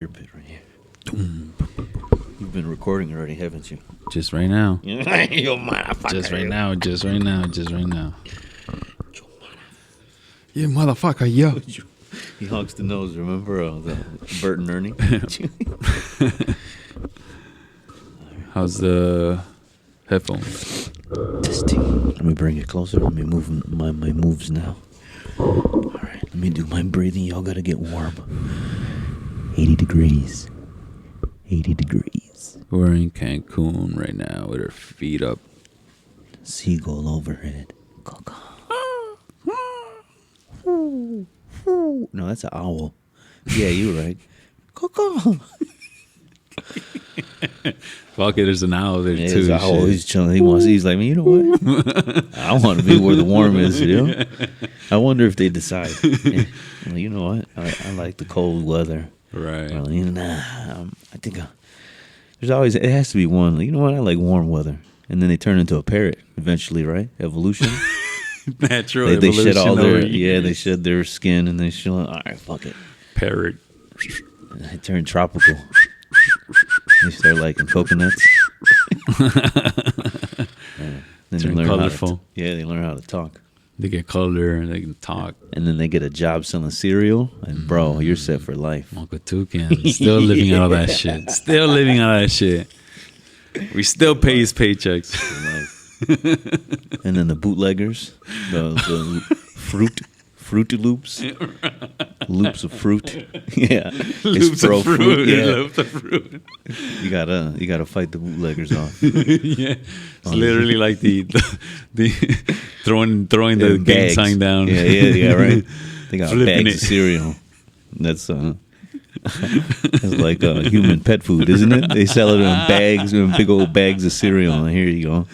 Your bit right here. You've been recording already, haven't you? Just right now. You motherfucker. Just right now. Just right now. Just right now. You motherfucker, yo. He honks the nose, remember the Bert and Ernie? How's the headphones? Testing. Let me bring it closer. Let me move my moves now. Alright, let me do my breathing. Y'all gotta get warm. 80 degrees. 80 degrees. We're in Cancun right now with our feet up. Seagull overhead. No, that's an owl. Yeah, you're right. Fuck it, there's an owl there too. There's an owl. He's chilling. He's like, man, you know what? I want to be where the warm is, you know? I wonder if they decide. Well, you know what? I like the cold weather. Right. Well, I think there's always, it has to be one. You know what? I like warm weather. And then they turn into a parrot eventually, right? Evolution. Natural They evolution. shed all their, years. they shed their skin and they show, all right, fuck it. Parrot. And they turn tropical. They start liking coconuts. Then they Turn learn colorful. they learn how to talk. They get color and they can talk. And then they get a job selling cereal. And bro, you're set for life. Uncle Toucan. Still living out of that shit. Still living out of that shit. We still pay his paychecks. For life. And then the bootleggers, the Fruity Loops, loops of fruit. Yeah, Loops of fruit. Yeah, Loops of fruit. you gotta fight the bootleggers off. Yeah, it's literally like the throwing the gang Bags. sign down. Yeah, right. They got Flipping bags it. of cereal. That's like human pet food, isn't it? They sell it in bags, in big old bags of cereal. And here you go,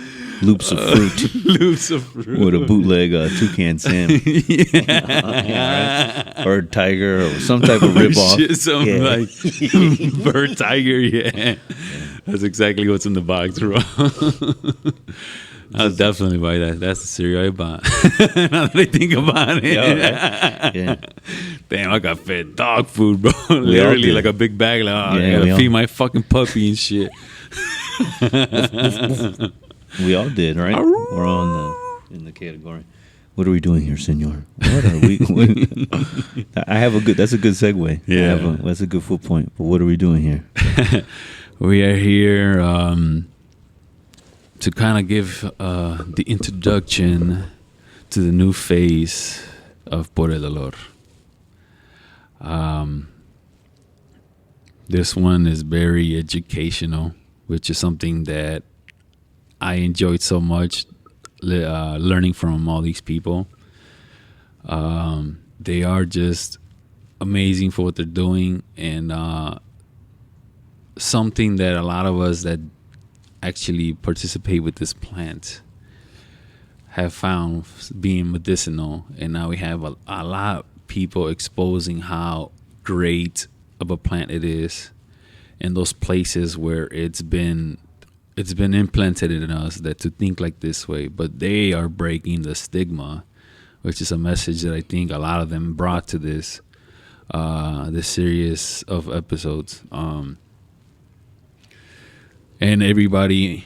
loops of fruit. Loops of fruit. With a bootleg toucan Sam. Yeah, right? Or tiger or some type of ripoff. Shit, something like bird tiger. Yeah, that's exactly what's in the box, bro. I'll definitely buy that. That's the cereal I bought. Now that I think about it. Yeah, right? Yeah. Damn, I got fed dog food, bro. Literally like a big bag. Like, I gotta feed my fucking puppy and shit. We all did, right? We're all in the category. What are we doing here, senor? What are we? That's a good segue. Yeah. That's a good foot point. But what are we doing here? We are here to kind of give the introduction to the new phase of Por el Dolor. This one is very educational, which is something that I enjoyed so much, learning from all these people. They are just amazing for what they're doing, and something that a lot of us that actually participate with this plant have found being medicinal. And now we have a lot of people exposing how great of a plant it is in those places where it's been implanted in us that to think like this way. But they are breaking the stigma, which is a message that I think a lot of them brought to this series of episodes. And everybody,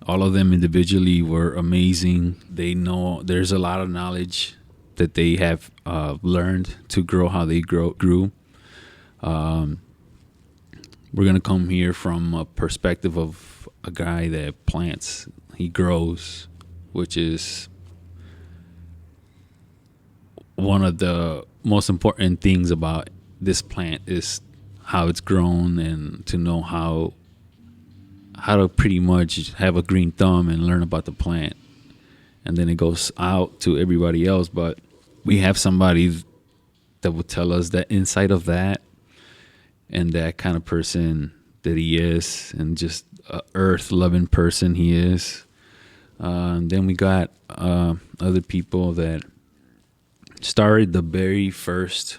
all of them individually were amazing. They know there's a lot of knowledge that they have learned to grow how they grew. We're going to come here from a perspective of a guy that plants, he grows, which is one of the most important things about this plant is how it's grown, and to know how to pretty much have a green thumb and learn about the plant. And then it goes out to everybody else. But we have somebody that will tell us that inside of that, and that kind of person that he is, and just a earth-loving person he is. And then we got other people that started the very first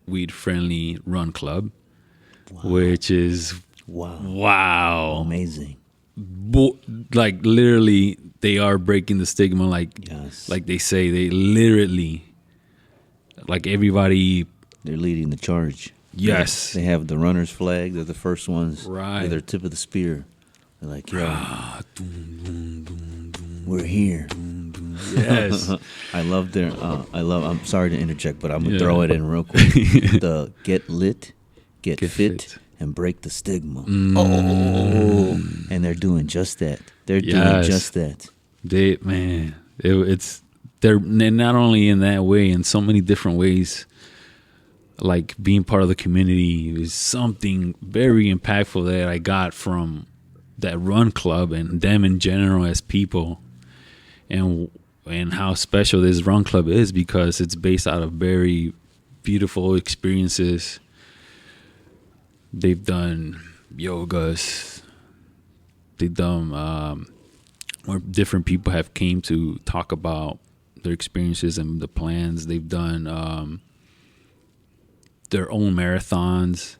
weed-friendly run club, which is wow, amazing. Like literally, they are breaking the stigma. Like, Yes. like they say, they literally, like everybody. They're leading the charge. Yes. They have the runner's flag. They're the first ones. Right. They're tip of the spear. They're like, yo, Doom, doom, doom, doom, we're here. doom, doom. Yes. I'm sorry to interject, but I'm going to Yeah. throw it in real quick. The get lit, get fit, and break the stigma. Oh, and they're doing just that. They're doing Yes. just that. They're not only in that way, in so many different ways. Like being part of the community is something very impactful that I got from that run club and them in general as people, and how special this run club is because it's based out of very beautiful experiences. They've done yogas. They've done where different people have came to talk about their experiences and the plans. They've done their own marathons.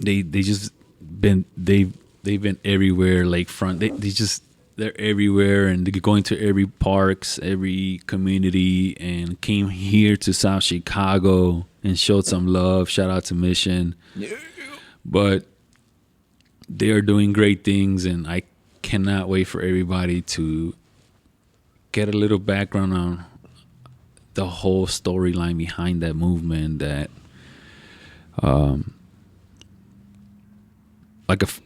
They've been everywhere, lakefront. They're everywhere, and they're going to every parks, every community, and came here to South Chicago and showed some love. Shout out to Mission. But they are doing great things, and I cannot wait for everybody to get a little background on the whole storyline behind that movement. That,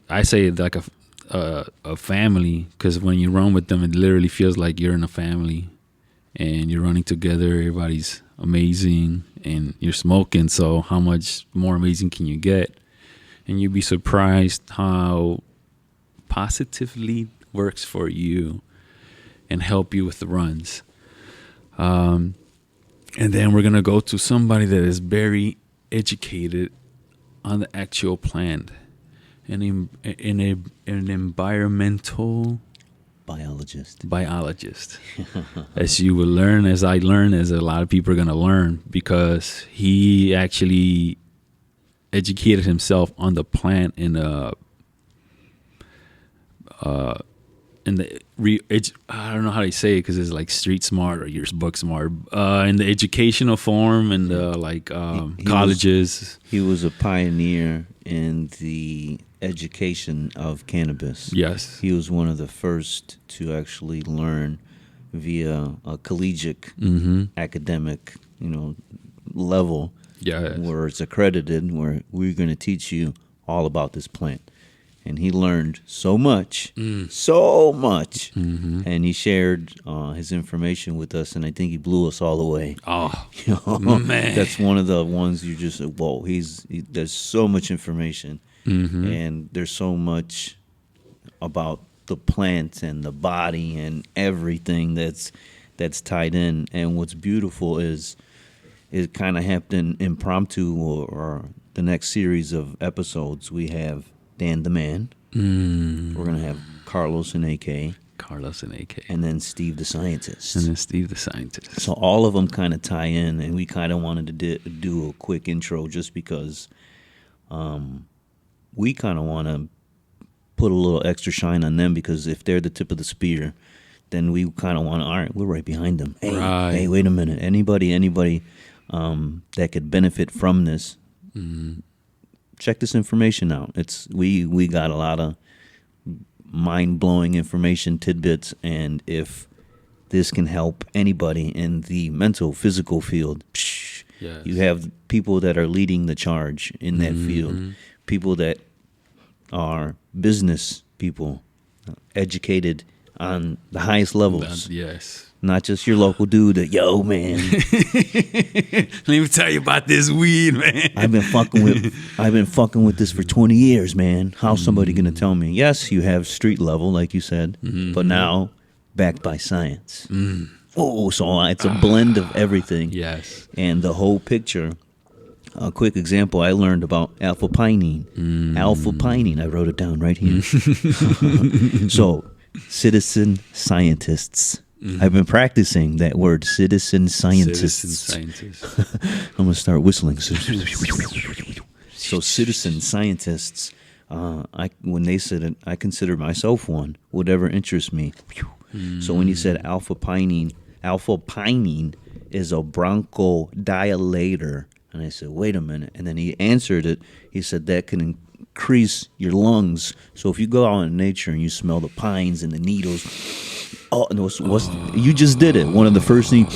I say like a family, because when you run with them, it literally feels like you're in a family, and you're running together. Everybody's amazing, and you're smoking. So how much more amazing can you get? And you'd be surprised how positively works for you and help you with the runs. And then we're going to go to somebody that is very educated on the actual plant. An environmental Biologist. As you will learn, as I learn, as a lot of people are going to learn, because he actually educated himself on the plant I don't know how to say it, because it's like street smart or you're book smart, in the educational form, and colleges. He was a pioneer in the education of cannabis. Yes. He was one of the first to actually learn via a collegiate academic, level. Yes. Where it's accredited, where we're going to teach you all about this plant. And he learned so much, and he shared his information with us, and I think he blew us all away. Oh, man. That's one of the ones you just, whoa, there's so much information, and there's so much about the plant and the body and everything that's tied in. And what's beautiful is it kind of happened impromptu, or the next series of episodes, we have Dan the Man. We're going to have Carlos and AK. And then Steve the Scientist. So all of them kind of tie in, and we kind of wanted to do a quick intro just because we kind of want to put a little extra shine on them, because if they're the tip of the spear, then we kind of want to, all right, we're right behind them. Hey, wait a minute. Anybody that could benefit from this, check this information out. We got a lot of mind-blowing information tidbits, and if this can help anybody in the mental, physical field, you have people that are leading the charge in that field, people that are business people, educated on the highest levels. Yes. Not just your local dude that, yo, man. Let me tell you about this weed, man. I've been fucking with this for 20 years, man. How's somebody going to tell me? Yes, you have street level, like you said, but now backed by science. Oh, so it's a blend of everything. Yes. And the whole picture. A quick example, I learned about alpha-pinene. Alpha-pinene, I wrote it down right here. So, citizen scientists. I've been practicing that word, citizen scientists. I'm going to start whistling. So citizen scientists, when they said it, I consider myself one, whatever interests me. So when you said alpha-pinene is a bronchodilator And I said, wait a minute. And then he answered it. He said, that can increase your lungs. So if you go out in nature and you smell the pines and the needles, you just did it. One of the first things,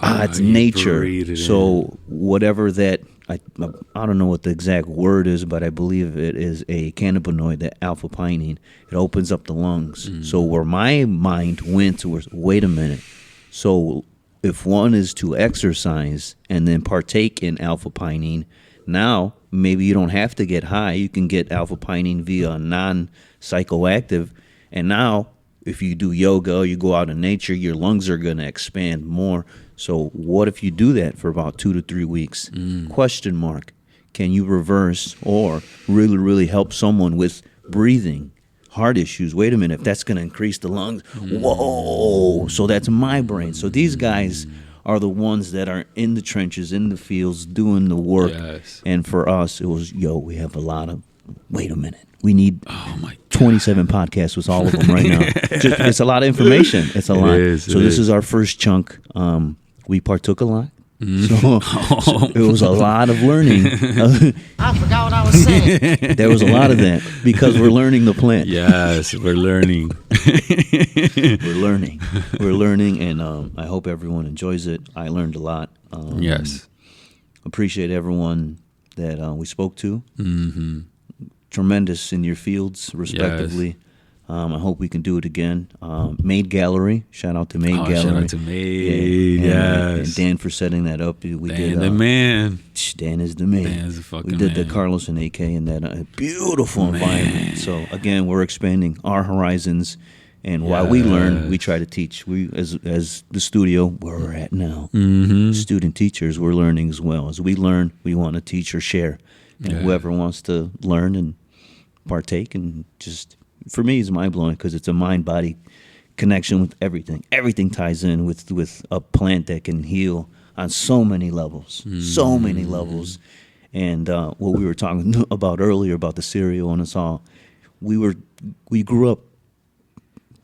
it's nature. So whatever that, I don't know what the exact word is, but I believe it is a cannabinoid, that alpha pinene. It opens up the lungs. So where my mind went was, wait a minute. So if one is to exercise and then partake in alpha pinene, now maybe you don't have to get high. You can get alpha pinene via non-psychoactive. And now if you do yoga or you go out in nature, your lungs are going to expand more. So what if you do that for about 2 to 3 weeks? Question mark. Can you reverse or really, really help someone with breathing, heart issues? Wait a minute, if that's going to increase the lungs, whoa. So that's my brain. So these guys are the ones that are in the trenches, in the fields, doing the work. Yes. And for us, it was, we have a lot of, wait a minute. We need 27 podcasts with all of them right now. It's a lot of information. It's a lot. So this is our first chunk. We partook a lot. So it was a lot of learning. I forgot what I was saying. There was a lot of that because we're learning the plant. Yes, we're learning. We're learning, and I hope everyone enjoys it. I learned a lot. Yes. Appreciate everyone that we spoke to. Tremendous in your fields, respectively. Yes. I hope we can do it again. Made Gallery. Shout out to Made Gallery. Shout out to Made, yes. And Dan for setting that up. We did the man. Dan is the man. Dan's the fucking We did man. the Carlos and AK in that beautiful environment. So, again, we're expanding our horizons. And while we learn, we try to teach. We, as the studio where we're at now, student teachers, we're learning as well. As we learn, we want to teach or share. And whoever wants to learn and partake, and just, for me, it's mind-blowing because it's a mind-body connection with everything. Everything ties in with a plant that can heal on so many levels. So many levels. And what we were talking about earlier about the cereal and us all, we grew up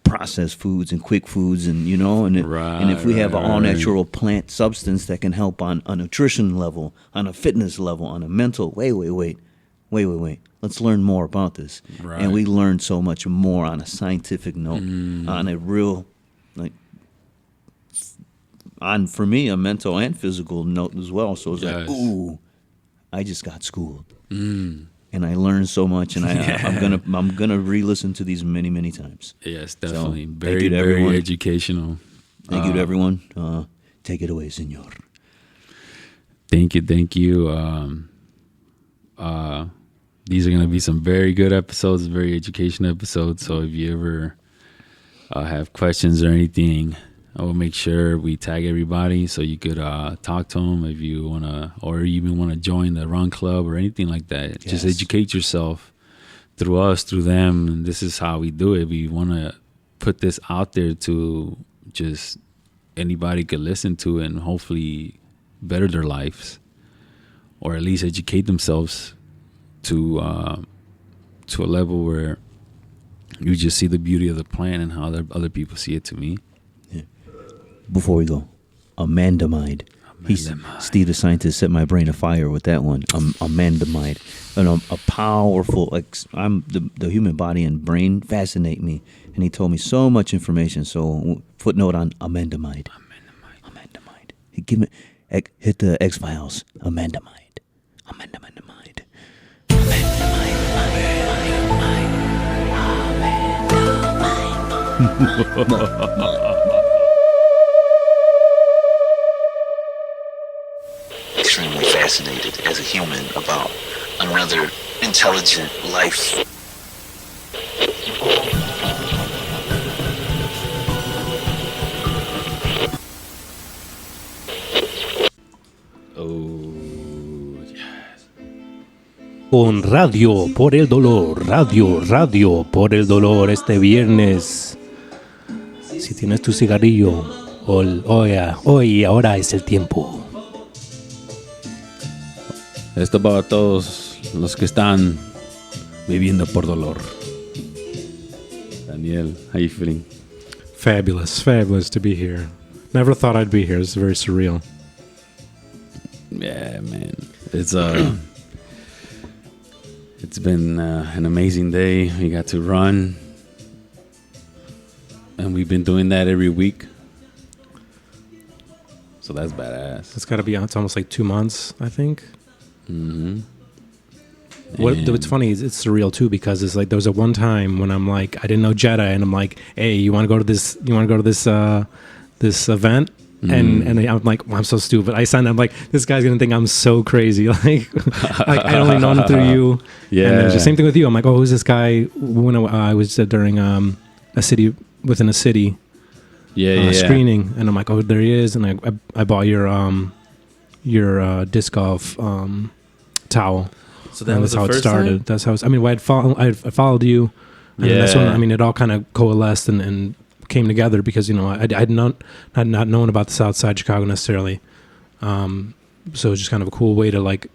processed foods and quick foods, and and if we have an all-natural plant substance that can help on a nutrition level, on a fitness level, on a mental, wait. Let's learn more about this. Right. And we learned so much more on a scientific note, on a real, for me, a mental and physical note as well. So it's like, ooh, I just got schooled. And I learned so much, and I'm gonna re-listen to these many, many times. Yes, definitely. So, very educational. Thank you to everyone. Take it away, senor. Thank you. These are going to be some very good episodes, very educational episodes. So if you ever have questions or anything, I will make sure we tag everybody so you could talk to them if you want to, or even want to join the Run Club or anything like that. Just educate yourself through us, through them. And this is how we do it. We want to put this out there to just anybody could listen to and hopefully better their lives, or at least educate themselves to a level where you just see the beauty of the plant and how other people see it. To me, before we go, amandamide. Steve the scientist set my brain afire with that one. Amandamide, and a powerful. The human body and brain fascinate me, and he told me so much information. So footnote on amandamide. Give me, hit the X-Files. Amandamide. Extremely fascinated as a human about another intelligent life. Con Radio por el Dolor, Radio por el Dolor este viernes. Si tienes tu cigarrillo, hoy ahora es el tiempo. esto para todos los que están viviendo por dolor. Daniel, how you feeling? Fabulous to be here. Never thought I'd be here. It's very surreal. Yeah, man. It's been an amazing day. We got to run, and we've been doing that every week. So that's badass. It's got to be. It's almost like 2 months, I think. Mm-hmm. What's funny is it's surreal too, because it's like there was a one time when I'm like, I didn't know Jedi, and I'm like, hey, you want to go to this? You want to go to this event? And I'm like, well, I'm so stupid. I signed. I'm like, this guy's gonna think I'm so crazy. Like I only known him through you. Yeah. And then the same thing with you. I'm like, oh, who's this guy? When I was during a city within a city screening, and I'm like, oh, there he is. And I bought your disc golf towel. So that was how the it first started. time? That's how. I mean, I followed you. And that's when, I mean, it all kind of coalesced and came together, because I'd not known about the South Side Chicago necessarily, so it was just kind of a cool way to like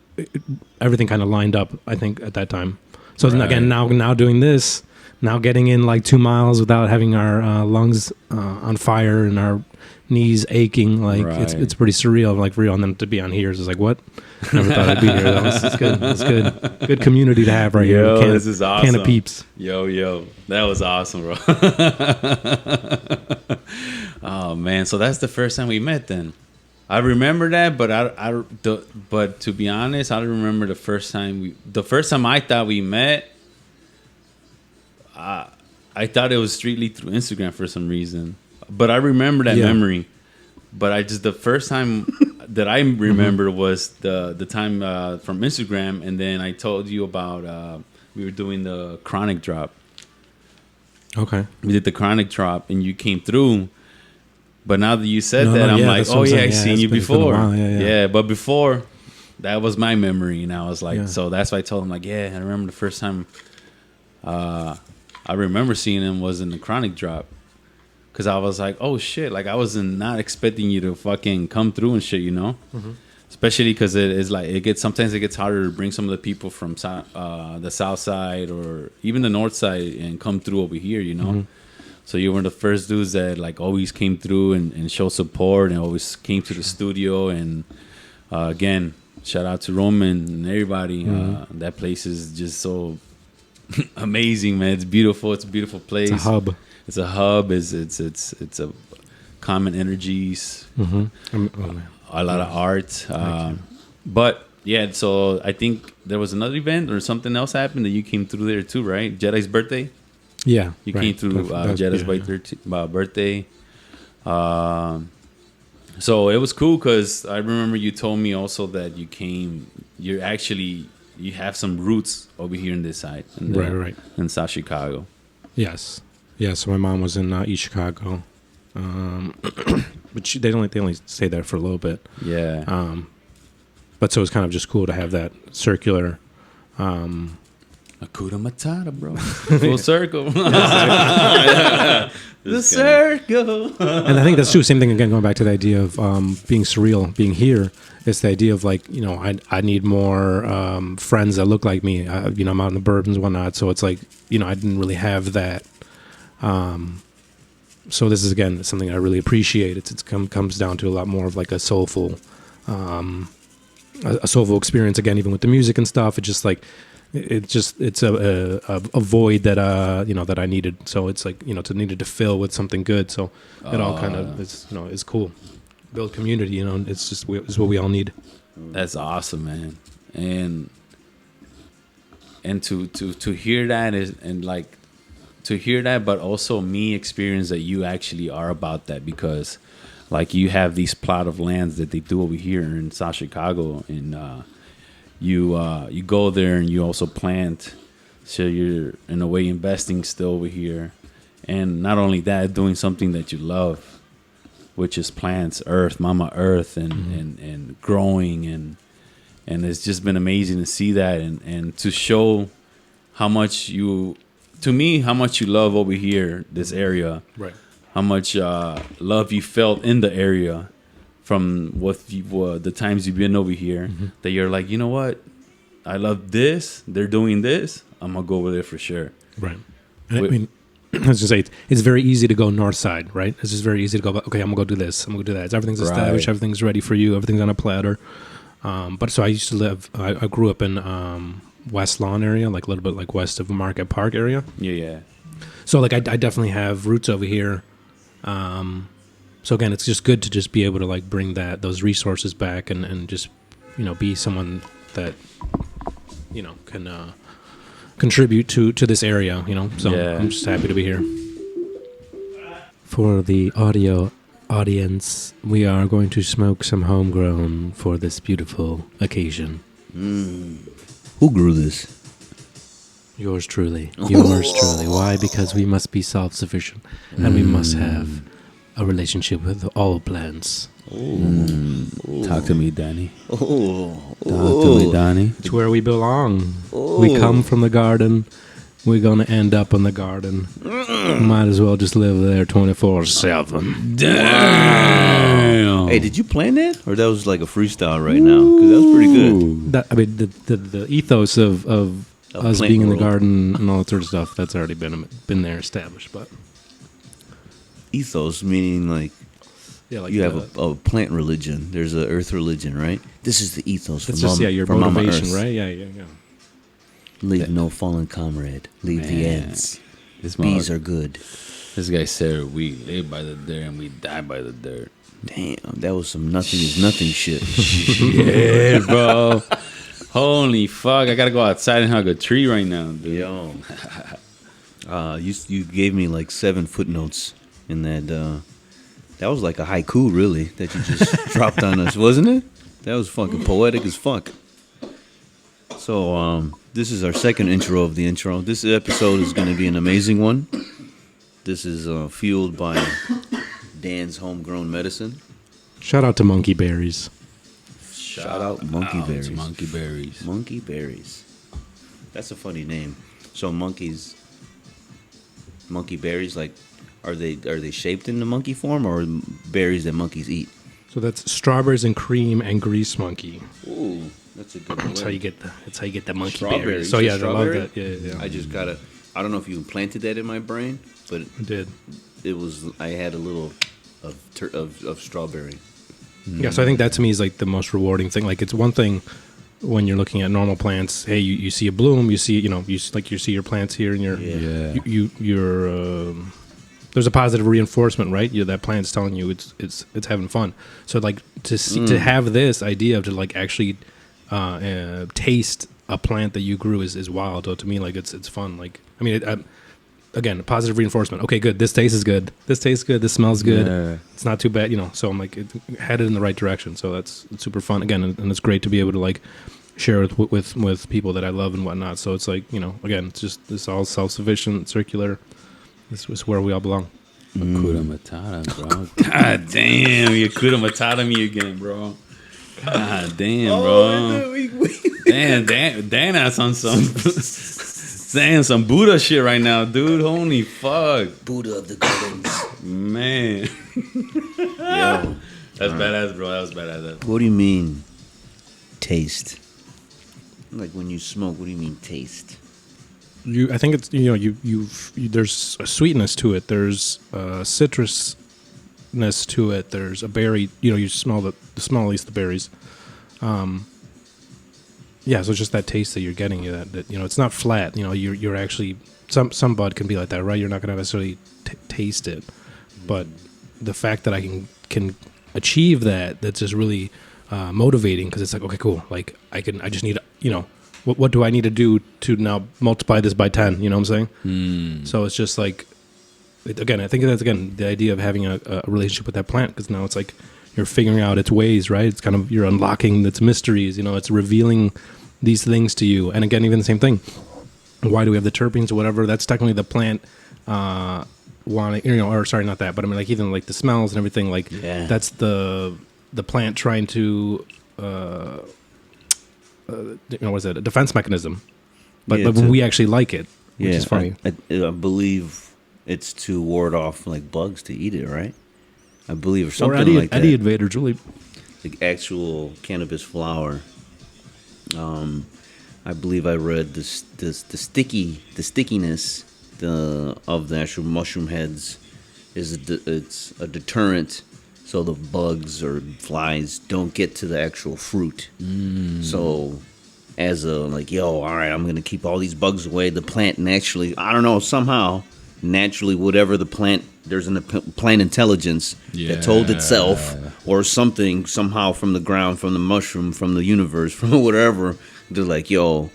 everything kind of lined up, I think, at that time. So again, now doing this, now getting in like 2 miles without having our lungs on fire and our knees aching, like it's pretty surreal. Like for real, and then to be on here is just like, what? Never thought I'd be here. It's good. It's good community to have right here. This is awesome. Can of peeps. Yo, that was awesome, bro. Oh man, so that's the first time we met. Then I remember that, but to be honest, I don't remember the first time I thought we met. I thought it was strictly through Instagram for some reason, but I remember that memory. But the first time that I remember was the time from Instagram, and then I told you about we were doing the chronic drop. Okay. We did the chronic drop, and you came through. But now that you said I'm like, oh yeah, I seen you before. Yeah, but before, that was my memory, and I was like, so that's why I told him, like, yeah, I remember the first time I remember seeing him was in the chronic drop. Because I was like, oh shit, like I wasn't not expecting you to fucking come through and shit, Mm-hmm. Especially because it is like sometimes it gets harder to bring some of the people from the south side or even the north side and come through over here, Mm-hmm. So you were the first dudes that like always came through and showed support and always came to the studio. And again, shout out to Roman and everybody. Mm-hmm. That place is just so amazing, man. It's beautiful. It's a beautiful place. It's a hub. It's a hub. It's a common energies. Mm-hmm. A lot of art. But yeah, so I think there was another event or something else happened that you came through there too, right? Jedi's birthday. Yeah, you came through Jedi's birthday. So it was cool because I remember you told me also that you came. You have some roots over here in this side, in South Chicago. Yes. Yeah, so my mom was in East Chicago, but they only stay there for a little bit. Yeah. But so it's kind of just cool to have that circular. Hakuna Matata, bro. Full circle. The circle. And I think that's true. Same thing again, going back to the idea of being surreal, being here. It's the idea of like, I need more friends that look like me. I'm out in the bourbons and whatnot. So it's like, I didn't really have that. So this is again something I really appreciate. It comes down to a lot more of like a soulful experience. Again, even with the music and stuff, it's just like it's a void that that I needed. So it's like needed to fill with something good. So it all kind of is cool. Build community. It's what we all need. That's awesome, man. And to hear that to hear that, but also me experience that you actually are about that, because like you have these plot of lands that they do over here in South Chicago, and you go there and you also plant, so you're in a way investing still over here, and not only that, doing something that you love, which is plants, earth, mama earth, and growing, and it's just been amazing to see that, and to show how much you love over here, this area, right? How much love you felt in the area from the times you've been over here, that you're like, you know what, I love this, they're doing this, I'm gonna go over there for sure. Right. I mean, I was gonna say it's very easy to go north side, right? It's just very easy to go, okay, I'm gonna go do this, I'm gonna go do that. Everything's established, everything's ready for you, everything's on a platter. But so I used to live. I grew up in West Lawn area, like a little bit like west of Market Park area. Yeah. So like I definitely have roots over here. So again, it's just good to just be able to like bring those resources back and just be someone that can contribute to this area. So Yeah. I'm just happy to be here. For the audio audience, we are going to smoke some homegrown for this beautiful occasion. Who grew this? Yours truly. Yours truly. Why? Because we must be self-sufficient and we must have a relationship with all plants. Talk to me, Danny. Oh, Talk to me, Danny. It's where we belong. We come from the garden. We're going to end up in the garden. Might as well just live there 24/7. Damn. Hey, did you plan that, or that was like a freestyle right now? Because that was pretty good. The ethos of us plant being in the world. garden and all that sort of stuff, that's already been there established. But Ethos meaning like yeah, like you have a plant religion. There's a earth religion, right? This is the ethos. it's for just your for Mama motivation, Earth. right? Yeah. Leave no fallen comrade. Leave the Man. ants. This Bees mother- are good. This guy said we live by the dirt and we die by the dirt. Damn, that was some nothing is nothing shit. Yeah, bro. Holy fuck! I gotta go outside and hug a tree right now, dude. Yo, you gave me like 7 footnotes in that. That was like a haiku, really, that you just dropped on us, wasn't it? That was fucking poetic as fuck. So, this is our second intro of the intro. This episode is going to be an amazing one. This is fueled by Dan's homegrown medicine. Shout out to Monkey Berries. Shout out Monkey Berries. Monkey berries. Monkey Berries. That's a funny name. So monkey berries, like, are they shaped in the monkey form or berries that monkeys eat? So that's strawberries and cream and grease monkey. Ooh, that's a good one. That's how you get the monkey Strawberry. berries. So yeah, I love Strawberry? that. Yeah. I just gotta. I don't know if you planted that in my brain, but I did. it was. I had a little of strawberry. Yeah, so I think that to me is like the most rewarding thing. Like it's one thing when you're looking at normal plants. Hey, you see a bloom, you see you see your plants here, and Yeah. you're there's a positive reinforcement, right? That plant's telling you it's having fun. So like to have this idea of to like actually taste a plant that you grew is wild. So to me, like it's fun. Like I mean, again, positive reinforcement. Okay, good. This tastes good. This tastes good. This smells good. Yeah. It's not too bad, So I'm like headed in the right direction. So it's super fun again, and it's great to be able to like share it with people that I love and whatnot. So it's like again, it's all self-sufficient, circular. This is where we all belong. Hakuna Matata, bro. God damn, you Hakuna Matata me again, bro. God damn, bro. Dan has on some saying some Buddha shit right now, dude. Holy fuck. Buddha of the gardens. Man. Yo, That's badass, bro. That was badass. what do you mean, taste? Like when you smoke, what do you mean taste? I think it's there's a sweetness to it. There's a citrusness to it. There's a berry. You smell the smell, at least the berries. Yeah, so it's just that taste that you're getting. That it's not flat. You're actually some bud can be like that, right? You're not gonna necessarily taste it, but the fact that I can achieve that's just really motivating because it's like, okay, cool. Like I just need what do I need to do to now multiply this by 10? You know what I'm saying? So it's just like, I think that's the idea of having a relationship with that plant, because now it's like you're figuring out its ways, right? It's kind of, you're unlocking its mysteries, it's revealing these things to you. And again, even the same thing. Why do we have the terpenes or whatever? That's technically the plant wanting, or sorry, not that, but I mean, like even like the smells and everything, like that's the plant trying to, what is it? A defense mechanism. But when we actually like it, which is funny. I believe it's to ward off like bugs to eat it, right? I believe or something like that. Eddie invaders, really. Like actual cannabis flower. I believe I read the stickiness of the actual mushroom heads it's a deterrent, so the bugs or flies don't get to the actual fruit. So as a like, yo, all right, I'm gonna keep all these bugs away. The plant naturally, I don't know, somehow naturally, whatever the plant, there's a plant intelligence that told itself or something somehow from the ground, from the mushroom, from the universe, from whatever. They're like, yo,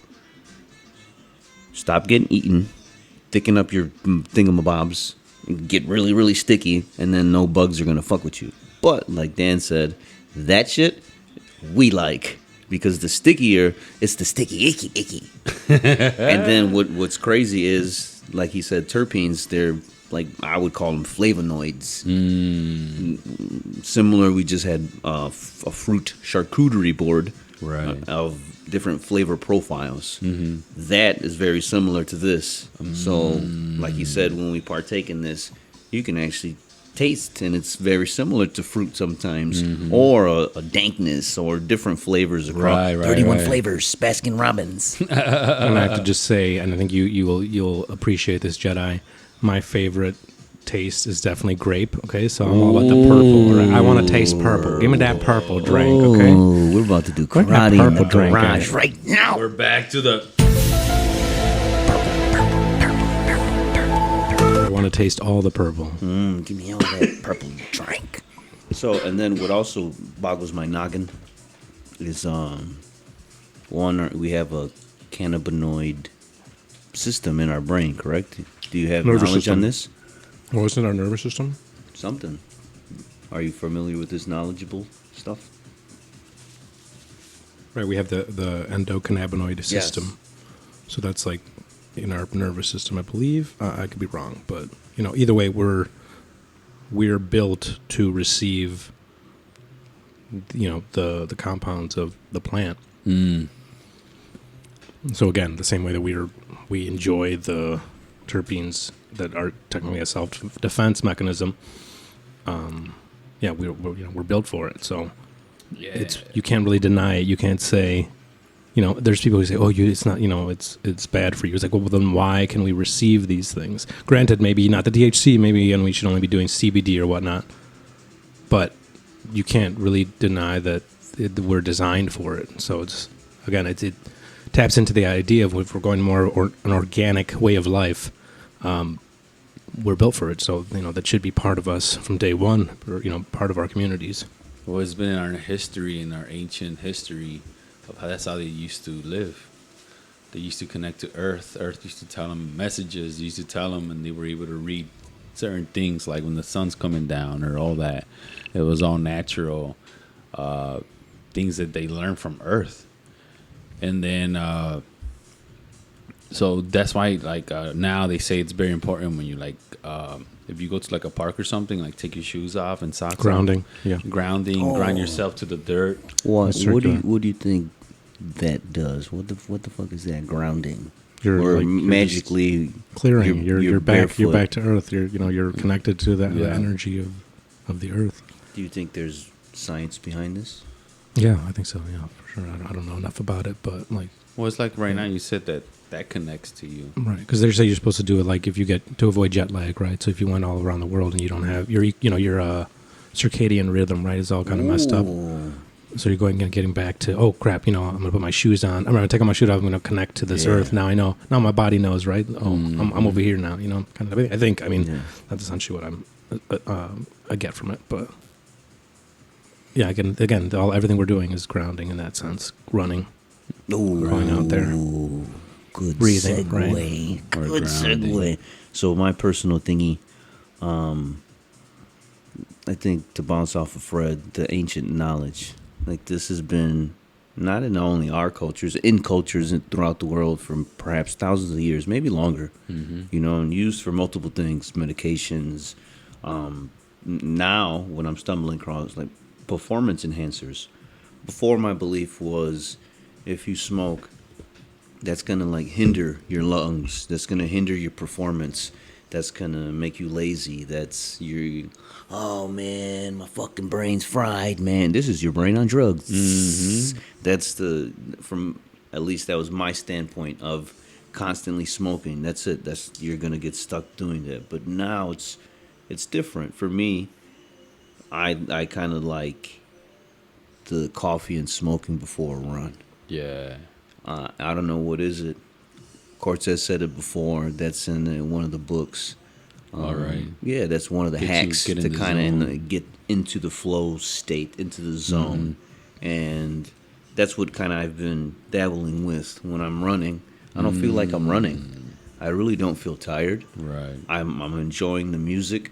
stop getting eaten, thicken up your thingamabobs, get really, really sticky, and then no bugs are gonna fuck with you. But like Dan said, that shit we like. Because the stickier, it's the sticky, icky. And then what's crazy is, like he said, terpenes, they're like, I would call them flavonoids. Similar, we just had a fruit charcuterie board of different flavor profiles. That is very similar to this. So, like he said, when we partake in this, you can actually taste, and it's very similar to fruit sometimes, or a dankness, or different flavors across 31 flavors, Baskin Robbins. And I have to just say, and I think you'll appreciate this, Jedi. My favorite taste is definitely grape. Okay, so I'm all about the purple. I want to taste purple. Give me that purple drink. Okay, we're about to do karate in the garage right now. We're back to the. I want to taste all the purple. Give me all that purple drink. So, and then what also boggles my noggin is one, we have a cannabinoid system in our brain, correct? Do you have Nervous knowledge system. on this? Well, isn't it our nervous system? Something. Are you familiar with this knowledgeable stuff? Right, we have the endocannabinoid system. So that's like in our nervous system, I believe. I could be wrong, but either way, we're built to receive the compounds of the plant. So again, the same way that we enjoy the terpenes that are technically a self-defense mechanism. We're built for it. So you can't really deny it. You can't say. There's people who say, "Oh, it's not. It's bad for you." It's like, well, then why can we receive these things? Granted, maybe not the THC. Maybe we should only be doing CBD or whatnot. But you can't really deny that we're designed for it. So it taps into the idea of if we're going more an organic way of life, we're built for it. So that should be part of us from day one, or part of our communities. Well, it's been in our history, in our ancient history, of how that's how they used to live. They used to connect to Earth. Earth used to tell them messages. Used to tell them, and they were able to read certain things, like when the sun's coming down or all that. It was all natural things that they learned from Earth. And then, so that's why, now they say it's very important when you if you go to a park or something, take your shoes off and socks Grounding, off. yeah. Grind yourself to the dirt. What do you think that does? What the fuck is that grounding? You're magically clearing. You're back barefoot. to Earth. You're connected to the energy of the Earth. Do you think there's science behind this? Yeah, I think so. Yeah, for sure. I don't know enough about it, but Well, it's like right now you said that connects to you. right, because they say you're supposed to do it if you get to avoid jet lag, right? So if you went all around the world and you don't have your circadian rhythm, right, is all kind of messed up. So you're going and getting back to, oh crap, I'm gonna put my shoes on. I'm gonna take off my shoes off. I'm gonna connect to this Earth. Now I know. Now my body knows, right? Oh, I'm over here now. Kind of. I think. That's essentially what I get from it. But yeah, again, everything we're doing is grounding in that sense. Running, going out there. Good Breathing, segue. right? Good segue. So my personal thingy, I think to bounce off of Fred, the ancient knowledge. This has been not in only our cultures, in cultures throughout the world for perhaps thousands of years, maybe longer. And used for multiple things, medications. Now, when I'm stumbling across performance enhancers. Before, my belief was if you smoke, that's going to hinder your lungs. That's going to hinder your performance. That's going to make you lazy. That's oh man, my fucking brain's fried, man. This is your brain on drugs. That's at least that was my standpoint of constantly smoking. That's it. You're going to get stuck doing that. But now it's different for me. I kind of like the coffee and smoking before a run. Yeah. I don't know what is it. Cortez said it before. That's in one of the books. All right. Yeah, that's one of the Get you- hacks get in to the kind zone. of get into the flow state, into the zone, and that's what kind of I've been dabbling with when I'm running. I don't feel like I'm running. I really don't feel tired. Right. I'm enjoying the music.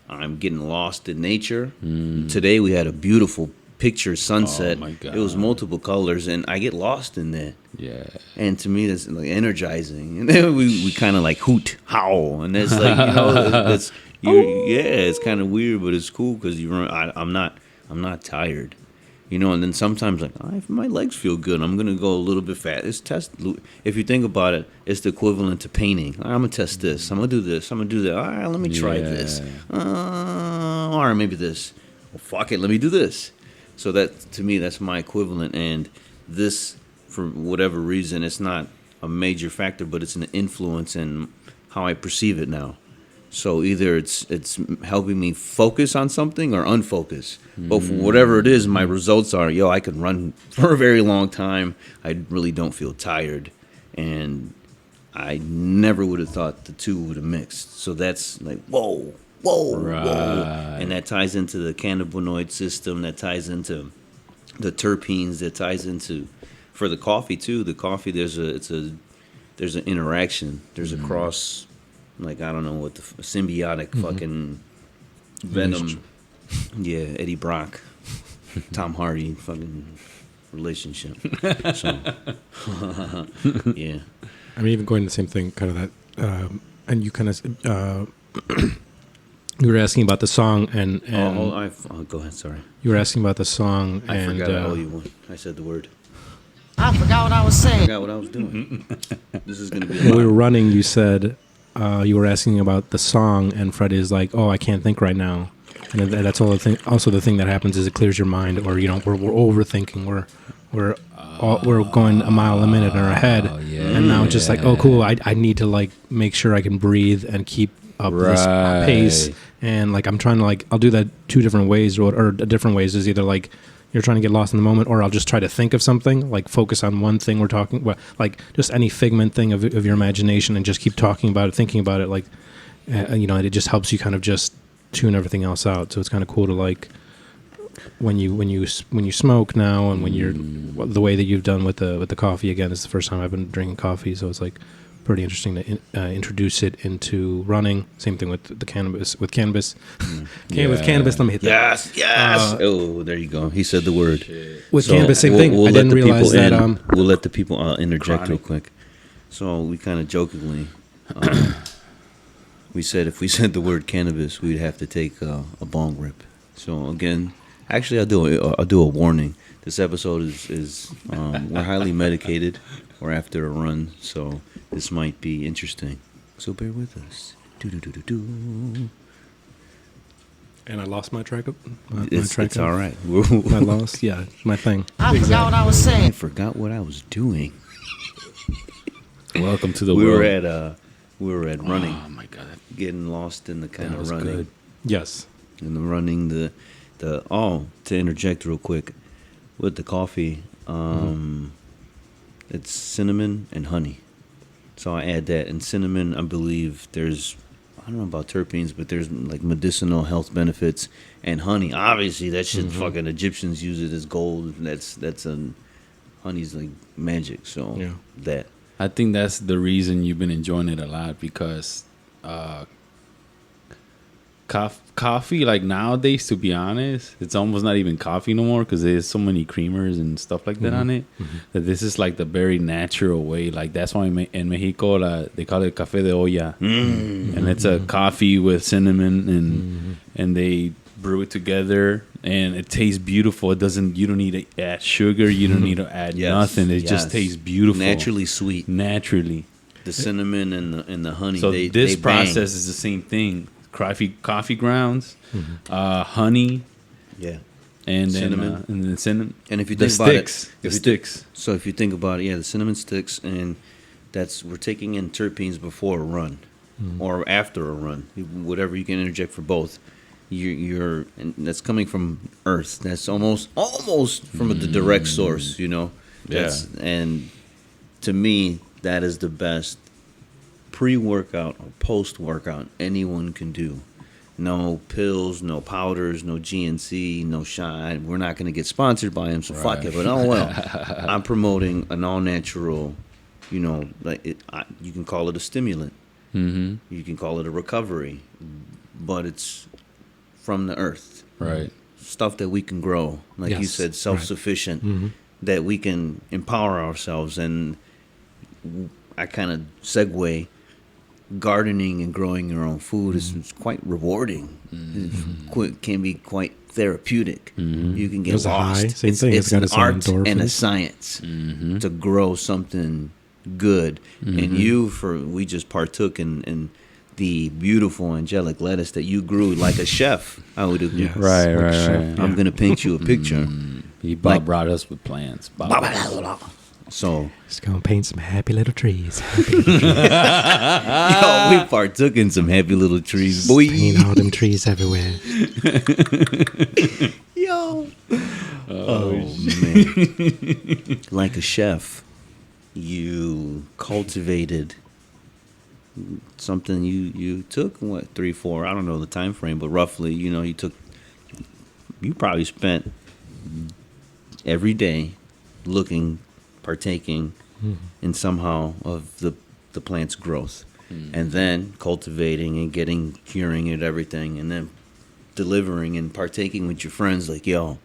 I'm getting lost in nature. Today we had a beautiful picture sunset. Oh, my God. It was multiple colors, and I get lost in that. Yeah. And to me, that's like energizing. And then we kind of like hoot, howl, and that's like that's it's kind of weird, but it's cool because I'm not tired, And then sometimes like if my legs feel good, I'm gonna go a little bit fast. It's test. If you think about it, it's the equivalent to painting. I'm gonna test this. I'm gonna do this. I'm gonna do that. All right, let me try this. All right, maybe this. Well, fuck it. Let me do this. So that to me, that's my equivalent, and this. For whatever reason, it's not a major factor, but it's an influence in how I perceive it now. So either it's helping me focus on something or unfocus. But for whatever it is, my results are, I could run for a very long time. I really don't feel tired. And I never would have thought the two would have mixed. So that's like, whoa. Right. And that ties into the cannabinoid system. That ties into the terpenes. That ties into... For the coffee too, there's an interaction. There's a cross, like I don't know what the symbiotic fucking venom. Yeah, Eddie Brock, Tom Hardy fucking relationship. So yeah, I'm even going the same thing, kind of that, and you kind of you were asking about the song and go ahead. Sorry, you were asking about the song I and forgot I owe you one. I said the word. I forgot what I was I saying. forgot what I was doing. This is gonna be. when we were running. You said you were asking about the song, and Freddie is like, "Oh, I can't think right now." And that's all the thing. Also, the thing that happens is it clears your mind, or we're overthinking. We're going a mile a minute in our head, and now it's just like, oh, cool. I need to like make sure I can breathe and keep up this pace. And like I'm trying to like I'll do that two different ways, or different ways is either like you're trying to get lost in the moment, or I'll just try to think of something, like focus on one thing we're talking about, like just any figment thing of your imagination, and just keep talking about it, thinking about it, like and it just helps you kind of just tune everything else out. So it's kind of cool to like when you smoke now, and when you're the way that you've done with the coffee. Again, it's the first time I've been drinking coffee, so it's like pretty interesting to introduce it into running. Same thing with the cannabis. With cannabis, with cannabis. Let me hit that. Yes. Oh, there you go. He said the word. With cannabis, same thing. I didn't realize that. We'll let the people interject real quick. So we kind of jokingly, we said if we said the word cannabis, we'd have to take a bong rip. So again, actually, I'll do a warning. This episode is we're highly medicated. We're after a run, so this might be interesting. So bear with us. Do. And I lost my track of It's all right. I lost, my thing. I forgot what I was I saying. forgot what I was doing. Welcome to the We world. were at running, Oh my god. getting lost in the kind That of was running. good. Yes. In the running, to interject real quick with the coffee, it's cinnamon and honey. So I add that, and cinnamon, I believe I don't know about terpenes, but there's like medicinal health benefits, and honey, obviously that shit fucking Egyptians use it as gold. Honey's like magic. So that. I think that's the reason you've been enjoying it a lot, because coffee, like nowadays, to be honest, it's almost not even coffee no more, because there's so many creamers and stuff like that on it, that this is like the very natural way. Like that's why in Mexico they call it café de olla, and it's a coffee with cinnamon, and they brew it together, and it tastes beautiful. You don't need to add sugar, you don't need to add nothing. It just tastes beautiful, naturally sweet. Naturally, the cinnamon and the honey. so they this bang. process is the same thing. Coffee grounds, honey, and cinnamon, and then cinnamon. And if you the think about sticks, it, the sticks. So if you think about it, the cinnamon sticks, and we're taking in terpenes before a run or after a run, whatever you can interject for both. and that's coming from earth. That's almost from the direct source, you know. And to me, that is the best pre-workout or post-workout anyone can do. No pills, no powders, no GNC, no shot. We're not going to get sponsored by him, so fuck it. But oh well, I'm promoting an all-natural, you know, you can call it a stimulant. Mm-hmm. You can call it a recovery, but it's from the earth. Right. Stuff that we can grow, like you said, self-sufficient, that we can empower ourselves. And I kind of segue. Gardening and growing your own food is quite rewarding. It can be quite therapeutic. You can get There's lost. a high. Same thing. It's got an its art own and a endorphins. science to grow something good. And we just partook in the beautiful angelic lettuce that you grew like a chef. I would agree. Yes. Right. I'm gonna paint you a picture. He brought us with plants. So Just gonna paint some happy little trees. yo, we partook in some happy little trees, boy. Paint all them trees everywhere. Yo. Oh, man. Like a chef, you cultivated something you took, 3, 4, I don't know the time frame, but roughly, you know, you probably spent every day partaking in somehow of the plant's growth. And then cultivating and curing it, everything, and then delivering and partaking with your friends like, yo,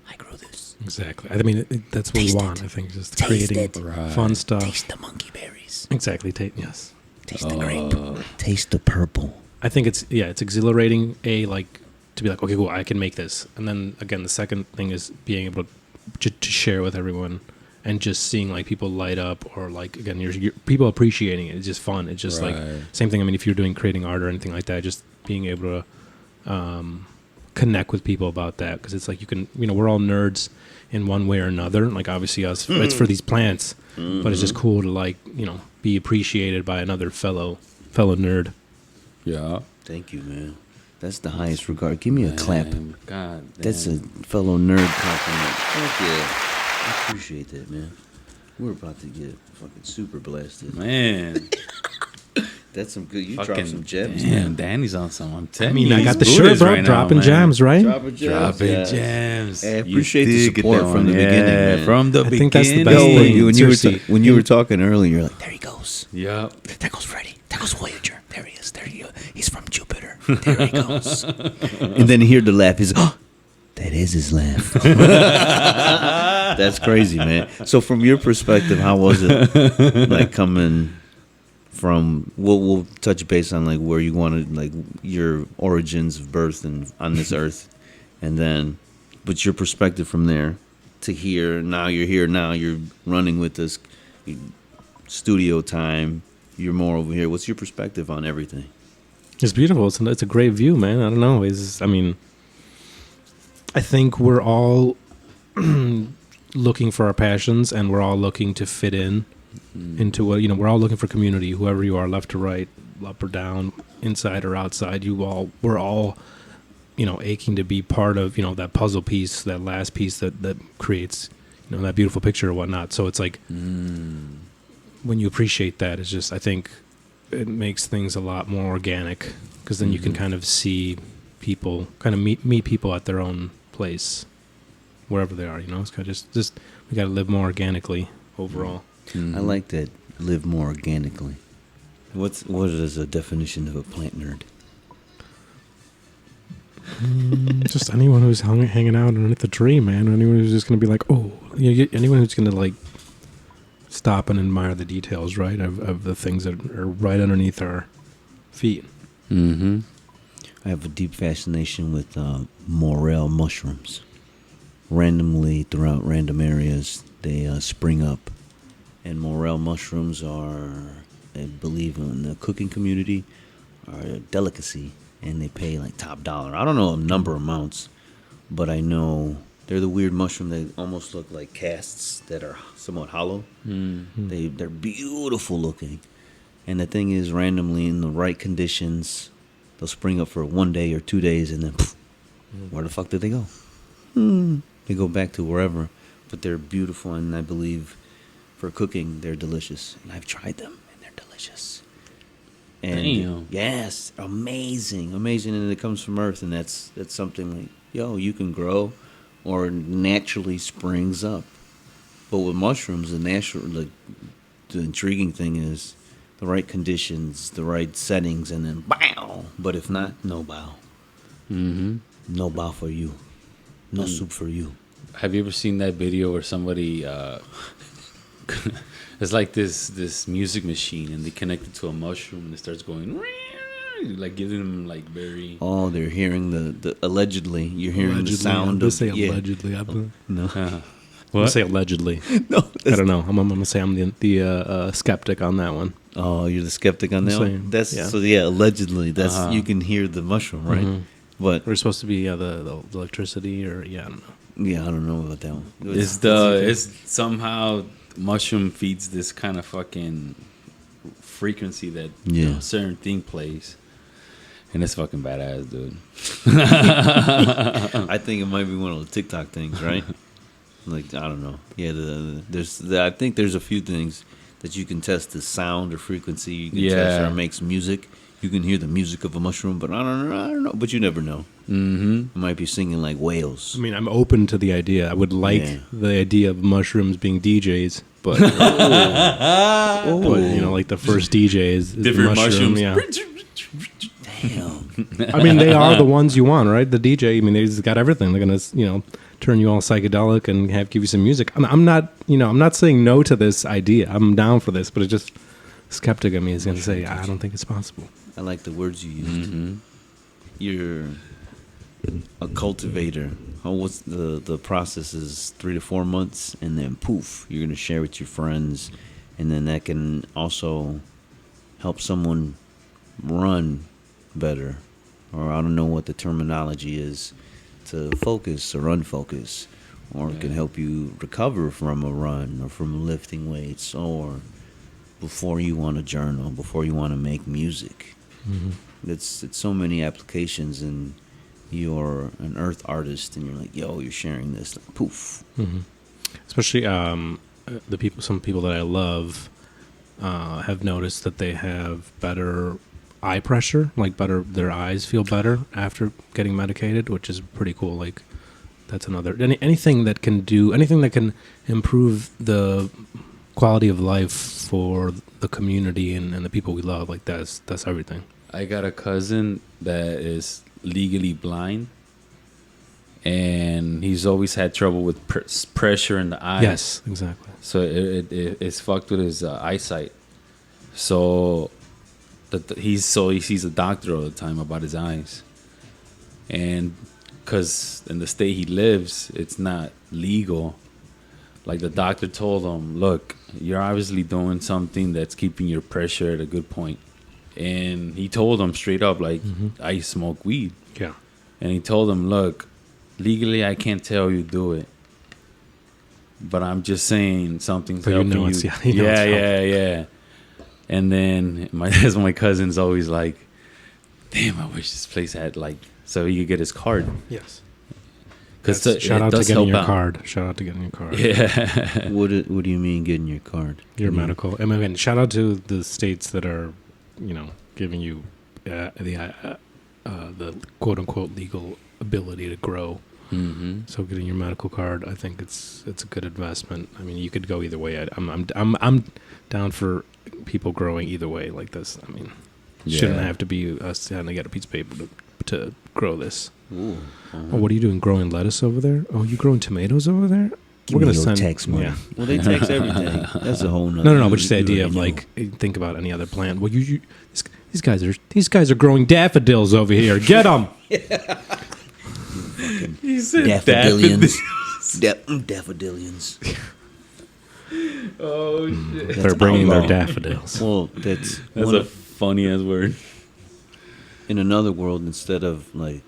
I grow this. Exactly. I mean, that's what we want. I think just Taste creating it. fun stuff. Taste the monkey berries. Exactly. Yes. Taste the grape. Taste the purple. I think it's exhilarating. To be like, okay, cool, I can make this. And then again, the second thing is being able to share with everyone. And just seeing like people light up, or like again, you're people appreciating it. It's just fun. It's just like same thing. I mean, if you're doing creating art or anything like that, just being able to connect with people about that, because it's like you can, we're all nerds in one way or another. Like obviously us, it's for these plants, but it's just cool to be appreciated by another fellow nerd. Yeah. Thank you, man. That's the highest regard. Give me a clap. God damn. That's a fellow nerd compliment. Thank you. I appreciate that, man. We're about to get fucking super blasted. Man. That's some good. You dropped some gems. Damn, Man. Danny's on some. I'm telling I mean, you. I got the he's shirt, Buddhist bro. right now, Dropping man. gems, right? Dropping Gems. I appreciate the support from the beginning, man. From the I beginning. think that's the best thing. When you were talking earlier, you're like, there he goes. Yep. There goes Freddy. There goes Voyager. There he is. There he goes. He's from Jupiter. There he goes. And then hear the laugh is, oh, that is his laugh. That's crazy, man. So from your perspective, how was it like coming from, we'll touch base on like where you wanted, like your origins of birth and on this earth, and then, but your perspective from there to here, now you're running with this studio time, you're more over here. What's your perspective on everything? It's beautiful. It's a great view, man. I don't know. I think we're all looking for our passions, and we're all looking to fit into what, we're all looking for community, whoever you are, left to right, up or down, inside or outside. We're all, aching to be part of, that puzzle piece, that last piece that creates, that beautiful picture or whatnot. So it's like, when you appreciate that, it's just, I think it makes things a lot more organic, because then you can kind of see people, kind of meet people at their own place, wherever they are. It's kind of just we got to live more organically overall. I like that. Live more organically. What is a definition of a plant nerd? Just anyone who's hanging out underneath the tree, man. Anyone who's just going to be like, oh, anyone who's going to like stop and admire the details, right, of the things that are right underneath our feet. Mm-hmm. I have a deep fascination with morel mushrooms. Randomly throughout random areas, they spring up. And morel mushrooms are, I believe in the cooking community, are a delicacy. And they pay like top dollar. I don't know a number of amounts, but I know they're the weird mushroom that almost look like casts that are somewhat hollow. Mm-hmm. They're beautiful looking. And the thing is, randomly in the right conditions, they'll spring up for 1 day or 2 days, and then where the fuck did they go? They go back to wherever. But they're beautiful, and I believe for cooking, they're delicious. And I've tried them, and they're delicious. And Damn. yes, amazing, and it comes from Earth, and that's something like, yo, you can grow, or naturally springs up. But with mushrooms, the intriguing thing is the right conditions, the right settings, and then bow. But if not, no bow. Mm-hmm. No bow for you. No soup for you. Have you ever seen that video where somebody it's like this music machine, and they connect it to a mushroom, and it starts going like giving them like very. Oh, they're hearing the allegedly. You're hearing the sound. Let's say yeah. allegedly. No. What? Let's say allegedly. No. I don't know. I'm gonna say I'm the skeptic on that one. Oh, you're the skeptic on that one? That's yeah. so yeah. Allegedly, that's you can hear the mushroom, right? Mhm. But We're supposed to be the electricity, or I don't know. yeah, I don't know about that one. It's somehow mushroom feeds this kind of fucking frequency that a certain thing plays, and it's fucking badass, dude. I think it might be one of the TikTok things, right? Like, I don't know. Yeah, I think there's a few things that you can test the sound or frequency. You can test, or it makes music. You can hear the music of a mushroom, but I don't know. But you never know. Mm-hmm. It might be singing like whales. I mean, I'm open to the idea. I would like the idea of mushrooms being DJs, but but like the first DJ is Different the mushroom. mushrooms. Yeah. Damn. I mean, they are the ones you want, right? The DJ. I mean, they've got everything. They're gonna, turn you all psychedelic and give you some music. I'm not, I'm not saying no to this idea. I'm down for this, but it's just skeptic of me is gonna say I don't think it's possible. I like the words you used. Mm-hmm. You're a cultivator. What's the process is 3 to 4 months, and then poof, you're gonna share with your friends, and then that can also help someone run better, or I don't know what the terminology is, to focus or unfocus, or it can help you recover from a run or from lifting weights, or before you want to journal, before you want to make music. Mm-hmm. It's so many applications, and you're an earth artist, and you're like, yo, you're sharing this, like, poof. Mm-hmm. Especially some people that I love have noticed that they have better eye pressure, like their eyes feel better after getting medicated, which is pretty cool. Like, that's another anything that can improve the quality of life for the community and the people we love. Like, that's everything. I got a cousin that is legally blind, and he's always had trouble with pressure in the eyes. Yes, exactly. So it's fucked with his eyesight. So he sees a doctor all the time about his eyes, and because in the state he lives, it's not legal. Like, the doctor told him, look, you're obviously doing something that's keeping your pressure at a good point. And he told him straight up, like, I smoke weed. Yeah. And he told him, look, legally I can't tell you do it, but I'm just saying something's But helping you. Yeah. And then my cousin's always like, damn, I wish this place had, like, so he could get his card. Yes. Because shout out to getting your card. Shout out to getting your card. Yeah. What do you mean getting your card? Your medical. I mean, shout out to the states that are, giving you the quote unquote legal ability to grow. Mm-hmm. So getting your medical card, I think it's a good investment. I mean, you could go either way. I'm down for people growing either way like this. I mean, shouldn't have to be us having to get a piece of paper to grow this. Ooh, Oh, what are you doing? Growing lettuce over there? Oh, you growing tomatoes over there? We're gonna send tax money. Yeah. Well, they tax everything. That's a whole nother. No. But just the idea of, like, think about any other plant. Well, these guys are growing daffodils over here. Get them. He said daffodilians. Daffodilians. Oh shit! They're bringing their daffodils. Well, that's a funny ass word. In another world, instead of like,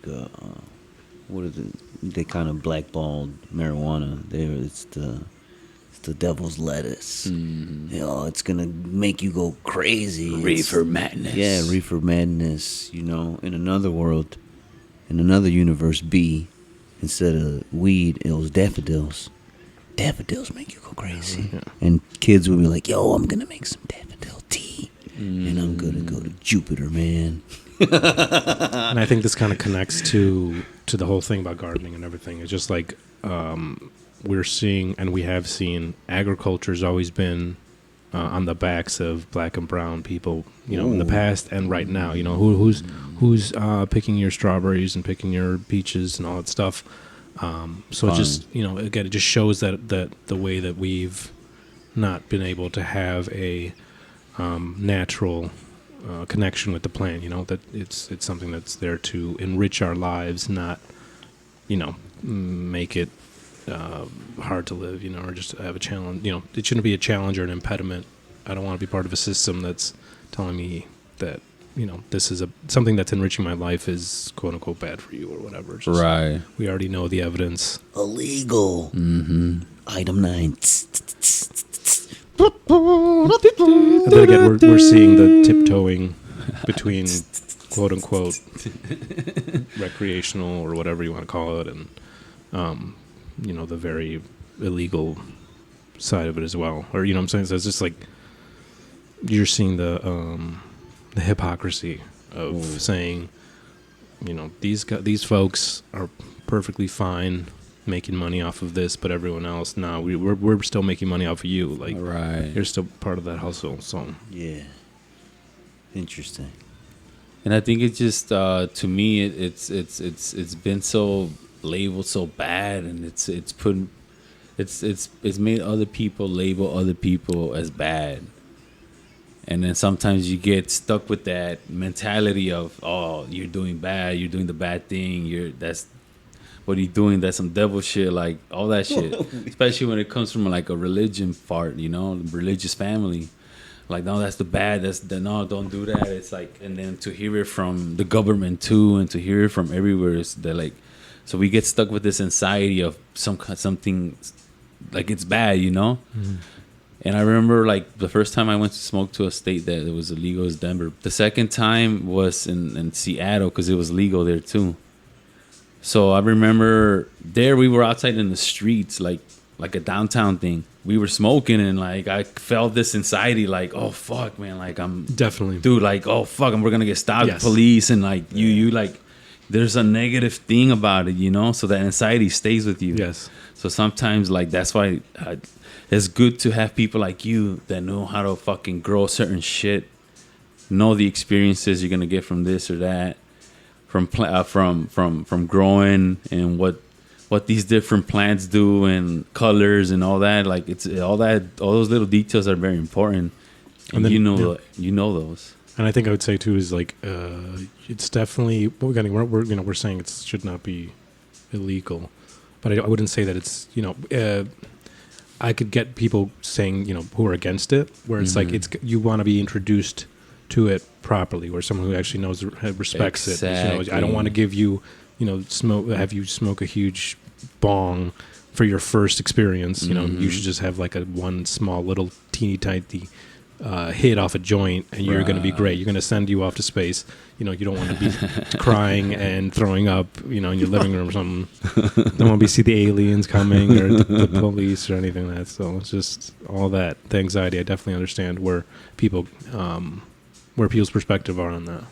what is it? They kind of blackballed marijuana. It's the devil's lettuce. You know, it's gonna make you go crazy. Reefer madness. Yeah, reefer madness. You know, in another world, in another universe B, instead of weed, it was daffodils. Daffodils make you go crazy. And kids would be like, yo, I'm gonna make some daffodil tea. And I'm gonna go to Jupiter, man. And I think this kind of connects to the whole thing about gardening and everything. It's just like we're seeing, and we have seen, agriculture's always been on the backs of black and brown people, you know, in the past and right now. You know, who's picking your strawberries and picking your peaches and all that stuff. So it just, you know, again, it just shows that the way that we've not been able to have a natural connection with the plant, you know, that it's something that's there to enrich our lives, not, you know, make it hard to live, you know, or just have a challenge. You know, it shouldn't be a challenge or an impediment. I don't want to be part of a system that's telling me that, you know, this is something that's enriching my life is quote unquote bad for you or whatever. It's just, Right. we already know the evidence. Illegal. Item 9. And then again, we're seeing the tiptoeing between quote unquote recreational or whatever you want to call it, and you know, the very illegal side of it as well. Or, you know what I'm saying? So it's just like you're seeing the hypocrisy of saying, you know, these folks are perfectly fine making money off of this, but everyone else, no, we're still making money off of you. Like, Right. you're still part of that hustle. So Yeah. Interesting. And I think it's just to me it's been so labeled so bad, and it's made other people label other people as bad. And then sometimes you get stuck with that mentality of, oh, you're doing bad, you're doing the bad thing, what are you doing? That's some devil shit, like all that shit. Especially when it comes from like a religion part, you know, religious family. Like, no, that's the bad. No, don't do that. It's like, and then to hear it from the government too, and to hear it from everywhere, is they're like, so we get stuck with this anxiety of something like it's bad, you know. And I remember, like, the first time I went to smoke to a state that it was illegal is Denver. The second time was in Seattle, because it was legal there too. So I remember there we were outside in the streets, like a downtown thing. We were smoking, and like I felt this anxiety, like, oh fuck, man, like I'm definitely, dude, like, oh fuck, and we're gonna get stopped, Yes. police, and like you like, there's a negative thing about it, you know. So that anxiety stays with you. yes. So sometimes, like, that's why it's good to have people like you that know how to fucking grow certain shit, know the experiences you're gonna get from this or that, from growing, and what these different plants do, and colors and all that. Like, it's all those little details are very important, and then, you know those. And I think I would say too is like it's definitely we're saying it should not be illegal, but I wouldn't say that it's, you know, I could get people saying, you know, who are against it, where it's like you want to be introduced to it properly, where someone who actually knows, respects it. You know, I don't want to give you, you know, have you smoke a huge bong for your first experience. You know, you should just have like one small little teeny tiny hit off a joint, and you're going to be great. You're going to send you off to space. You know, you don't want to be crying and throwing up, you know, in your living room or something. Don't want to see the aliens coming or the police or anything like that. So it's just all that, the anxiety. I definitely understand where people's perspective are on that.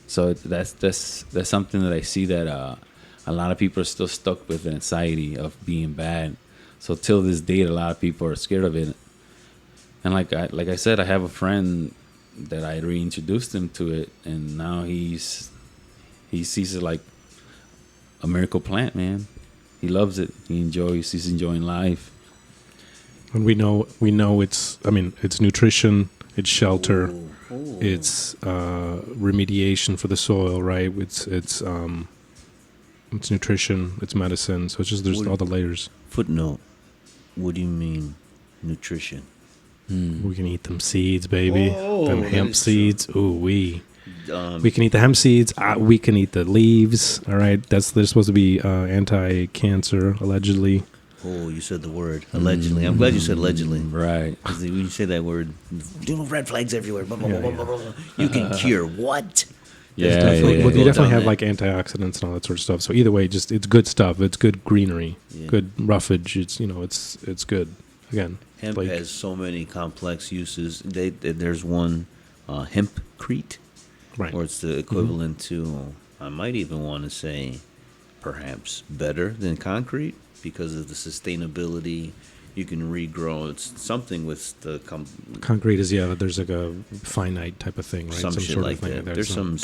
So that's something that I see that a lot of people are still stuck with, the anxiety of being bad. So till this date, a lot of people are scared of it. And like I said, I have a friend that I reintroduced him to it, and now he sees it like a miracle plant, man. He loves it. He's enjoying life. And we know it's nutrition, it's shelter, it's remediation for the soil, right? It's nutrition, it's medicine. So it's just, there's all the layers. Footnote. What do you mean, nutrition? We can eat them seeds, baby. Them that hemp is seeds. Ooh, we can eat the hemp seeds. We can eat the leaves. All right, they're supposed to be anti-cancer, allegedly. Oh, you said the word allegedly. I'm glad you said allegedly. Right. 'Cause when you say that word, red flags everywhere. Blah, blah, blah, blah, blah, blah. You can cure what? Yeah, Definitely, yeah, well, you Go definitely down have that. like antioxidants and all that sort of stuff. So either way, just it's good stuff. It's good greenery, Yeah. good roughage. It's it's good. Again, Hemp like, has so many complex uses. There's one hempcrete, right. or it's the equivalent to, I might even want to say, perhaps better than concrete because of the sustainability. You can regrow. It's something with the Concrete is there's like a finite type of thing, right? some shit sort like of thing that. like There's some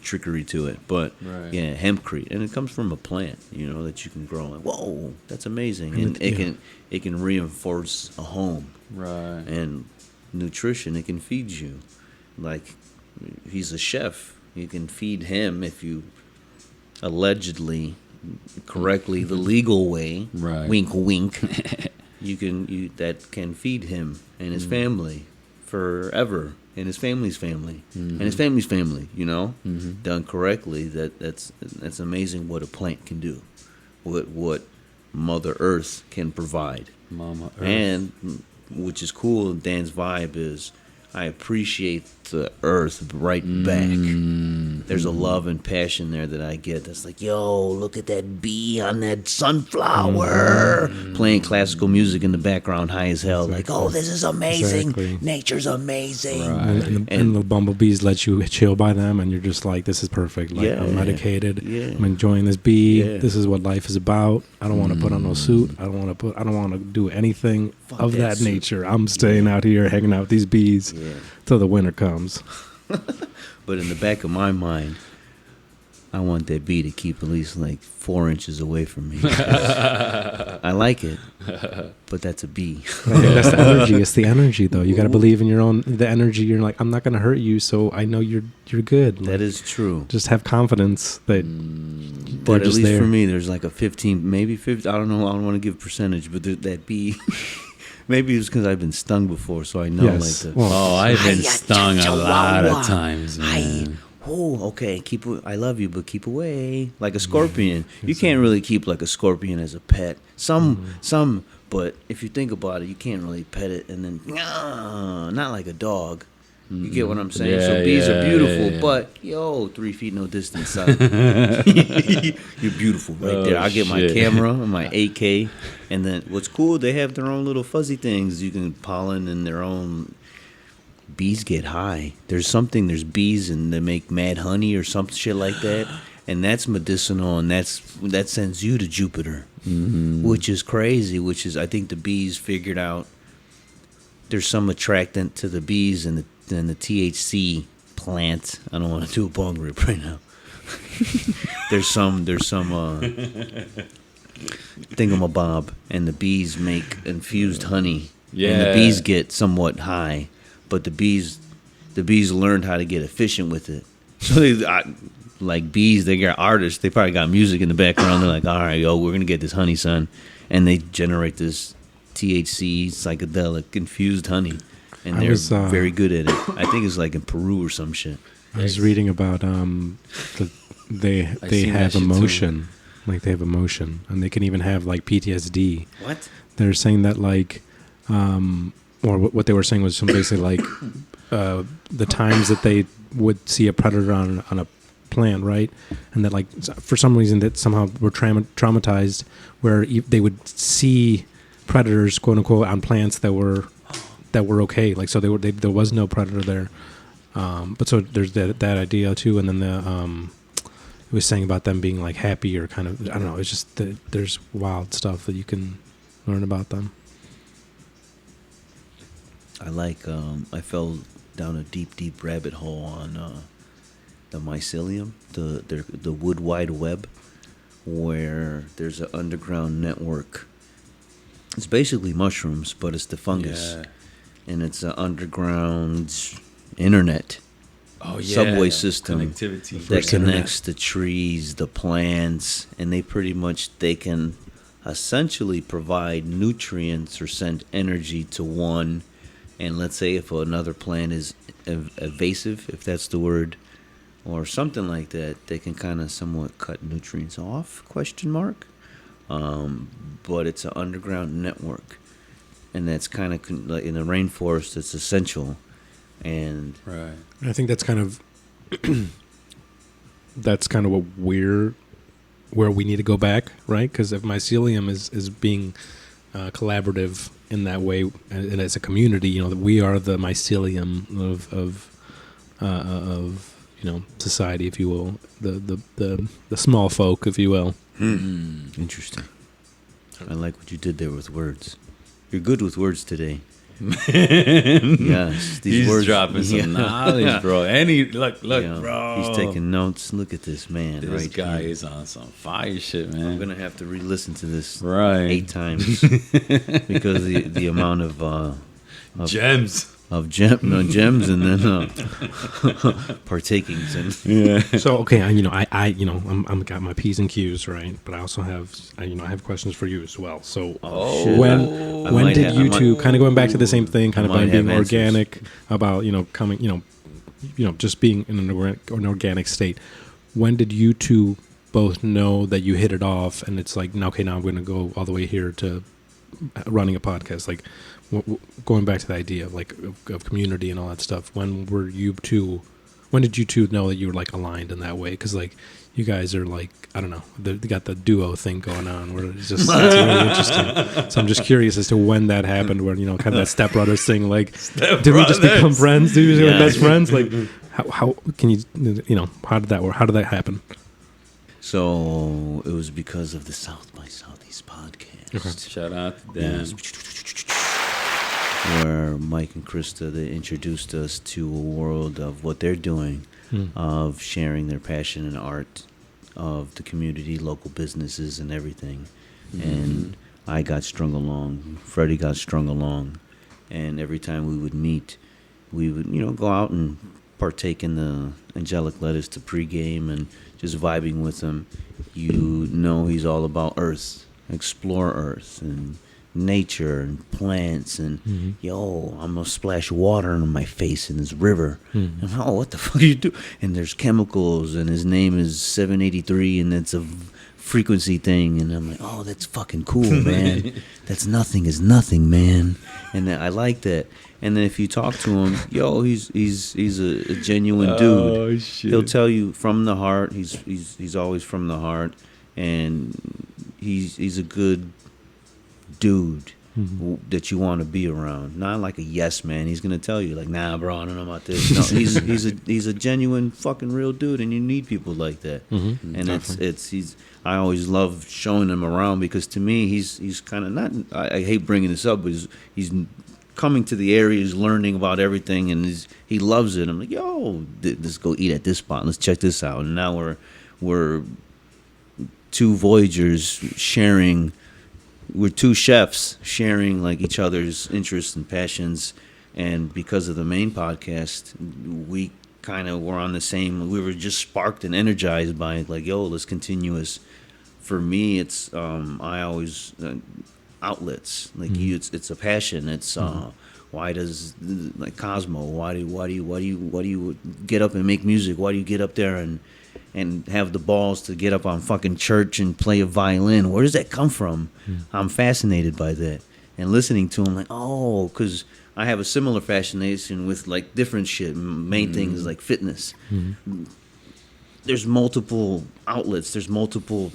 trickery to it, but Right. yeah, hempcrete, and it comes from a plant, that you can grow. Like, whoa, that's amazing, And and it- yeah. it can reinforce a home Right. and nutrition. It can feed you, like he's a chef. You can feed him if you allegedly correctly the legal way. Right. Wink, wink. That can feed him and his family forever, and his family's family, and his family's family. Done correctly. That's amazing what a plant can do, what Mother Earth can provide, Mama Earth. and which is cool. Dan's vibe is I appreciate the earth right back. There's a love and passion there that I get. That's like, yo, look at that bee on that sunflower. Playing classical music in the background, high as hell. Like, oh, this is amazing. Exactly. Nature's amazing. and the bumblebees let you chill by them, and you're just like, this is perfect. Like, Yeah. I'm medicated. Yeah. I'm enjoying this bee. Yeah. This is what life is about. I don't want to put on no suit. I don't want to do anything Fuck of that that suit. nature. I'm staying out here hanging out with these bees Yeah. till the winter comes. But in the back of my mind, I want that bee to keep at least like 4 inches away from me. I like it, but that's a bee. I think that's the energy. It's the energy, though. You got to believe in the energy. You're like, I'm not going to hurt you, so I know you're good. That is true. Just have confidence that But they're at just least there. for me, there's like a 15, maybe 50. I don't know. I don't want to give percentage, but that bee. Maybe it's because I've been stung before, so I know Yes. like the. Well, Oh, I've been Hiya, stung a cha-cha, lot wah, wah. of times, man. Oh, okay. I love you, but keep away. Like a scorpion, you can't really keep like a scorpion as a pet. Some, but if you think about it, you can't really pet it, and then not like a dog. You get what I'm saying? Yeah, So bees are yeah, beautiful, yeah. but 3 feet no distance, son. You're beautiful right there. Oh, I get my shit. camera and my AK, and then what's cool, they have their own little fuzzy things. You can pollen in their own. Bees get high. There's bees and they make mad honey or some shit like that, and that's medicinal, and that sends you to Jupiter, which is crazy. Which is, I think the bees figured out there's some attractant to the bees and the THC plant. I don't want to do a bong rip right now. there's some thingamabob, and the bees make infused honey, and the Yeah. bees get somewhat high, but the bees learned how to get efficient with it. So like bees, they got artists. They probably got music in the background. They're like, all right, yo, we're gonna get this honey, son, and they generate this THC psychedelic infused honey, and I they're was, very good at it. I think it's like in Peru or some shit. I was reading about they seen that have shit too. emotion, like they have emotion, and they can even have like PTSD. What? They're saying that like, or what they were saying was some basically like the times that they would see a predator on a plant, right, and that like for some reason that somehow were traumatized, where they would see predators, quote unquote, on plants that were okay, like so there was no predator there. But so there's that idea too, and then it was saying about them being like happy or kind of, I don't know. It's just there's wild stuff that you can learn about them. I like. I fell down a deep rabbit hole on the mycelium, the wood wide web, where there's an underground network. It's basically mushrooms, but it's the fungus, Yeah. and it's an underground internet. Oh, yeah. Subway system Connectivity. that connects the trees, the plants, and they can essentially provide nutrients or send energy to one. And let's say if another plant is evasive, if that's the word, or something like that, they can kind of somewhat cut nutrients off, ? but it's an underground network, and that's kind of like in the rainforest. It's essential, and Right. I think that's kind of what where we need to go back, right? Because if mycelium is being collaborative in that way, and as a community, you know, that we are the mycelium of society, if you will, the small folk, if you will. interesting. I like what you did there with words. You're good with words today. Yes, these He's words dropping some knowledge, bro. And look, Yeah, bro. he's taking notes. Look at this man. This right guy here. is on some fire shit, man. I'm gonna have to re-listen to this Right. 8 times because the amount of Gems. gems and then partakings and So okay, I'm got my P's and Q's, right, but I also have I have questions for you as well. So shit. I when might did have- you I might- two, kind of going back to the same thing, kind of I might about being have answers. organic, about coming, just being in an organic state? When did you two both know that you hit it off, and it's like, now I'm going to go all the way here to running a podcast? Like, going back to the idea of like of community and all that stuff. When did you two know that you were like aligned in that way? Because like you guys are like, I don't know, they got the duo thing going on where it's just it's really interesting. So I'm just curious as to when that happened, where kind of that Step Brothers thing. Like, did we just become friends? Did we just become best friends? Like, how can you how did that work? How did that happen? So it was because of the South by Southeast podcast. Shout out to them. Where Mike and Krista, they introduced us to a world of what they're doing, of sharing their passion and art of the community, local businesses, and everything. And I got strung along. Freddie got strung along. And every time we would meet, we would, go out and partake in the angelic lettuce to pregame and just vibing with him. He's all about Earth, explore Earth, and nature and plants and I'm gonna splash water on my face in this river. And what the fuck are you do? And there's chemicals, and his name is 783, and it's a frequency thing. And I'm like, oh, that's fucking cool, man. That's nothing is nothing, man. And I like that. And then if you talk to him, he's a genuine dude. Oh, shit. He'll tell you from the heart. He's always from the heart, and he's a good dude that you want to be around. Not like a yes man. He's gonna tell you like, nah, bro, I don't know about this. No, he's a genuine fucking real dude, and you need people like that. And I always love showing him around, because to me he's kind of not. I hate bringing this up, but he's coming to the area, he's learning about everything, and he loves it. I'm like, yo, let's go eat at this spot. Let's check this out. And now we're two Voyagers sharing. We're two chefs sharing like each other's interests and passions, and because of the main podcast, we kind of were on the same. We were just sparked and energized by it, like, yo, let's continue this. For me, it's I always outlets like it's a passion. It's why does like Cosmo? Why do you get up and make music? Why do you get up there and have the balls to get up on fucking church and play a violin? Where does that come from? I'm fascinated by that. And listening to him, like, oh, because I have a similar fascination with, like, different shit. Main thing is, like, fitness. There's multiple outlets. There's multiple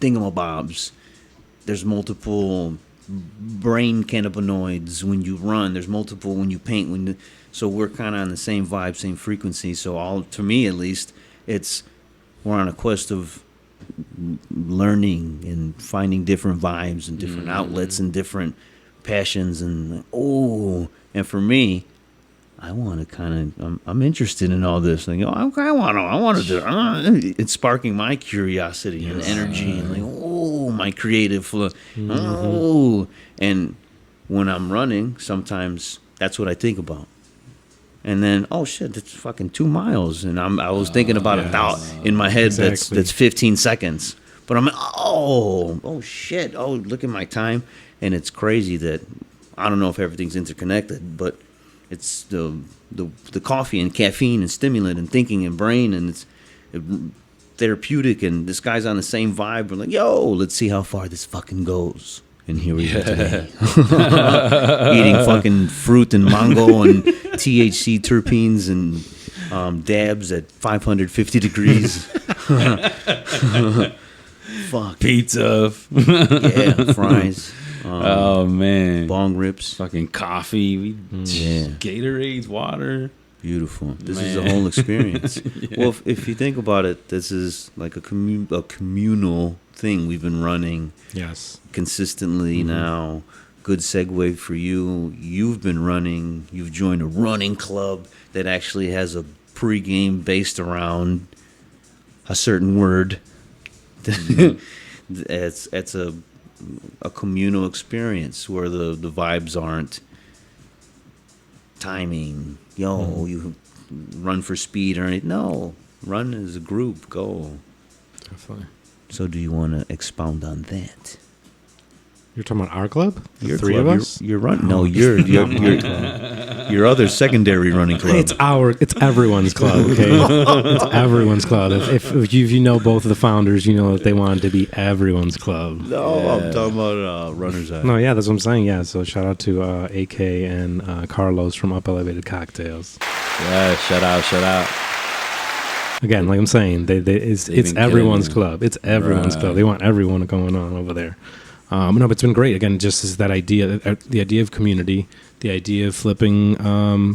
thingamabobs. There's multiple brain cannabinoids when you run. There's multiple when you paint. So we're kind of on the same vibe, same frequency. So to me, at least, we're on a quest of learning and finding different vibes and different outlets and different passions. And and for me, I want to kind of, I'm interested in all this. Like, I want to do. It's sparking my curiosity and energy, and like, my creative flow. And when I'm running, sometimes that's what I think about. And then, oh shit, that's fucking 2 miles, and I was thinking about in my head. Exactly. That's 15 seconds, but I'm like, oh shit, look at my time, and it's crazy that I don't know if everything's interconnected, but it's the coffee and caffeine and stimulant and thinking and brain, and therapeutic, and this guy's on the same vibe. We're like, yo, let's see how far this fucking goes. And here we are today. Eating fucking fruit and mango and THC terpenes and dabs at 550 degrees. Fuck. Pizza. Yeah, fries. Oh man. Bong rips. Fucking coffee. Yeah. Gatorades, water. Beautiful. This is Man. a whole experience. Well, if you think about it, this is like a communal thing we've been running Yes. consistently now. Good segue for you. You've been running. You've joined a running club that actually has a pregame based around a certain word. It's a communal experience where the vibes aren't timing. Yo, you run for speed or anything. No, run as a group. Go. Definitely. So, do you want to expound on that? You're talking about our club? The Your three club, of us? You're running. No, your other secondary running club. It's everyone's club, okay? It's everyone's club. If you know both of the founders, you know that they wanted to be everyone's club. No, I'm talking about Runner's Eye. No, yeah, that's what I'm saying. Yeah, so shout out to AK and Carlos from Up Elevated Cocktails. Yeah, shout out. Again, like I'm saying, it's been everyone's killing it. club. It's everyone's Right. club. They want everyone going on over there. No, but it's been great. Again, just as that idea, the idea of community, the idea of flipping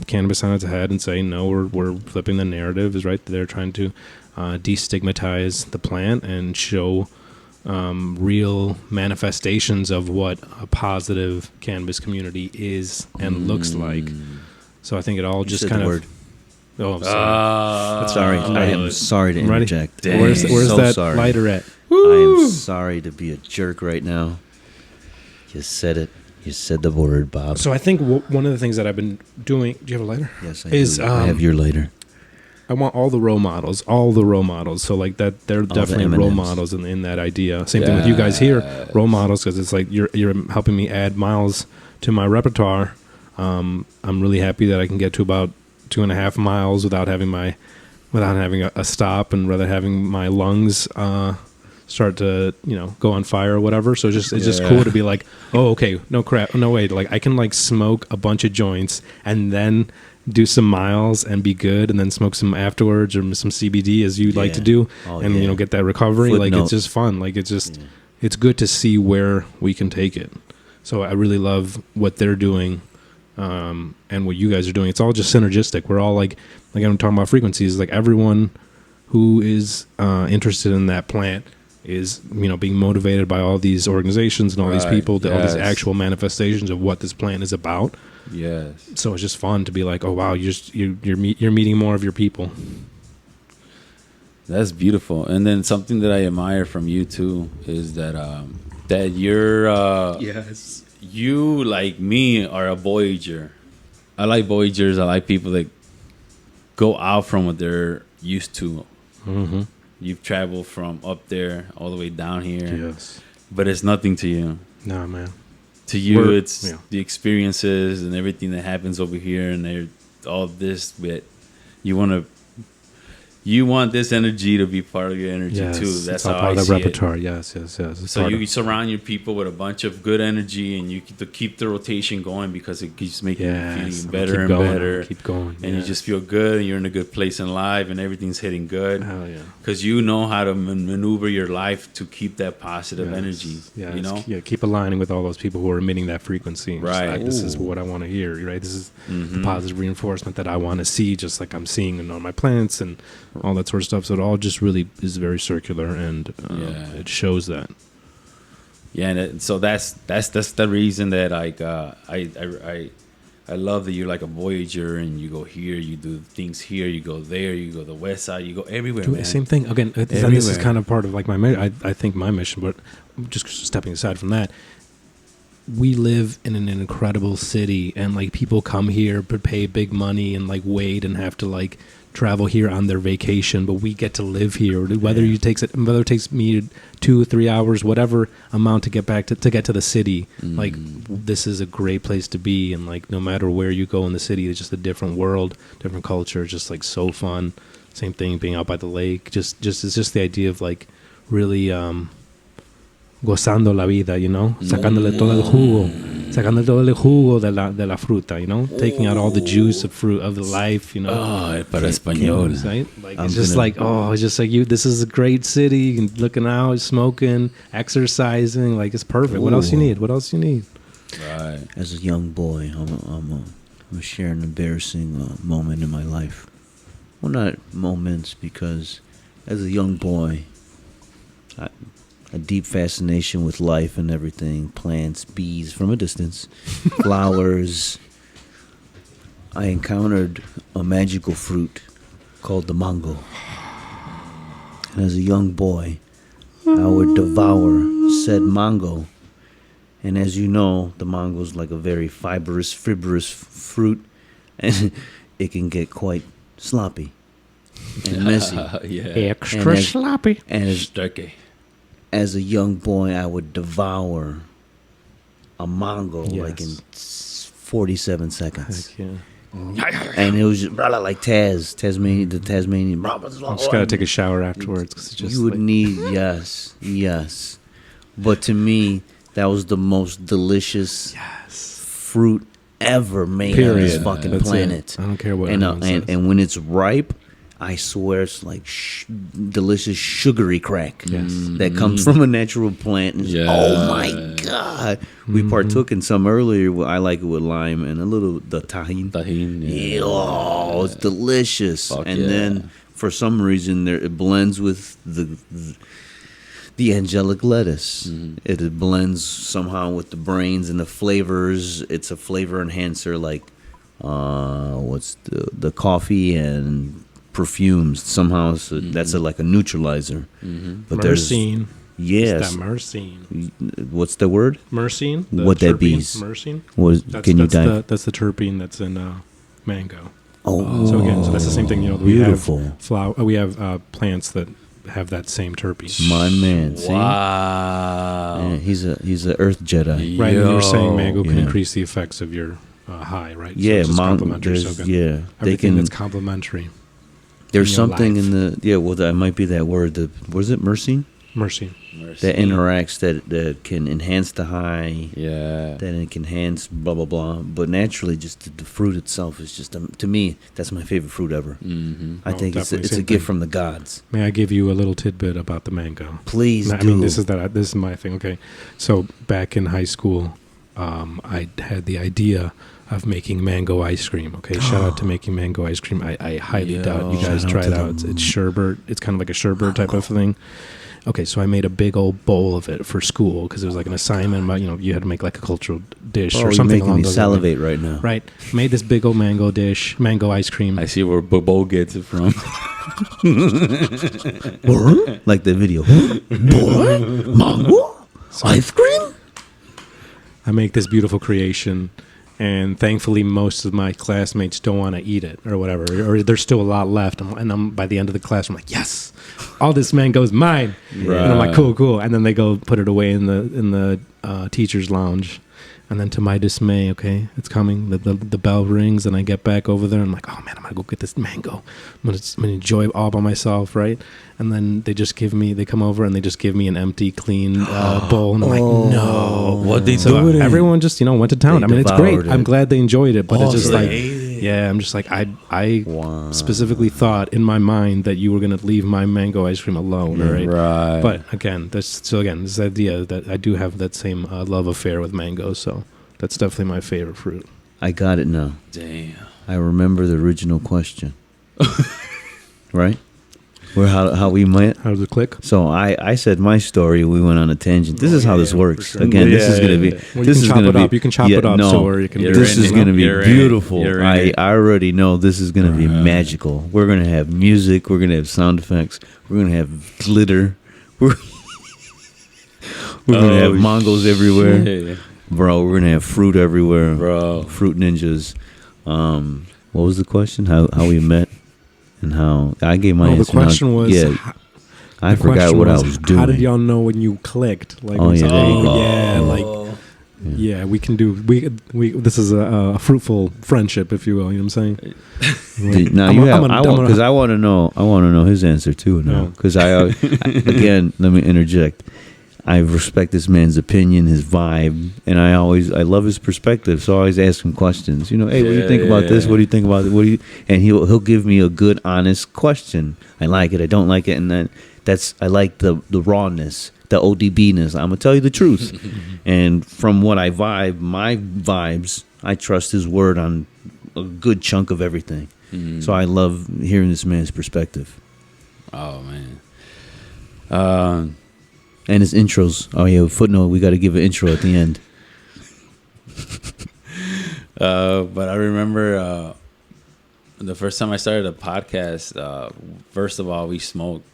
cannabis on its head and saying, no, we're flipping the narrative is right. They're trying to destigmatize the plant and show real manifestations of what a positive cannabis community is and looks like. So I think it all You just said kind the of. word. Oh, I'm sorry. Sorry, I am sorry to I'm ready. interject. Where's So that sorry. lighter at? I am sorry to be a jerk right now. You said it. You said the word, Bob. So I think one of the things that I've been doing. Do you have a lighter? Yes, I is, do. I have your later. I want all the role models. So like that, they're definitely role M&Ms. models in that idea. Same thing with you guys here, role models, because it's like you're helping me add miles to my repertoire. I'm really happy that I can get to about 2.5 miles without having a stop, and rather having my lungs start to go on fire or whatever. So it's just cool to be like, oh, okay, no way, like I can like smoke a bunch of joints and then do some miles and be good, and then smoke some afterwards, or some CBD as you like to do, and get that recovery. Footnote. Like it's just fun. Like it's good to see where we can take it. So I really love what they're doing. And what you guys are doing. It's all just synergistic. We're all like I'm talking about frequencies. Like everyone who is interested in that plant is being motivated by all these organizations and all these people, all these actual manifestations of what this plant is about. Yes. So it's just fun to be like, oh wow, you're meeting more of your people. That's beautiful. And then something that I admire from you too is that you're Yes. you, like me, are a Voyager. I like Voyagers. I like people that go out from what they're used to. Mm-hmm. You've traveled from up there all the way down here. Yes. But it's nothing to you. Nah, man. To you, it's yeah. the experiences and everything that happens over here, and all this. But you want this energy to be part of your energy Yes, too. That's it's all how part I of the see repertoire. it. Yes. It's So part you of- surround your people with a bunch of good energy, and you keep the rotation going, because it keeps making you feeling better and better. Keep going. And you just feel good, and you're in a good place in life, and everything's hitting good. Hell yeah. Because you know how to maneuver your life to keep that positive energy. Yeah, You know? keep aligning with all those people who are emitting that frequency. Just Right. like, this is what I want to hear. Right. This is Mm-hmm. the positive reinforcement that I want to see, just like I'm seeing in all my plants and all that sort of stuff. So it all just really is very circular, and it shows that. Yeah, and so that's the reason that I love that you're like a Voyager, and you go here, you do things here, you go there, you go the west side, you go everywhere. Do man. the same thing again. And this is kind of part of like I think my mission, but just stepping aside from that, we live in an incredible city, and like people come here but pay big money and like wait and have to like travel here on their vacation, but we get to live here. Whether it takes me 2 or 3 hours, whatever amount to get back to get to the city, like this is a great place to be. And like no matter where you go in the city, it's just a different world, different culture. It's just like so fun. Same thing, being out by the lake. It's just the idea of like really gozando la vida, you know, sacándole todo el jugo, sacándole todo el jugo de la fruta, you know, taking out all the juice of fruit of the life, you know. Oh, para español. Right? Like it's just like, oh, it's just like you. This is a great city. You can looking out, smoking, exercising. Like it's perfect. What else you need? What else you need? Right. As a young boy, I'm sharing an embarrassing moment in my life. Well, not moments, because as a young boy, a deep fascination with life and everything, plants, bees from a distance, flowers. I encountered a magical fruit called the mango. And as a young boy, I would devour said mango. And as you know, the mango is like a very fibrous fruit, and it can get quite sloppy and messy. Yeah. Extra sloppy. And Turkey. as a young boy, I would devour a mango like in 47 seconds. Heck yeah. And it was just like the Tasmanian. I just gotta take a shower afterwards. 'Cause it's just You would like, need, yes. But to me, that was the most delicious fruit ever made on this period. fucking That's planet. it. I don't care what And anyone says. and when it's ripe, I swear it's like delicious sugary crack that comes from a natural plant. And oh my god! We partook in some earlier. I like it with lime and a little the tahini. Tahini. Yeah, oh, it's delicious. Fuck and yeah. then for some reason it blends with the angelic lettuce. It blends somehow with the brains and the flavors. It's a flavor enhancer, like what's the coffee and perfumes. Somehow that's like a neutralizer. But myrcene. Yes. It's that myrcene. What's the word? Myrcene. What that be? Myrcene. Can you dive? That's the terpene that's in mango. Oh, So again, so that's the same thing. You know, beautiful. We have plants that have that same terpene. My man. See? Wow. Yeah, he's a Earth Jedi. Right, and you were saying Yo. mango can Yeah. increase the effects of your high, right? Yeah, it's just complementary. So there's, good. yeah, they Everything can. that's complementary. There's in your something life. in the well, that might be that word. Was it myrcene? Myrcene. That interacts that can enhance the high. Yeah. That it can enhance blah blah blah. But naturally, just the fruit itself is just to me that's my favorite fruit ever. I Oh, think it's definitely, a same gift thing. from the gods. May I give you a little tidbit about the mango? Please I do. mean, this is my thing. Okay, so back in high school, I had the idea of making mango ice cream. Okay, shout out to making mango ice cream. I highly doubt you guys Shout out try to it out. It's sherbet. It's kind of like a sherbet type of thing. Okay, so I made a big old bowl of it for school because it was like an assignment. About, you had to make like a cultural dish or you're something making along me those salivate right now. lines. Right, made this big old mango dish, mango ice cream. I see where Bobo gets it from. Like the video. Boy, mango ice cream. I make this beautiful creation, and thankfully most of my classmates don't want to eat it or whatever, or there's still a lot left. And I'm by the end of the class, I'm like, yes, all this mango is mine. And I'm like, cool. And then they go put it away in the teacher's lounge. And then to my dismay, okay, it's coming. The bell rings, and I get back over there. And I'm like, oh man, I'm gonna go get this mango. I'm gonna enjoy it all by myself, right? And then they come over and they just give me an empty, clean bowl, and I'm like, no. What they So do with it? everyone just went to town. They I mean, it's great. devoured it. I'm glad they enjoyed it, but it's just so like, they ate yeah, I'm just like, I specifically thought in my mind that you were gonna leave my mango ice cream alone, right? Right. But again, this idea that I do have that same love affair with mangoes, so that's definitely my favorite fruit. I got it now. Damn. I remember the original question. Right? Where how we met? How does it click? So I said my story. We went on a tangent. This is how this works. for sure. Again, this is gonna be. Well, this you is can chop gonna it be. up. You can chop it up, No, so or you can. You're this in is it. gonna be You're in it. beautiful. You're in I it. already know this is gonna be magical. We're gonna have music. We're gonna have sound effects. We're gonna have glitter. We're gonna have mongos everywhere, Yeah. bro. We're gonna have fruit everywhere, Bro. Fruit ninjas. What was the question? How we met and how I gave my Oh, the answer. Now- question was. yeah. I the forgot question what I was doing. How did y'all know when you clicked? Like, Oh, yeah, there you go. yeah, like Yeah, we can do. We this is a fruitful friendship, if you will. You know what I'm saying? Now I'm you a- have. I'm a- I I'm want a- because I want to know. I want to know his answer too. Now No. because again, let me interject. I respect this man's opinion, his vibe, and I love his perspective. So I always ask him questions. You know, hey, what do you think about this? What do you think about it? What do you? And he'll give me a good, honest question. I like it. I don't like it, and then I like the rawness, the ODBness. I'm gonna tell you the truth. And from what I vibe, my vibes, I trust his word on a good chunk of everything. So I love hearing this man's perspective. Oh man. And his intros. Oh yeah, footnote. We got to give an intro at the end. But I remember the first time I started a podcast. First of all, we smoked.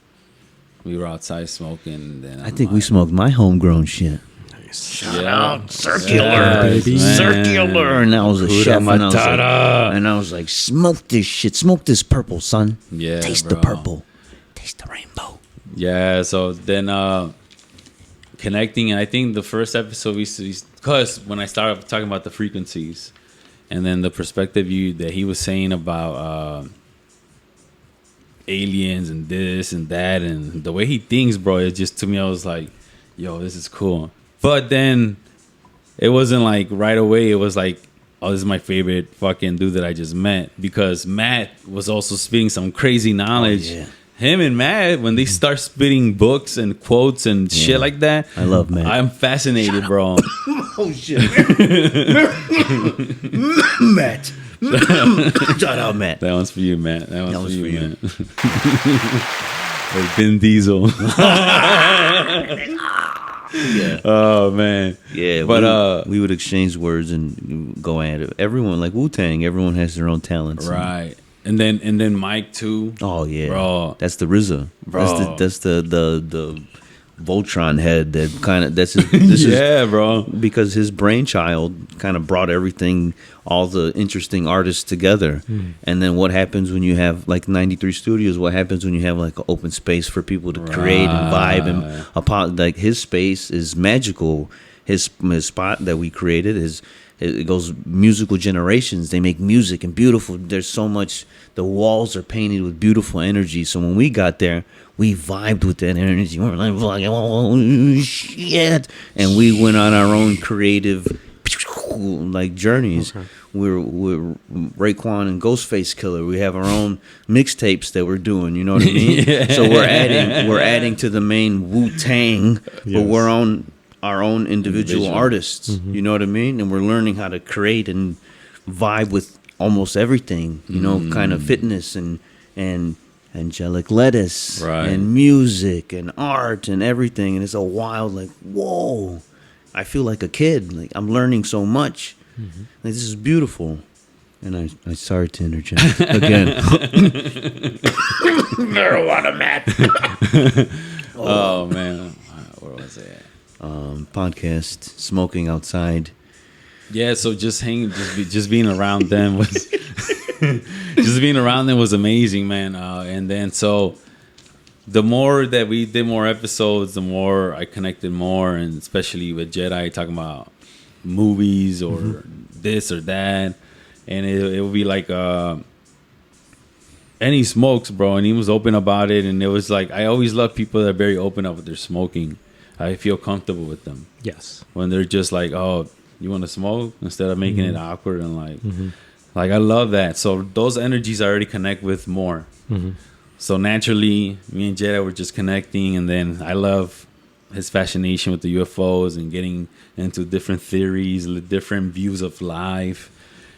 We were outside smoking. Then I think we smoked my homegrown shit. Shout out Circular, baby. circular, and I was a Hakuna chef, Matata. and I was like, smoke this shit, smoke this purple, son. Yeah, Taste bro. the purple, taste the rainbow. Yeah, so then connecting, and I think the first episode because when I started talking about the frequencies, and then the perspective that he was saying about aliens and this and that, and the way he thinks, bro, it just, to me, I was like, yo, this is cool. But then it wasn't like right away. It was like, oh, this is my favorite fucking dude that I just met, because Matt was also spitting some crazy knowledge. Oh, yeah. Him and Matt, when they start spitting books and quotes and shit like that, I love Matt. I'm fascinated, bro. Oh shit, Matt. Shout out, Matt. That one's for you, Matt. That one's was for you, for man. Like Vin Diesel. Yeah. Oh man. Yeah, But we would exchange words and go at it. Everyone, like Wu-Tang, everyone has their own talents. right. And then Mike too. Oh yeah, Bro. That's the RZA. Bro. That's the Voltron head. That's his. Yeah, bro. Because his brainchild kind of brought everything, all the interesting artists together. And then what happens when you have like 93 Studios? What happens when you have like an open space for people to create and vibe? And like his space is magical. His spot that we created it goes musical generations. They make music and beautiful. There's so much. The walls are painted with beautiful energy. So when we got there, we vibed with that energy. We were like, oh shit, and we went on our own creative like journeys. Okay. We're Raekwon and Ghostface Killer. We have our own mixtapes that we're doing. You know what I mean? Yeah. So we're adding to the main Wu-Tang, but Yes. we're on our own individual artists. You know what I mean? And we're learning how to create and vibe with almost everything. You know, kind of fitness and angelic lettuce Right. and music and art and everything. And it's a wild, like, whoa. I feel like a kid. Like I'm learning so much. Like, this is beautiful. And I sorry to interject again. Marijuana, Matt. Oh man, where was it? Podcast, smoking outside. Yeah, so just being around them was just being around them was amazing, man. And then so the more that we did more episodes, the more I connected more, and especially with Jedi talking about movies or this or that, and it would be like and he smokes, bro, and he was open about it, and it was like I always love people that are very open up with their smoking. I feel comfortable with them Yes. when they're just like, oh, you want to smoke, instead of making it awkward and like I love that. So those energies I already connect with more. So naturally, me and Jedi were just connecting, and then I love his fascination with the UFOs and getting into different theories, different views of life,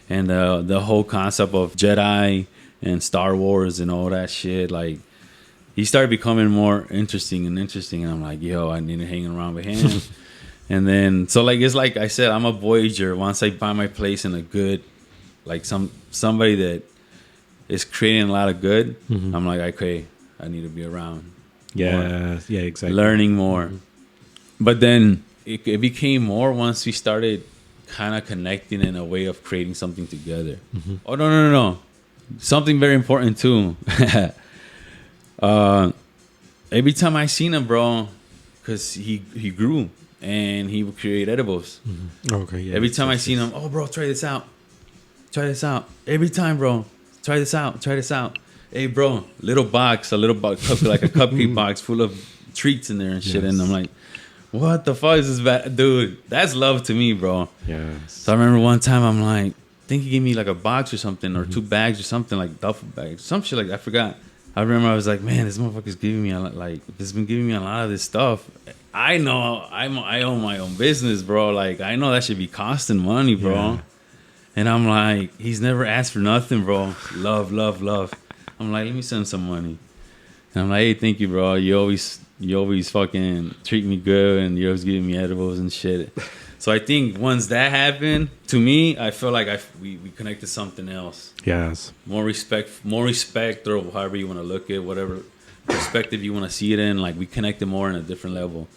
and the whole concept of Jedi and Star Wars and all that shit. Like, he started becoming more interesting, and I'm like, yo, I need to hang around with him. And then, so like, it's like I said, I'm a Voyager. Once I find my place in a good, like somebody that is creating a lot of good, I'm like, okay, I need to be around. Yeah. Yeah. Exactly. Learning more. But then it became more once we started kind of connecting in a way of creating something together. Oh, no. Something very important too. Every time I seen him, bro, because he grew. and he would create edibles. Okay, yeah. Every time I seen him, oh, bro, try this out. Try this out. Every time, bro, try this out. Try this out. Hey, bro, a little box, like a cupcake box full of treats in there and shit. Yes. And I'm like, what the fuck is this bad? Dude, that's love to me, bro. Yes. So I remember one time I'm like, I think he gave me like a box or something, or 2 bags or something, like duffel bags, some shit like that. I forgot. I remember I was like, man, this motherfucker's giving me he's been giving me a lot of this stuff. I know I own my own business, bro. Like, I know that should be costing money, bro. Yeah. And I'm like, he's never asked for nothing, bro. Love, love, love. I'm like, let me send some money. And I'm like, hey, thank you, bro. You always fucking treat me good, and you're always giving me edibles and shit. So I think once that happened, to me, I feel like we connected something else. Yes. More respect, or however you want to look at whatever perspective you want to see it in. Like, we connected more on a different level.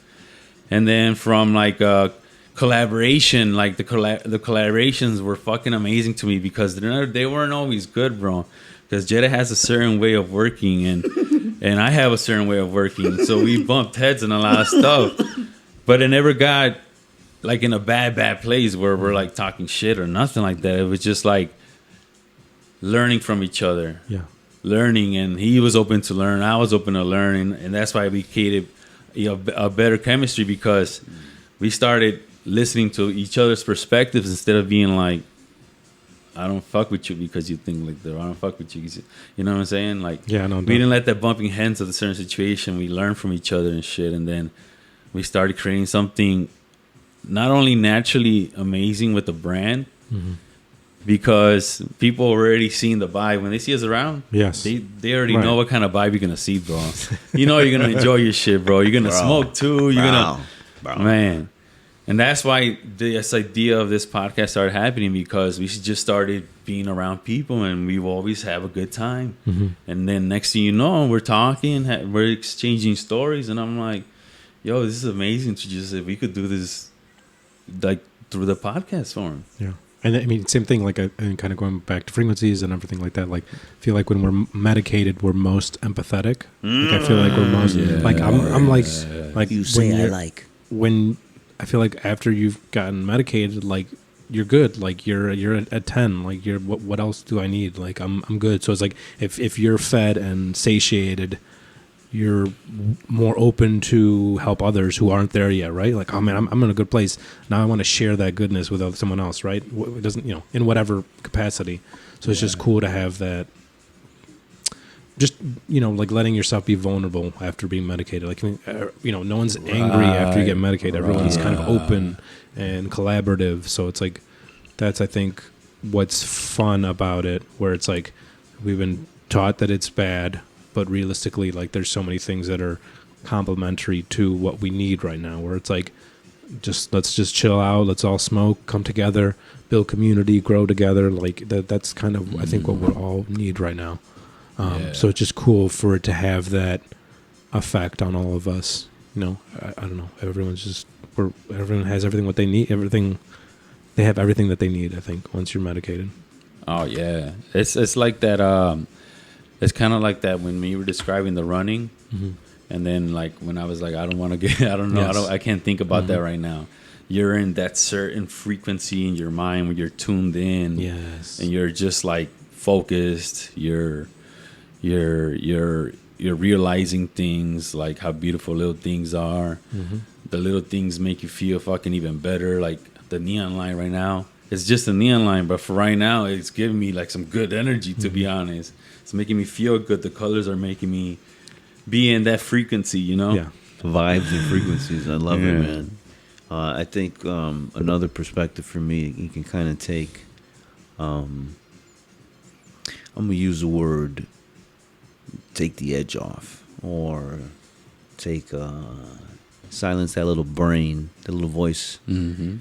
And then from like collaboration, like the collaborations were fucking amazing to me, because they weren't always good, bro. Because Jedi has a certain way of working, and I have a certain way of working. So we bumped heads on a lot of stuff, but it never got like in a bad place where we're like talking shit or nothing like that. It was just like learning from each other. Yeah. Learning, and he was open to learn. I was open to learn, and that's why we created a better chemistry, because we started listening to each other's perspectives instead of being like, I don't fuck with you because you think like that. I don't fuck with you. You know what I'm saying? Like, Yeah, no, we didn't let that bumping heads of a certain situation. We learned from each other and shit, and then we started creating something not only naturally amazing with the brand, because people already seeing the vibe when they see us around. Yes. They already know what kind of vibe you're gonna see, bro. You know you're gonna enjoy your shit, bro. You're gonna smoke too. You're gonna, man. And that's why this idea of this podcast started happening, because we just started being around people, and we always have a good time. And then next thing you know, we're talking, we're exchanging stories, and I'm like, yo, this is amazing to just, if we could do this like through the podcast form. Yeah. And I mean, same thing, like, and kind of going back to frequencies and everything like that. Like, I feel like when we're medicated, we're most empathetic. Like, I feel like we're most, like, I'm like, You say I like. when I feel like after you've gotten medicated, like, you're good. Like, you're at 10. Like, you're, what else do I need? Like, I'm good. So it's like, if you're fed and satiated, you're more open to help others who aren't there yet, right? Like, oh man, I'm in a good place. Now I want to share that goodness with someone else, right? It doesn't, in whatever capacity. So it's just cool to have that. Just, like letting yourself be vulnerable after being medicated. Like, no one's angry after you get medicated. Everyone's kind of open and collaborative. So it's like, that's, I think, what's fun about it, where it's like, we've been taught that it's bad, but realistically, like, there's so many things that are complementary to what we need right now, where it's like, let's just chill out, let's all smoke, come together, build community, grow together. Like, that's kind of, I think, what we all need right now. So it's just cool for it to have that effect on all of us. I don't know. Everyone has everything what they need. They have everything that they need, I think, once you're medicated. Oh yeah, it's like that. It's kind of like that when you were describing the running, and then like when I was like, I don't want to get, I don't know, Yes. I can't think about that right now. You're in that certain frequency in your mind when you're tuned in, Yes. and you're just like focused. You're realizing things, like how beautiful little things are. The little things make you feel fucking even better. Like the neon line right now, it's just a neon line, but for right now, it's giving me like some good energy, to be honest. It's making me feel good. The colors are making me be in that frequency, Yeah. Vibes and frequencies. I love it, man. I think another perspective for me, you can kind of take, I'm going to use the word, take the edge off, or silence that little brain, that little voice. You're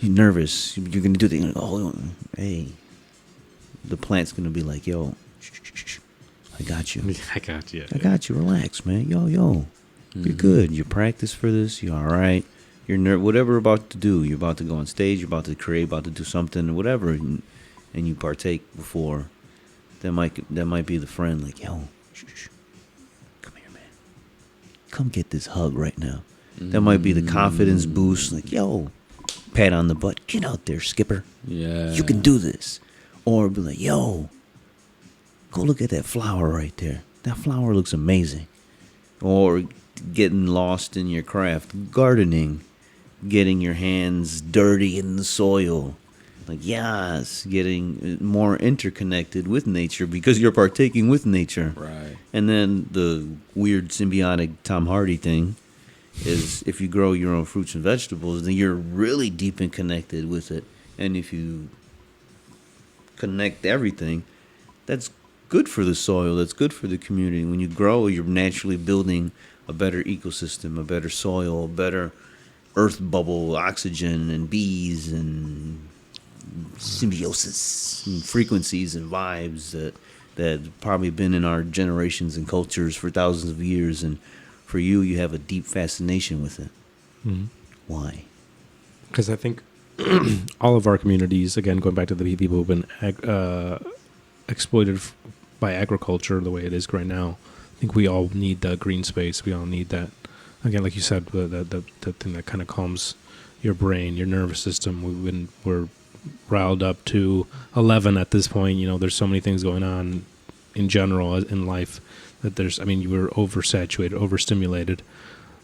nervous. You're going to do the, hey. The plant's going to be like, yo, shh, I got you. I got you. I got you. Relax, man. Yo. You're good. You practice for this. You're all right. You're whatever you're about to do. You're about to go on stage. You're about to create, about to do something, whatever, and you partake before. That might be the friend, like, yo, shh. Come here, man. Come get this hug right now. That might be the confidence boost. Like, yo, pat on the butt. Get out there, skipper. Yeah. You can do this. Or be like, yo, go look at that flower right there. That flower looks amazing. Or getting lost in your craft. Gardening. Getting your hands dirty in the soil. Like, yes, getting more interconnected with nature because you're partaking with nature. Right. And then the weird symbiotic Tom Hardy thing is if you grow your own fruits and vegetables, then you're really deep and connected with it. And if you connect everything, that's good for the soil, that's good for the community. When you grow, you're naturally building a better ecosystem, a better soil, a better earth bubble, oxygen and bees and symbiosis and frequencies and vibes that probably been in our generations and cultures for thousands of years. And for you, you have a deep fascination with it. Mm-hmm. Why? Because I think all of our communities, again, going back to the people who've been exploited by agriculture the way it is right now, I think we all need that green space. We all need that. Again, like you said, the thing that kind of calms your brain, your nervous system. We're riled up to 11 at this point. You know, there's so many things going on in general in life that you were oversaturated, overstimulated.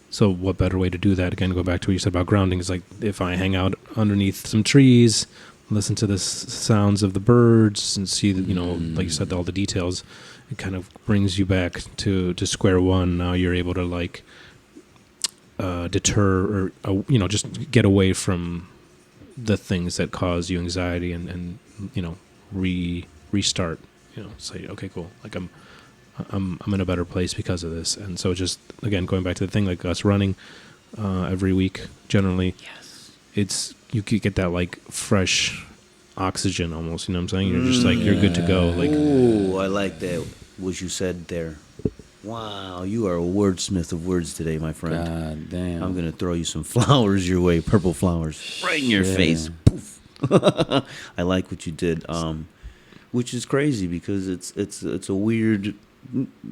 So what better way to do that? Again, go back to what you said about grounding. Is like if I hang out underneath some trees, listen to the sounds of the birds and see that, like you said, all the details, it kind of brings you back to square one. Now you're able to like deter or, just get away from the things that cause you anxiety and restart, say, okay, cool. Like I'm in a better place because of this. And so just, again, going back to the thing, like us running every week, generally, yes, you could get that like fresh oxygen almost, you know what I'm saying? You're just like, you're good to go. Like, ooh, I like that, what you said there. Wow, you are a wordsmith of words today, my friend. God damn. I'm going to throw you some flowers your way, purple flowers, right in your face. Poof. I like what you did, which is crazy because it's a weird,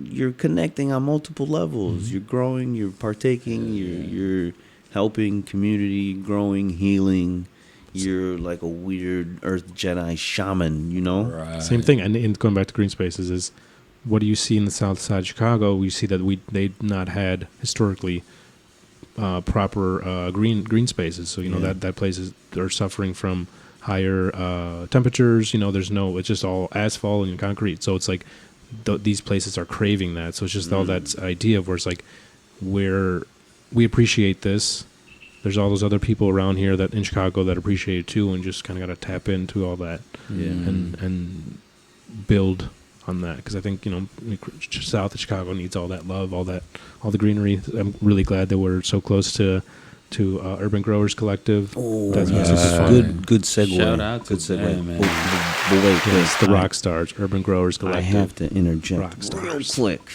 you're connecting on multiple levels. You're growing, you're partaking, you're helping community, growing, healing. You're like a weird Earth Jedi shaman, Right. Same thing. And going back to green spaces is, what do you see in the south side of Chicago? We see that they've not had historically proper green spaces. So that places are suffering from higher temperatures. It's just all asphalt and concrete. So it's like these places are craving that. So it's just all that idea of where it's like we appreciate this. There's all those other people around here that in Chicago that appreciate it too, and just kind of got to tap into all that and build on that, because I think south of Chicago needs all that love, all the greenery. I'm really glad that we're so close to Urban Growers Collective. Oh, that's good segue. Shout out to good segue. them, man. But wait, yes, the rock stars, Urban Growers Collective. I have to interject Rock real stars. quick.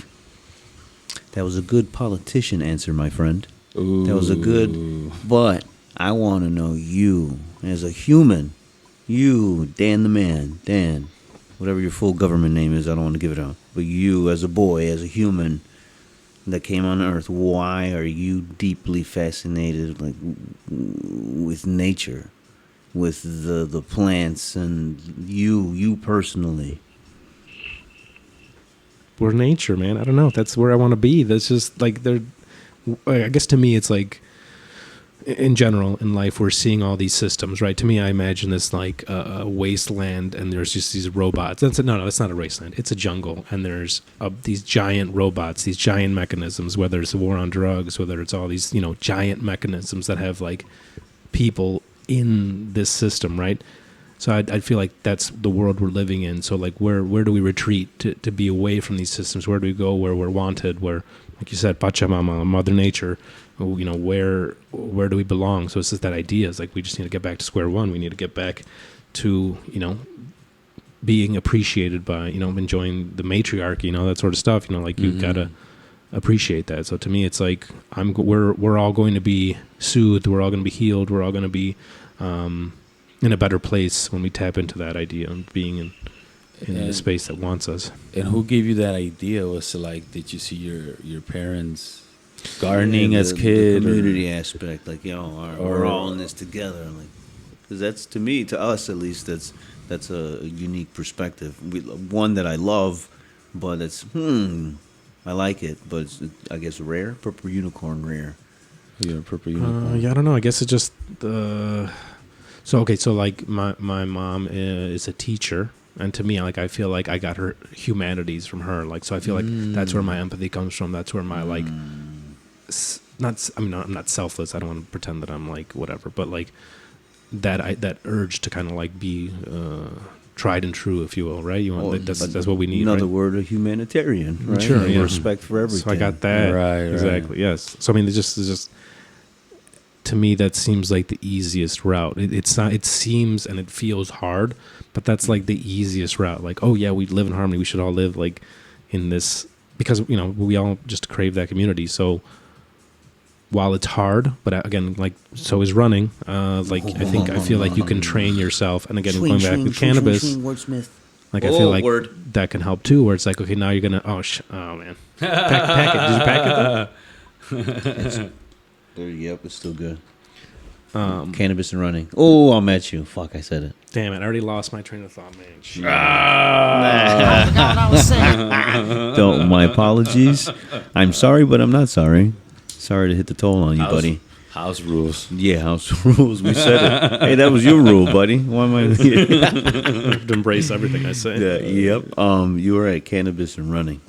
That was a good politician answer, my friend. Ooh. That was a good, but I want to know you as a human. You, Dan the man, Dan. Whatever your full government name is, I don't want to give it out. But you, as a boy, as a human that came on Earth, why are you deeply fascinated, like, with nature, with the plants, and you personally? We're nature, man. I don't know. That's where I want to be. That's just like I guess to me, it's like, in general in life, we're seeing all these systems, right? To me, I imagine this like a wasteland, and there's just these robots. No, it's not a wasteland. It's a jungle, and there's these giant robots, these giant mechanisms. Whether it's the war on drugs, whether it's all these giant mechanisms that have like people in this system, right? So I feel like that's the world we're living in. So like, where do we retreat to be away from these systems? Where do we go where we're wanted? Where, like you said, Pachamama, Mother Nature. Where do we belong? So it's just that idea. It's like we just need to get back to square one. We need to get back to being appreciated by enjoying the matriarchy, that sort of stuff. Like you gotta appreciate that. So to me, it's like we're all going to be soothed. We're all going to be healed. We're all going to be in a better place when we tap into that idea of being in the space that wants us. And who gave you that idea? Was it like, did you see your parents gardening Yeah, as the kid. community aspect, like we're all in this together, like because that's to me, to us at least, that's a unique perspective. One that I love, but it's I like it, but it's, I guess rare, purple unicorn rare. Yeah, purple unicorn. Yeah, I don't know. I guess it just. So like my mom is a teacher, and to me, like I feel like I got her humanities from her. Like so, I feel like that's where my empathy comes from. That's where my like. I'm not selfless. I don't want to pretend that I'm like whatever, but like that urge to kind of like be tried and true, if you will, right? You want that's what we need. Another right? word, a humanitarian, right? Sure, yeah. Respect for everything. So I got that Right. exactly. Yes. So I mean, it's just to me that seems like the easiest route. It's not. It seems and it feels hard, but that's like the easiest route. Like, oh yeah, we live in harmony. We should all live like in this because we all just crave that community. So while it's hard, but again, like so is running. Like I feel like you can train yourself. And again, going back with cannabis, like I feel like that can help too. Where it's like, okay, now you're gonna oh man, pack it. Did you pack it though? Yep, it's still good. Cannabis and running. Oh, I'm at you. Fuck, I said it. Damn it! I already lost my train of thought, man. I forgot what I was saying. Don't. My apologies. I'm sorry, but I'm not sorry. Sorry to hit the toll on you, buddy. House rules. Yeah, house rules. We said it. Hey, that was your rule, buddy. Why am I? I have to embrace everything I say. Yeah, yep. You were at cannabis and running.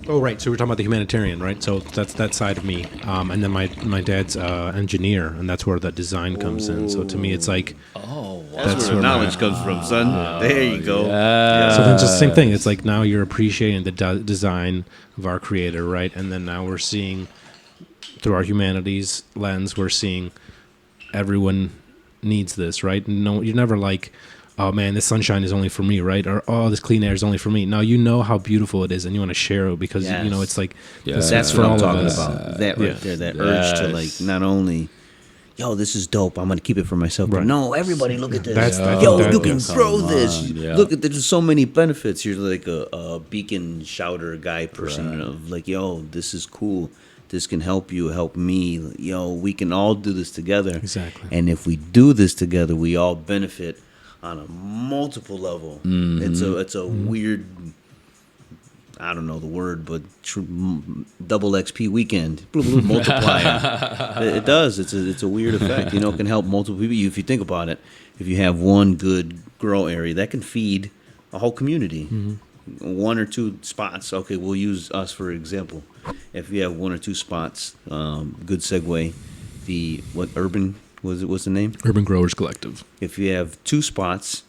Oh, right. So we're talking about the humanitarian, right? So that's that side of me. And then my dad's engineer, and that's where the design comes in. So to me, it's like, That's where the knowledge comes from, son. There you go. so then just the same thing. It's like now you're appreciating the design of our creator, right? And then now we're seeing through our humanities lens, we're seeing everyone needs this, right? No, you're never like, oh man, this sunshine is only for me, right? Or oh, this clean air is only for me. No, you know how beautiful it is, and you want to share it because it's like That's for what I'm all of talking us. about. That right there, that urge to like not only, yo, this is dope. I'm gonna keep it for myself. But Right. no, everybody, look at this. That's- yo, that- you can yes. grow this. Yeah. Look at there's so many benefits. You're like a beacon shouter guy person of like, yo, this is cool. This can help you, help me. Yo, we can all do this together. Exactly. And if we do this together, we all benefit on a multiple level. It's a weird, I don't know the word, but double XP weekend multiplier. It does. It's a weird effect. It can help multiple people. If you think about it, if you have one good grow area, that can feed a whole community. One or two spots. Okay, we'll use us for example. If you have one or two spots, good segue. What's the name? Urban Growers Collective. If you have two spots,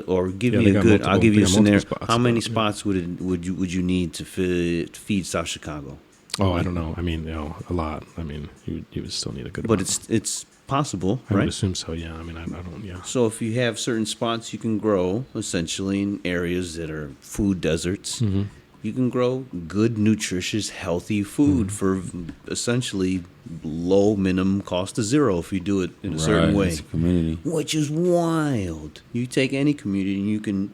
or give Yeah, me they a got good, multiple- I'll give they you a got multiple scenario. spots, How many but, yeah. spots would you need to feed South Chicago? Oh, I don't know. I mean, a lot. I mean, you would still need a good But amount. it's possible, I would right? assume so, yeah. I mean, I don't, yeah. So if you have certain spots you can grow, essentially in areas that are food deserts, you can grow good, nutritious, healthy food for essentially low minimum cost of zero if you do it in a certain way. It's a community. Which is wild. You take any community and you can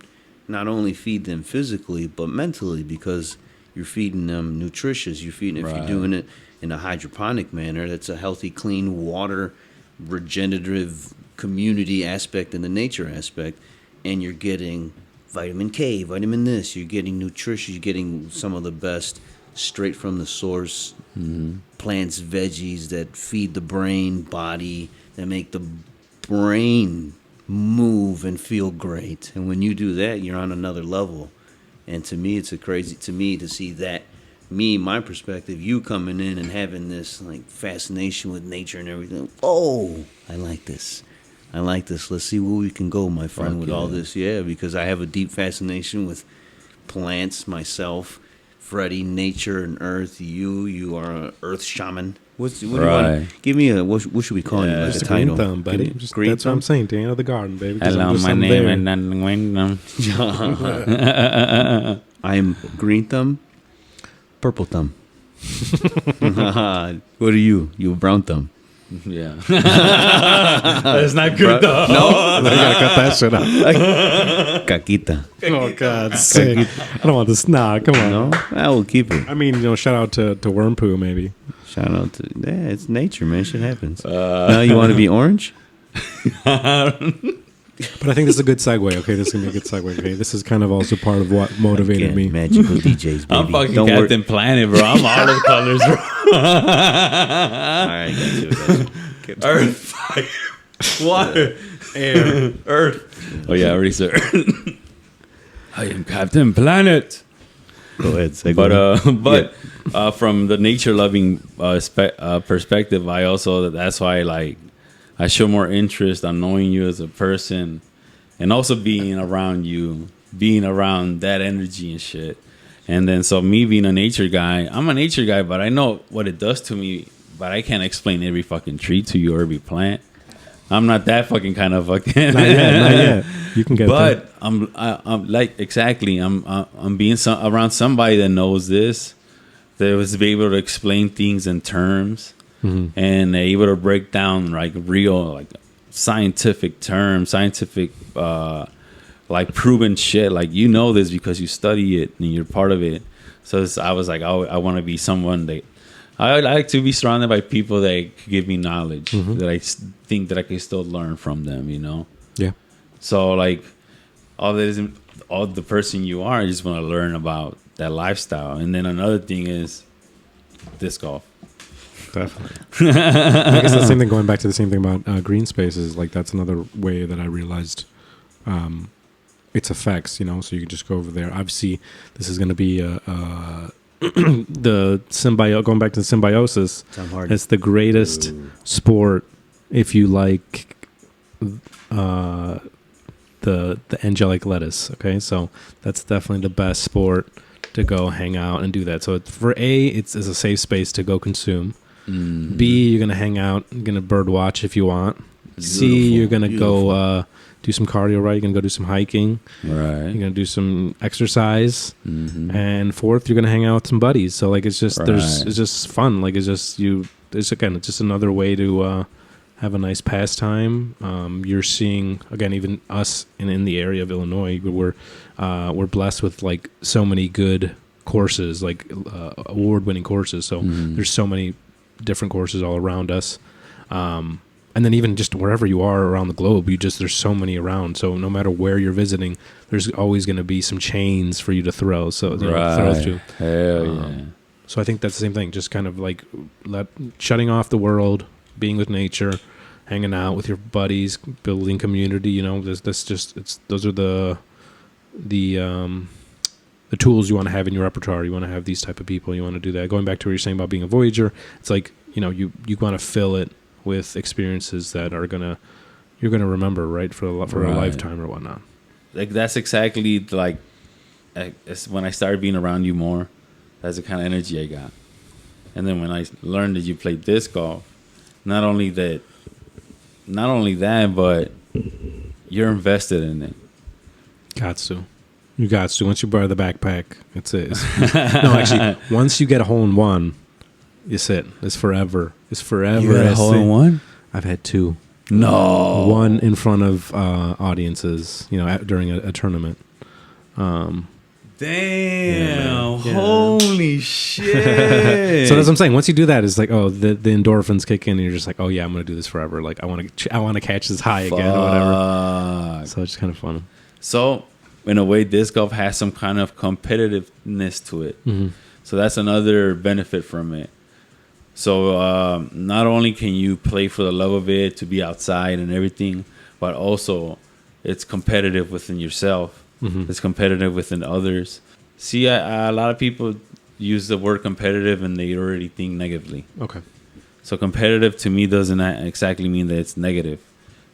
not only feed them physically but mentally because you're feeding them nutritious. You're feeding if you're Right. doing it in a hydroponic manner. That's a healthy, clean water, regenerative community aspect and the nature aspect, and you're getting vitamin K, vitamin this. You're getting nutrition. You're getting some of the best straight from the source. Plants, veggies that feed the brain, body, that make the brain move and feel great. And when you do that, you're on another level. And to me, it's to see that, my perspective, you coming in and having this like fascination with nature and everything. Oh, I like this. Let's see where we can go, my friend, with all this. Yeah, because I have a deep fascination with plants myself. Freddie, nature and earth. You are an earth shaman. What do you want? Give me what should we call you? Like Just a a green title? thumb, buddy. Give me- Just, green that's what I'm thumb? saying. Daniel the Garden, baby. Just- Hello, just my something name there. is I'm green thumb, purple thumb. What are you? You a brown thumb. Yeah. That's not good, though. No. I gotta cut that shit out. Caquita. Oh, God's sake. I don't want this. Nah, come on. No, I will keep it. I mean, shout out to Worm Poo, maybe. Shout out to it's nature, man. Shit happens. Now you want to be orange? But I think this is a good segue. Okay, this is gonna be a good segue. Okay, this is kind of also part of what motivated Again, me. magical DJs, baby. I'm fucking Don't Captain worry. Planet, bro. I'm all the colors, bro. All right, got you. Earth, fire, water, air, earth. Oh yeah, I already said Earth. I am Captain Planet. Go ahead, segue. But from the nature loving perspective, I also that's why like I show more interest on knowing you as a person, and also being around you, being around that energy and shit. And then so me being a nature guy, I'm a nature guy, but I know what it does to me. But I can't explain every fucking tree to you or every plant. I'm not that fucking kind of fucking. Not yet. You can get But that. I'm like exactly. I'm being around somebody that knows this, that was able to explain things in terms, and they're able to break down like real like scientific terms, scientific like proven shit. Like you know this because you study it and you're part of it. So I was like, I want to be someone that. I like to be surrounded by people that give me knowledge that I think that I can still learn from them. You know. Yeah. So like all the person you are, I just want to learn about that lifestyle. And then another thing is disc golf. Definitely. I guess the same thing. Going back to the same thing about green spaces, like that's another way that I realized its effects. You know, so you can just go over there. Obviously, this is going to be the going back to the symbiosis. It's the greatest sport if you like the angelic lettuce. Okay, so that's definitely the best sport to go hang out and do that. So for A, it's a safe space to go consume. B, you're gonna hang out, you're gonna bird watch if you want. C, you're gonna go do some cardio, right? You're gonna go do some hiking. Right. You're gonna do some exercise. And fourth, you're gonna hang out with some buddies. So like it's just it's just fun. Like it's just it's just another way to have a nice pastime. You're seeing again, even us in the area of Illinois, we're blessed with like so many good courses, like award-winning courses. So there's so many different courses all around us. And then even just wherever you are around the globe, there's so many around. So no matter where you're visiting, there's always going to be some chains for you to throw. So throw through. Hell yeah. So I think that's the same thing. Just kind of like shutting off the world, being with nature, hanging out with your buddies, building community. You know, those are the tools you want to have in your repertoire. You want to have these type of people. You want to do that. Going back to what you're saying about being a Voyager, it's like you want to fill it with experiences that you're gonna remember, right, for a lifetime or whatnot. Like that's exactly like it's when I started being around you more. That's the kind of energy I got. And then when I learned that you played disc golf, not only that, but you're invested in it. You got to. Once you buy the backpack, it's it. No, actually, once you get a hole in one, it's it. It's forever. It's forever. You had a hole in one? I've had two. No. One in front of audiences, during a tournament. Damn. Yeah. Holy shit. So that's what I'm saying. Once you do that, it's like, the endorphins kick in and you're just like, oh yeah, I'm going to do this forever. Like I want to catch this high again or whatever. So it's kind of fun. So in a way, disc golf has some kind of competitiveness to it. Mm-hmm. So that's another benefit from it. So not only can you play for the love of it, to be outside and everything, but also it's competitive within yourself. Mm-hmm. It's competitive within others. See, a lot of people use the word competitive and they already think negatively. Okay. So competitive to me doesn't exactly mean that it's negative.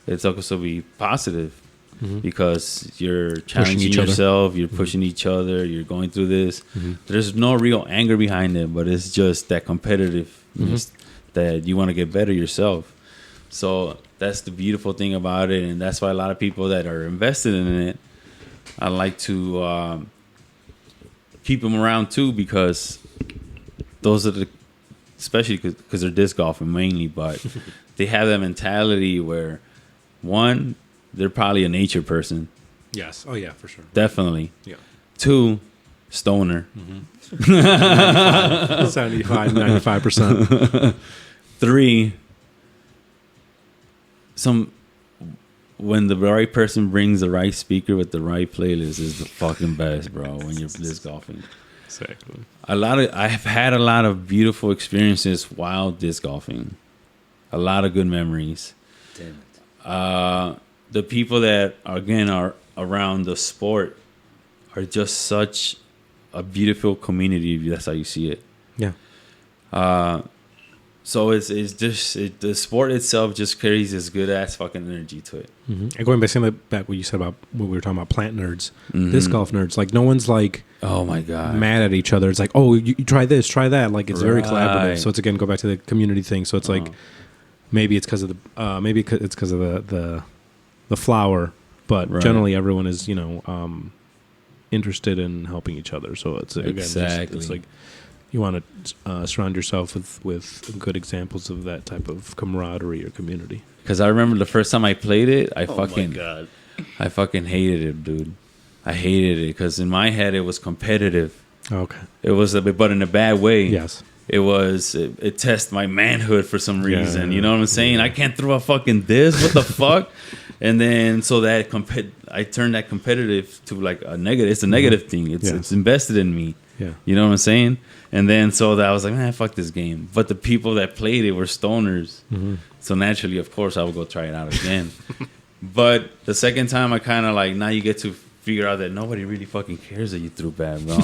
It's also be positive. Mm-hmm. Because you're challenging yourself, you're pushing each other, you're going through this. Mm-hmm. There's no real anger behind it, but it's just that competitiveness that you want to get better yourself. So that's the beautiful thing about it, and that's why a lot of people that are invested in it, I like to keep them around too, because those are especially because they're disc golfing mainly, but they have that mentality where one, they're probably a nature person. Yes. Oh, yeah, for sure. Definitely. Yeah. 2, stoner. 75, 95%. 3, when the right person brings the right speaker with the right playlist is the fucking best, bro. When you're disc golfing, Exactly. I've had a lot of beautiful experiences while disc golfing. A lot of good memories. Damn it. The people that again are around the sport are just such a beautiful community. That's how you see it. Yeah. So it's just the sport itself just carries this good ass fucking energy to it. And going back what you said about what we were talking about, plant nerds, disc golf nerds. Like no one's like, Oh my god, mad at each other. It's like, oh, you try this, try that. Like it's very Right. collaborative. So it's again go back to the community thing. So it's like maybe it's because of the flower, but Right. generally everyone is interested in helping each other. So it's again Exactly. it's like you want to surround yourself with good examples of that type of camaraderie or community. Because I remember the first time I played it, I Oh fucking my god. I fucking hated it, dude. I hated it because in my head it was competitive. Okay. It was but in a bad way. Yes. It tests my manhood for some reason. Yeah. You know what I'm saying? I can't throw a fucking this. What the fuck? And then so that I turned that competitive to like a negative. It's a negative thing. It's invested in me. Yeah. You know what I'm saying? And then so that I was like, man, fuck this game. But the people that played it were stoners. So naturally, of course, I would go try it out again. But the second time, I kind of like, now you get to figure out that nobody really fucking cares that you threw bad, bro.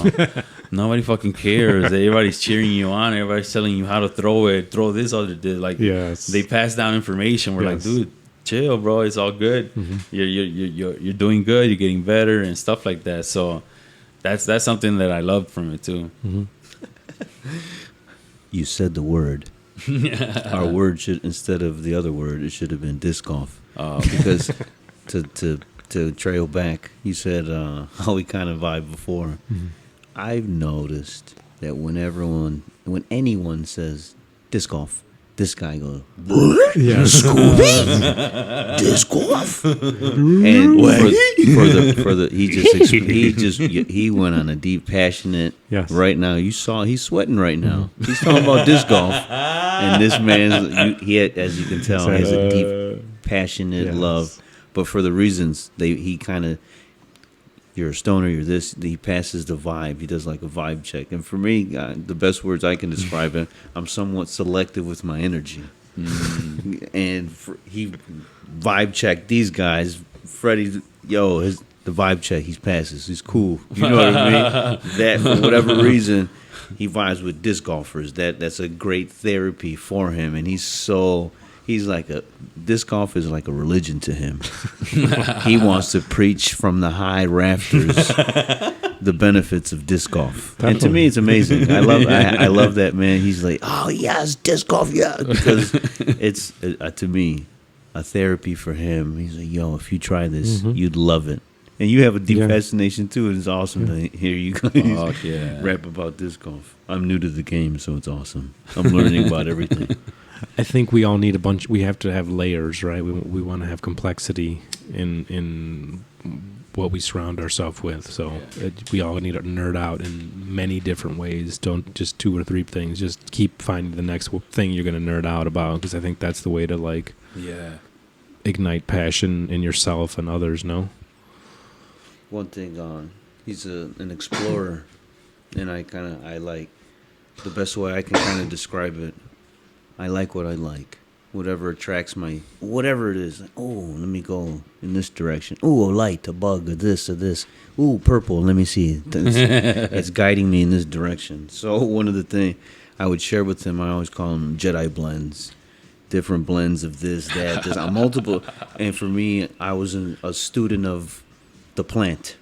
Nobody fucking cares. Everybody's cheering you on. Everybody's telling you how to throw it. Throw this other did. Like, Yes. they pass down information. We're like, dude, chill, bro. It's all good. You're doing good. You're getting better and stuff like that. So that's something that I loved from it too. You said the word. Our word should, instead of the other word, it should have been disc golf. Because to trail back, you said how we kind of vibed before. I've noticed that when anyone says disc golf, this guy goes, Scooby, disc golf, and he went on a deep, passionate. Yes. Right now, you saw he's sweating right now. He's talking about disc golf, and this man, he had, as you can tell, has a deep, passionate love, but for the reasons he kind of. You're a stoner, you're this. He passes the vibe. He does like a vibe check. And for me, the best words I can describe it, I'm somewhat selective with my energy. And he vibe checked these guys. Freddie, the vibe check, he passes. He's cool. You know what I mean? That, for whatever reason, he vibes with disc golfers. That's a great therapy for him. And he's like disc golf is like a religion to him. He wants to preach from the high rafters the benefits of disc golf. And to me, it's amazing. I love that, man. He's like, oh yes, disc golf, yeah, because it's to me a therapy for him. He's like, yo, if you try this, you'd love it. And you have a deep fascination too. And it's awesome to hear you guys rap about disc golf. I'm new to the game, so it's awesome. I'm learning about everything. I think we all need we have to have layers, right? We want to have complexity in what we surround ourselves with. So we all need to nerd out in many different ways. Don't just 2 or 3 things. Just keep finding the next thing you're going to nerd out about, because I think that's the way to ignite passion in yourself and others, no? One thing, he's an explorer, and I like the best way I can kind of describe it. I like what I like. Whatever attracts whatever it is. Like, oh, let me go in this direction. Oh, a light, a bug, or this. Oh, purple, let me see. It's guiding me in this direction. So one of the things I would share with him, I always call them Jedi blends. Different blends of this, that, this. Multiple. And for me, I was a student of the plant.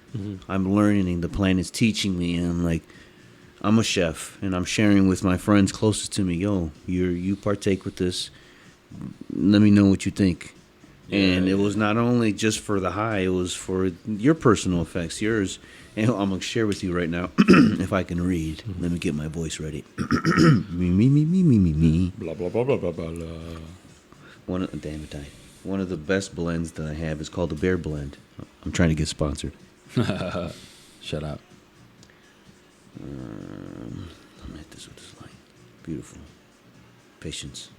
I'm learning. The plant is teaching me. And I'm like, I'm a chef, and I'm sharing with my friends closest to me. Yo, you partake with this. Let me know what you think. And it was not only just for the high; it was for your personal effects, yours. And I'm gonna share with you right now, if I can read. Let me get my voice ready. me. Blah blah blah blah blah blah. One of the best blends that I have is called the Bear Blend. I'm trying to get sponsored. Shut up. Let me hit this with this light. Beautiful. Patience.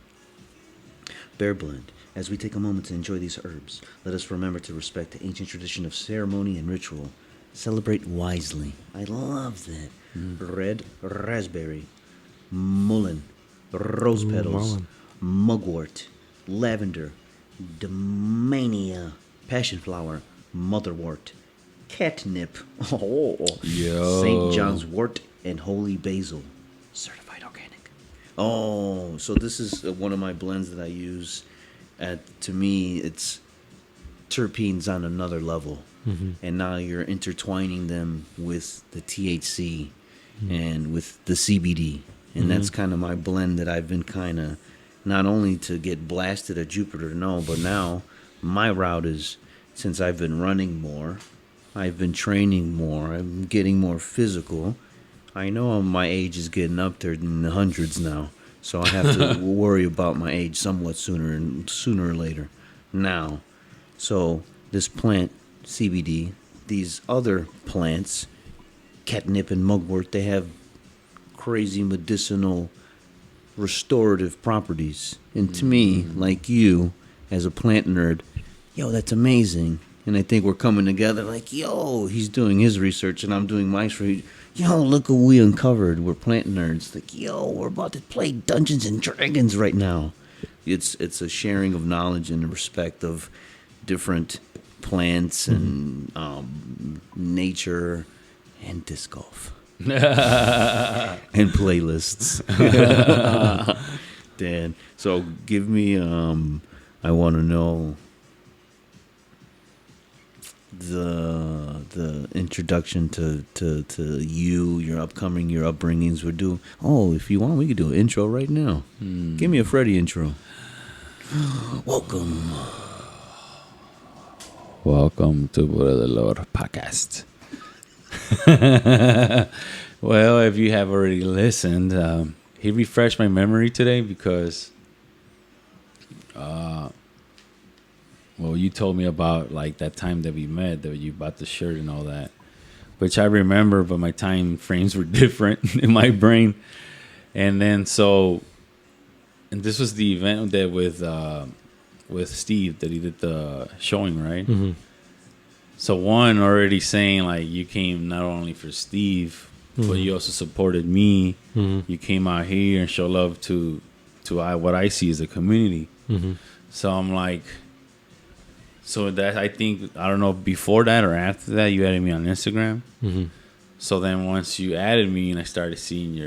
Bear blend. As we take a moment to enjoy these herbs, let us remember to respect the ancient tradition of ceremony and ritual. Celebrate wisely. I love that. Red raspberry, mullein, rose petals, mugwort, lavender, domania, passion flower, motherwort, catnip, St. John's wort, and holy basil. Certified organic. Oh, so this is one of my blends that I use. To me, it's terpenes on another level. And now you're intertwining them with the THC and with the CBD. And that's kind of my blend that I've been kind of, not only to get blasted at Jupiter, no, but now my route is, since I've been running more, I've been training more, I'm getting more physical. I know my age is getting up there in the hundreds now, so I have to worry about my age somewhat sooner or later. Now, so this plant, CBD, these other plants, catnip and mugwort, they have crazy medicinal restorative properties. And to me, like you, as a plant nerd, yo, that's amazing. And I think we're coming together like, yo, he's doing his research and I'm doing my research. Yo, look what we uncovered. We're plant nerds. Like, yo, we're about to play Dungeons and Dragons right now. It's a sharing of knowledge and respect of different plants and nature and disc golf and playlists. Dan, so give me I want to know the introduction to you, your upbringings. We're doing, if you want we could do an intro right now. Give me a Freddie intro. Welcome to Dolor podcast. Well, if you have already listened, he refreshed my memory today because, you told me about like that time that we met, that you bought the shirt and all that, which I remember, but my time frames were different in my brain. And then and this was the event that with Steve that he did the showing, right? So one already saying like you came not only for Steve, but you also supported me. You came out here and show love to what I see as a community. So I'm like, so that I think, I don't know, before that or after that, you added me on Instagram. So then once you added me and I started seeing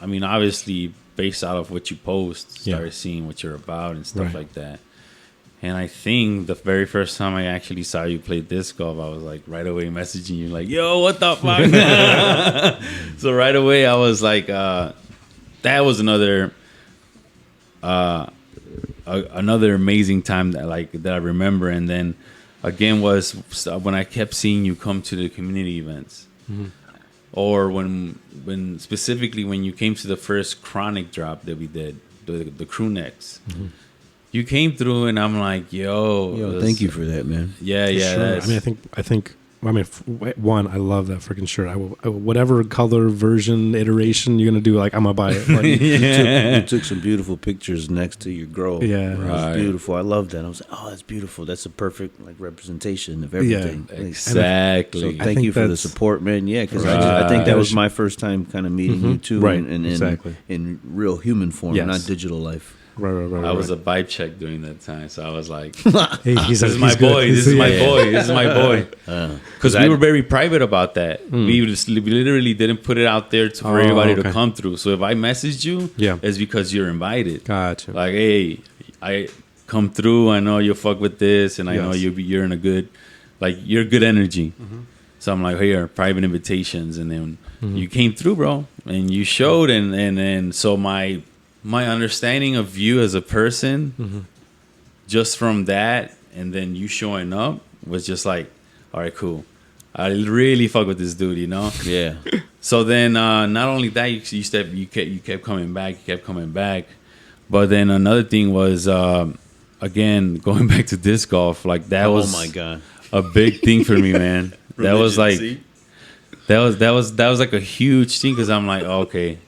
obviously based out of what you post, started seeing what you're about and stuff like that. And I think the very first time I actually saw you play disc golf, I was like right away messaging you like, yo, what the fuck? So right away I was like, that was another amazing time that I remember. And then again was when I kept seeing you come to the community events. Or when specifically when you came to the first chronic drop that we did, the crew necks. You came through and I'm like, yo, thank you for that, man. Yeah. Sure. I think one, I love that freaking shirt. I will, whatever color version iteration you're gonna do, like I'm gonna buy it. Like, you took some beautiful pictures next to your girl. Yeah, it was beautiful. I love that. I was like, oh, that's beautiful. That's a perfect representation of everything. Yeah, exactly. So thank you for the support, man. Yeah, because I think that was my first time kind of meeting you too, right? Exactly. In real human form, not digital life. Right. I was a vibe check during that time, so I was like, "This is my boy. This is my boy. This is my boy." Because we were very private about that. We literally didn't put it out there for everybody to come through. So if I messaged you, it's because you're invited. Gotcha. Like, hey, I come through. I know you'll fuck with this, and I know you're in a good, you're good energy. So I'm like, here, private invitations, and then you came through, bro, and you showed, and so my understanding of you as a person, just from that, and then you showing up, was just like, all right, cool. I really fuck with this dude, you know? Yeah. So then, not only that, you kept coming back. But then another thing was, again, going back to disc golf, like that was my God. a big thing for me, man. That was like, that was like a huge thing because I'm like, okay,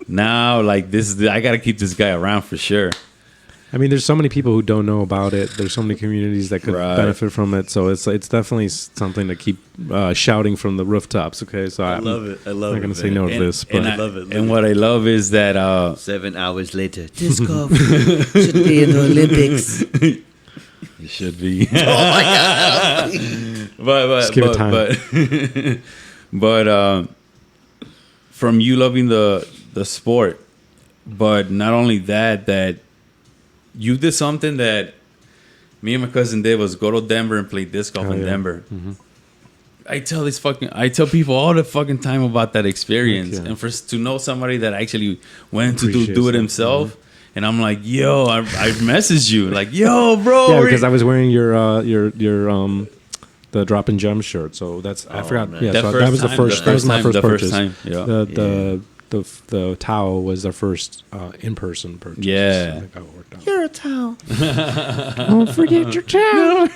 now like I gotta keep this guy around for sure. I mean, there's so many people who don't know about it. There's so many communities that could Right. benefit from it. So it's definitely something to keep shouting from the rooftops. Okay, so I love it. I love I'm it. not gonna say man. no to this, but I love it. And what I love is that 7 hours later, disc golf should be in the Olympics. it should be. Oh my god! Just give it time. but from you loving the sport, but not only that you did something that me and my cousin did was go to Denver and play disc golf in Denver. Mm-hmm. I tell people all the fucking time about that experience, and to know somebody that actually went to do it himself. Mm-hmm. And I'm like, yo, I messaged you like, yo, bro. Yeah, because I was wearing your the Drop and Gem shirt. So that's I forgot. Man. Yeah, that was the first. That was my first purchase. Yeah. The towel was their first in-person purchase. Yeah. I think that worked out. You're a towel. Don't forget your towel.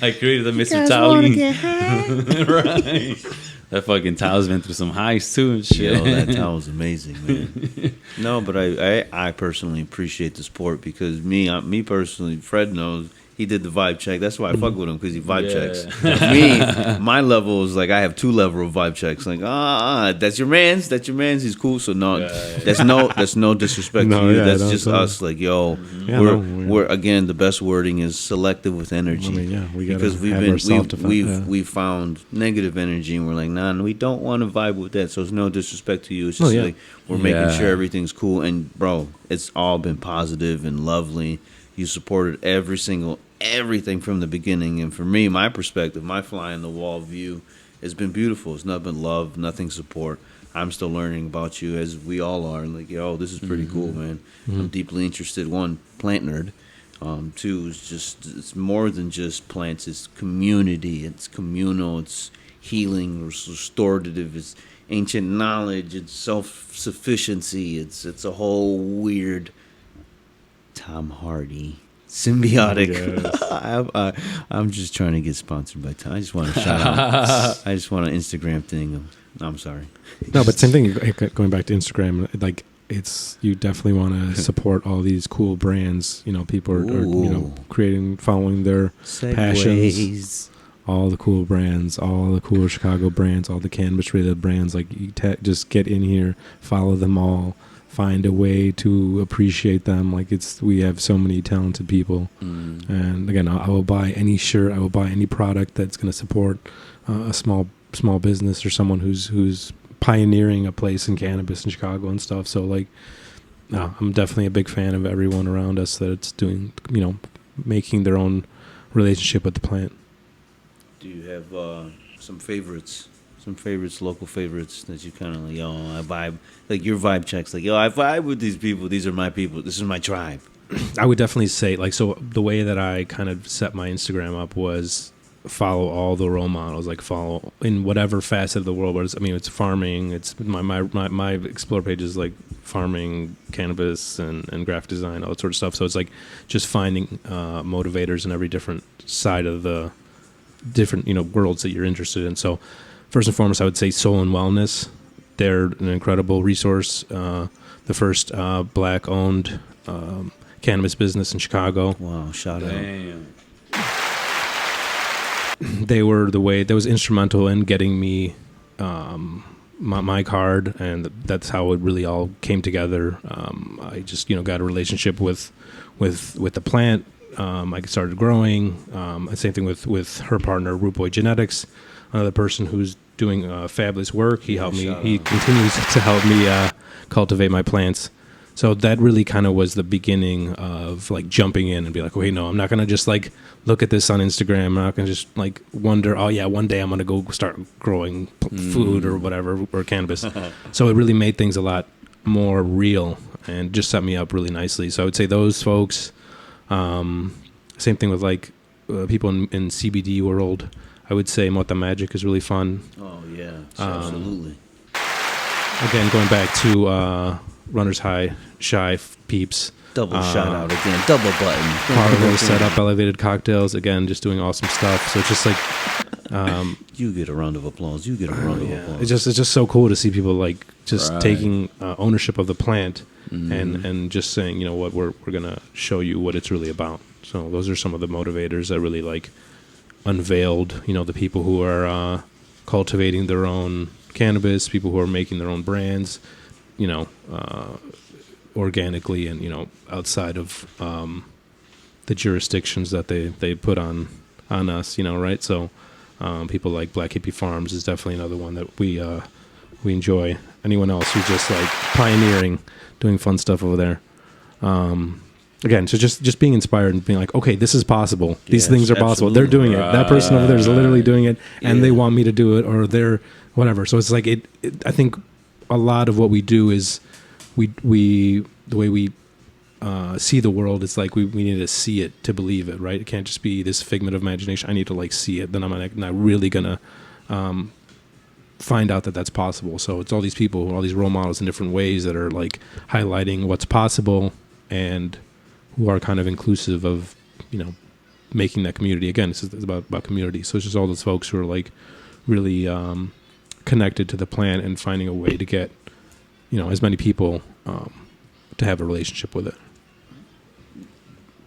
I created the Mr. Guys Towel. want to get high? Right. That fucking towel's been through some highs too and shit. Yo, that towel's amazing, man. No, but I personally appreciate the sport because me personally, Fred knows. He did the vibe check. That's why I fuck with him because he vibe checks. Me, my level is like I have 2 level of vibe checks. Like that's your man's. That's your man's. He's cool. So no, that's no disrespect to you. That's just us. Like we're again the best wording is selective with energy. I mean, we gotta because we've found negative energy and we're like we don't want to vibe with that. So it's no disrespect to you. It's just like we're making sure everything's cool. And bro, it's all been positive and lovely. You supported everything from the beginning, and for me, my perspective, my fly in the wall view has been beautiful. It's nothing love, nothing support. I'm still learning about you as we all are. Like, yo, this is pretty cool, man. I'm deeply interested. 1, plant nerd. 2 is just it's more than just plants. It's community. It's communal. It's healing, restorative. It's ancient knowledge. It's self-sufficiency. It's a whole weird Tom Hardy symbiotic. Yes. I'm just trying to get sponsored by Tom. I just want to shout out. I just want an Instagram thing. I'm sorry. No, but same thing. Going back to Instagram, like you definitely want to support all these cool brands. You know, people are creating, following their passions. All the cool brands, all the cool Chicago brands, all the cannabis related brands. Like you just get in here, follow them all. Find a way to appreciate them. Like we have so many talented people, and again, I will buy any shirt, I will buy any product that's going to support a small business or someone who's pioneering a place in cannabis in Chicago and stuff. So like, I'm definitely a big fan of everyone around us that's doing, making their own relationship with the plant. Do you have some favorites? Some favorites, local favorites that you kind of like, I vibe, like your vibe checks, like, I vibe with these people. These are my people. This is my tribe. I would definitely say, like, so the way that I kind of set my Instagram up was follow all the role models, like follow in whatever facet of the world. It's farming. It's my explore page is like farming, cannabis, and graphic design, all that sort of stuff. So it's like just finding motivators in every different side of the different, worlds that you're interested in. So first and foremost, I would say Soul and Wellness. They're an incredible resource. The first black-owned cannabis business in Chicago. Wow, shout out. They were that was instrumental in getting me my card, and that's how it really all came together. I just got a relationship with the plant. I started growing. Same thing with her partner, Root Boy Genetics. Another person who's doing fabulous work. He helped me. He continues to help me cultivate my plants. So that really kind of was the beginning of like jumping in and be like, okay, no, I'm not gonna just like look at this on Instagram. I'm not gonna just like wonder, one day I'm gonna go start growing food or whatever or cannabis. So it really made things a lot more real and just set me up really nicely. So I would say those folks. Same thing with like people in CBD world. I would say Mota Magic is really fun. Oh, yeah. Absolutely. Again, going back to Runner's High, Shy Peeps. Double shout out again. Double button. Carlo set up elevated cocktails. Again, just doing awesome stuff. So it's just like You get a round of applause. You get a round of applause. It's just so cool to see people like just Right. taking ownership of the plant and just saying, you know what, we're gonna show you what it's really about. So those are some of the motivators that really like unveiled, you know, the people who are cultivating their own cannabis, people who are making their own brands, you know, organically and, you know, outside of the jurisdictions that they put on us, you know, right? So people like Black Hippie Farms is definitely another one that we enjoy. Anyone else who's just like pioneering, doing fun stuff over there. Again, so just being inspired and being like, okay, this is possible. These Yes, things are possible. absolutely. They're doing it. That person over there is literally doing it, and they Yeah. want me to do it, or they're whatever. So it's like it I think a lot of what we do is we the way we see the world. It's like we need to see it to believe it, right? It can't just be this figment of imagination. I need to like see it. Then I'm not really gonna find out that that's possible. So it's all these people, all these role models in different ways that are like highlighting what's possible and who are kind of inclusive of, you know, making that community. Again, it's about community. So it's just all those folks who are like really connected to the plant and finding a way to get, you know, as many people to have a relationship with it.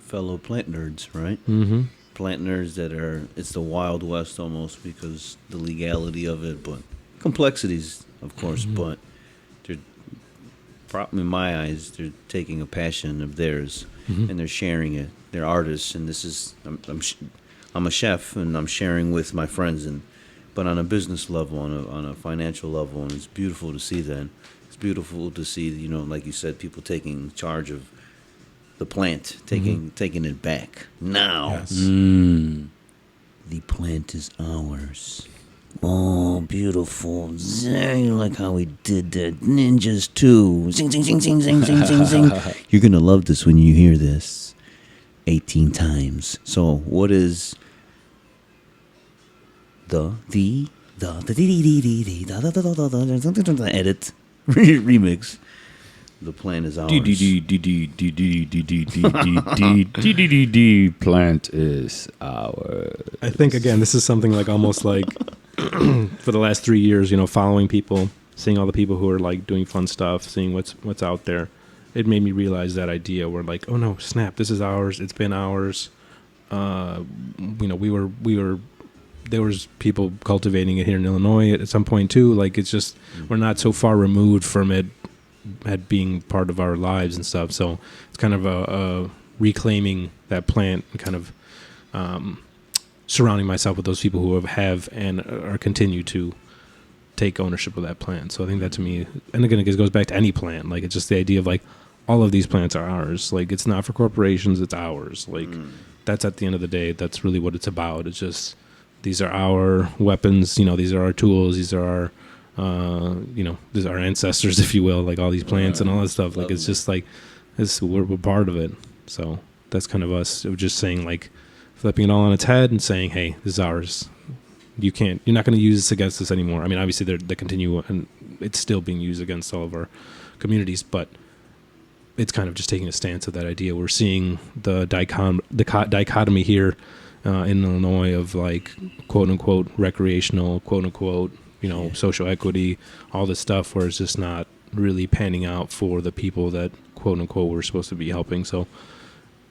Fellow plant nerds, right? Mm-hmm. Plant nerds that are, it's the Wild West almost because the legality of it, but complexities, of course, but they're, in my eyes, they're taking a passion of theirs and they're sharing it. They're artists, and this is, I'm a chef and I'm sharing with my friends, but on a business level, on a financial level, and it's beautiful to see that. It's beautiful to see, you know, like you said, people taking charge of the plant, taking it back. Now, Yes. the plant is ours. Oh, beautiful. Zing, like how we did that. Ninjas too. Zing, zing, zing, zing, zing, zing, zing, zing. You're going to love this when you hear this 18 times. So, what is the edit remix? The plant is ours. Plant is our. I think again, this is something like almost like for the last 3 years, you know, following people, seeing all the people who are like doing fun stuff, seeing what's out there. It made me realize that idea where like, oh no, snap, this is ours. It's been ours. You know, we were. There was people cultivating it here in Illinois at some point too. Like it's just we're not so far removed from it at being part of our lives and stuff. So it's kind of a reclaiming that plant and kind of surrounding myself with those people who have and are continue to take ownership of that plant. So I think that to me, and again, it goes back to any plant. Like it's just the idea of like all of these plants are ours. Like it's not for corporations, it's ours. Like that's at the end of the day, that's really what it's about. It's just these are our weapons. You know, these are our tools. These are our you know, these are our ancestors, if you will, like all these plants and all that stuff. Like it's just like we're part of it. So that's kind of us. It was just saying like flipping it all on its head and saying, hey, this is ours. You're not going to use this against us anymore. I mean, obviously they continue and it's still being used against all of our communities, but it's kind of just taking a stance of that idea. We're seeing the dichotomy here in Illinois of like quote unquote recreational, quote unquote, you know, social equity, all this stuff where it's just not really panning out for the people that quote unquote we're supposed to be helping. So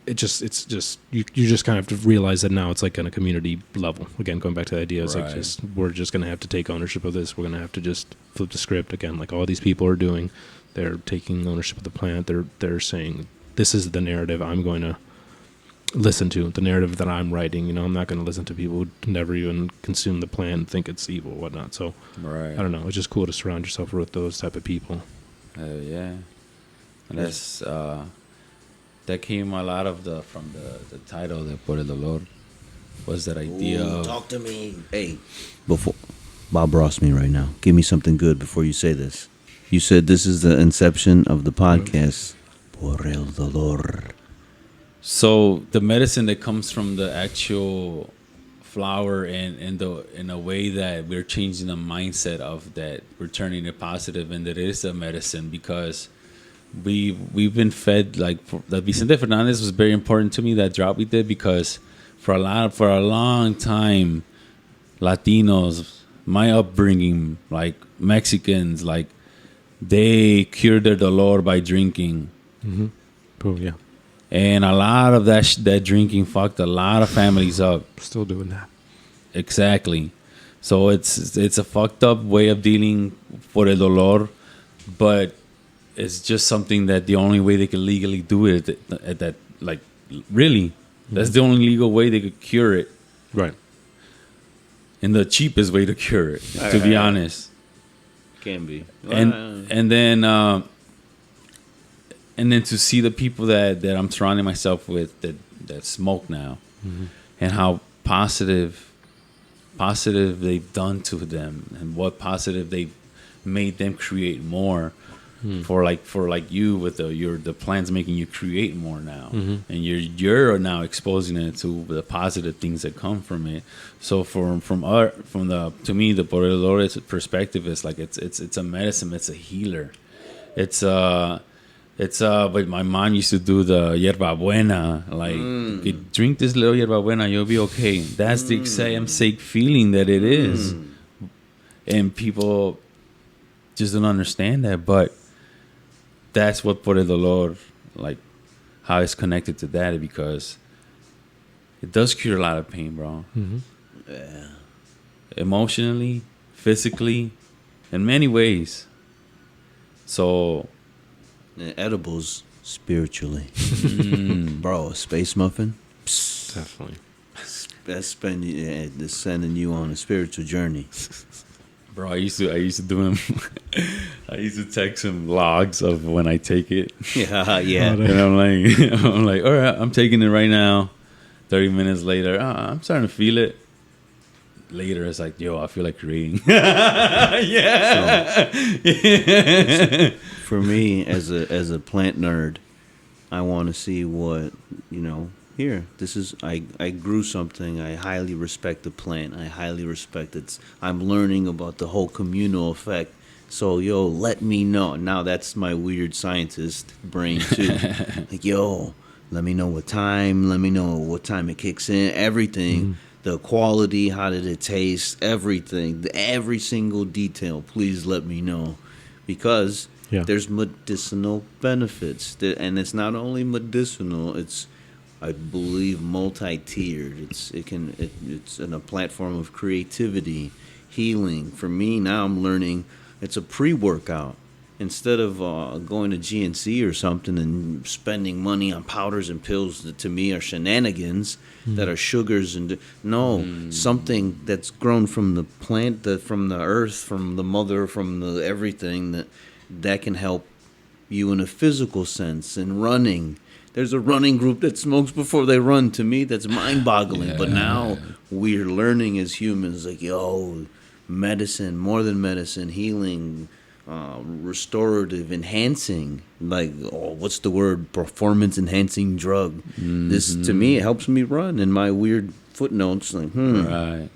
it's just you just kind of have to realize that now it's like on a community level. Again, going back to the idea, it's like we're just going to have to take ownership of this. We're going to have to just flip the script again, like all these people are doing. They're taking ownership of the plant. They're saying this is the narrative I'm going to listen to, the narrative that I'm writing. You know, I'm not going to listen to people who never even consume the plant and think it's evil or whatnot. So I don't know. It's just cool to surround yourself with those type of people. Yeah, and that's that came a lot of from the title that Por el Dolor was that idea. Ooh, talk to me. Hey, before Bob Ross me right now. Give me something good before you say this. You said this is the inception of the podcast. Por el Dolor. So the medicine that comes from the actual flower and in a way that we're changing the mindset of that, we're turning it positive and that it is a medicine because we've been fed like the Vicente Fernandez was very important to me, that drop we did, because for a long time Latinos, my upbringing, like Mexicans, like they cure their dolor by drinking. Oh, yeah. And a lot of that that drinking fucked a lot of families up. Still doing that. Exactly. So it's a fucked up way of dealing for el dolor, but it's just something that the only way they can legally do it at that, like, really, that's the only legal way they could cure it, Right. and the cheapest way to cure it, to be honest. Can be. And then to see the people that I'm surrounding myself with that smoke now, and how positive they've done to them, and what positive they've made them create more. For you with the plants making you create more now, and you're now exposing it to the positive things that come from it. So to me the por el dolor perspective is like it's a medicine, it's a healer, but my mom used to do the yerba buena, like you drink this little yerba buena, you'll be okay. That's the same feeling that it is, and people just don't understand that, but that's what por el dolor, like how it's connected to that, because it does cure a lot of pain, bro. Yeah. Emotionally, physically, in many ways. So And edibles spiritually. Bro, a space muffin? Psst. Definitely. That's sending you on a spiritual journey. bro, I used to do them. I used to text him logs of when I take it. Yeah. And I'm like, all right, I'm taking it right now. 30 minutes later, I'm starting to feel it. Later, it's like, yo, I feel like creating. Yeah. So, for me, as a plant nerd, I want to see what, here, this is, I grew something. I highly respect the plant. I highly respect it. I'm learning about the whole communal effect. So, yo, let me know. Now, that's my weird scientist brain, too. Like, yo, let me know what time. Let me know what time it kicks in. Everything. The quality, how did it taste, everything. Every single detail, please let me know. Because there's medicinal benefits. And it's not only medicinal, it's, I believe, multi-tiered. It's in a platform of creativity, healing. For me, now I'm learning it's a pre-workout. Instead of going to GNC or something and spending money on powders and pills that to me are shenanigans, that are sugars and something that's grown from the plant, from the earth, from the mother, from the everything that can help you in a physical sense. And running, there's a running group that smokes before they run. To me, that's mind-boggling. Yeah. But now we're learning as humans, like, yo, medicine, more than medicine, healing. Restorative, enhancing, like, what's the word? Performance enhancing drug. This, to me, it helps me run. In my weird footnotes, like, right. ...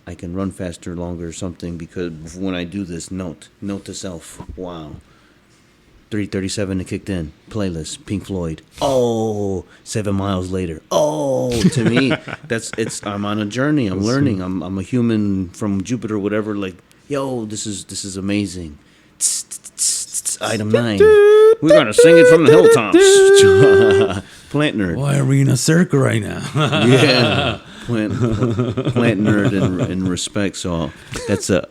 I can run faster, longer, or something, because when I do this, note to self, wow. 3:37 it kicked in. Playlist, Pink Floyd. 7 miles later. To me, I'm on a journey. I'm learning. I'm a human from Jupiter, whatever. Like, yo, this is amazing. Item 9. We're gonna sing it from the hilltops. Plant nerd. Why are we in a circle right now? Yeah. Plant nerd in respect. So that's a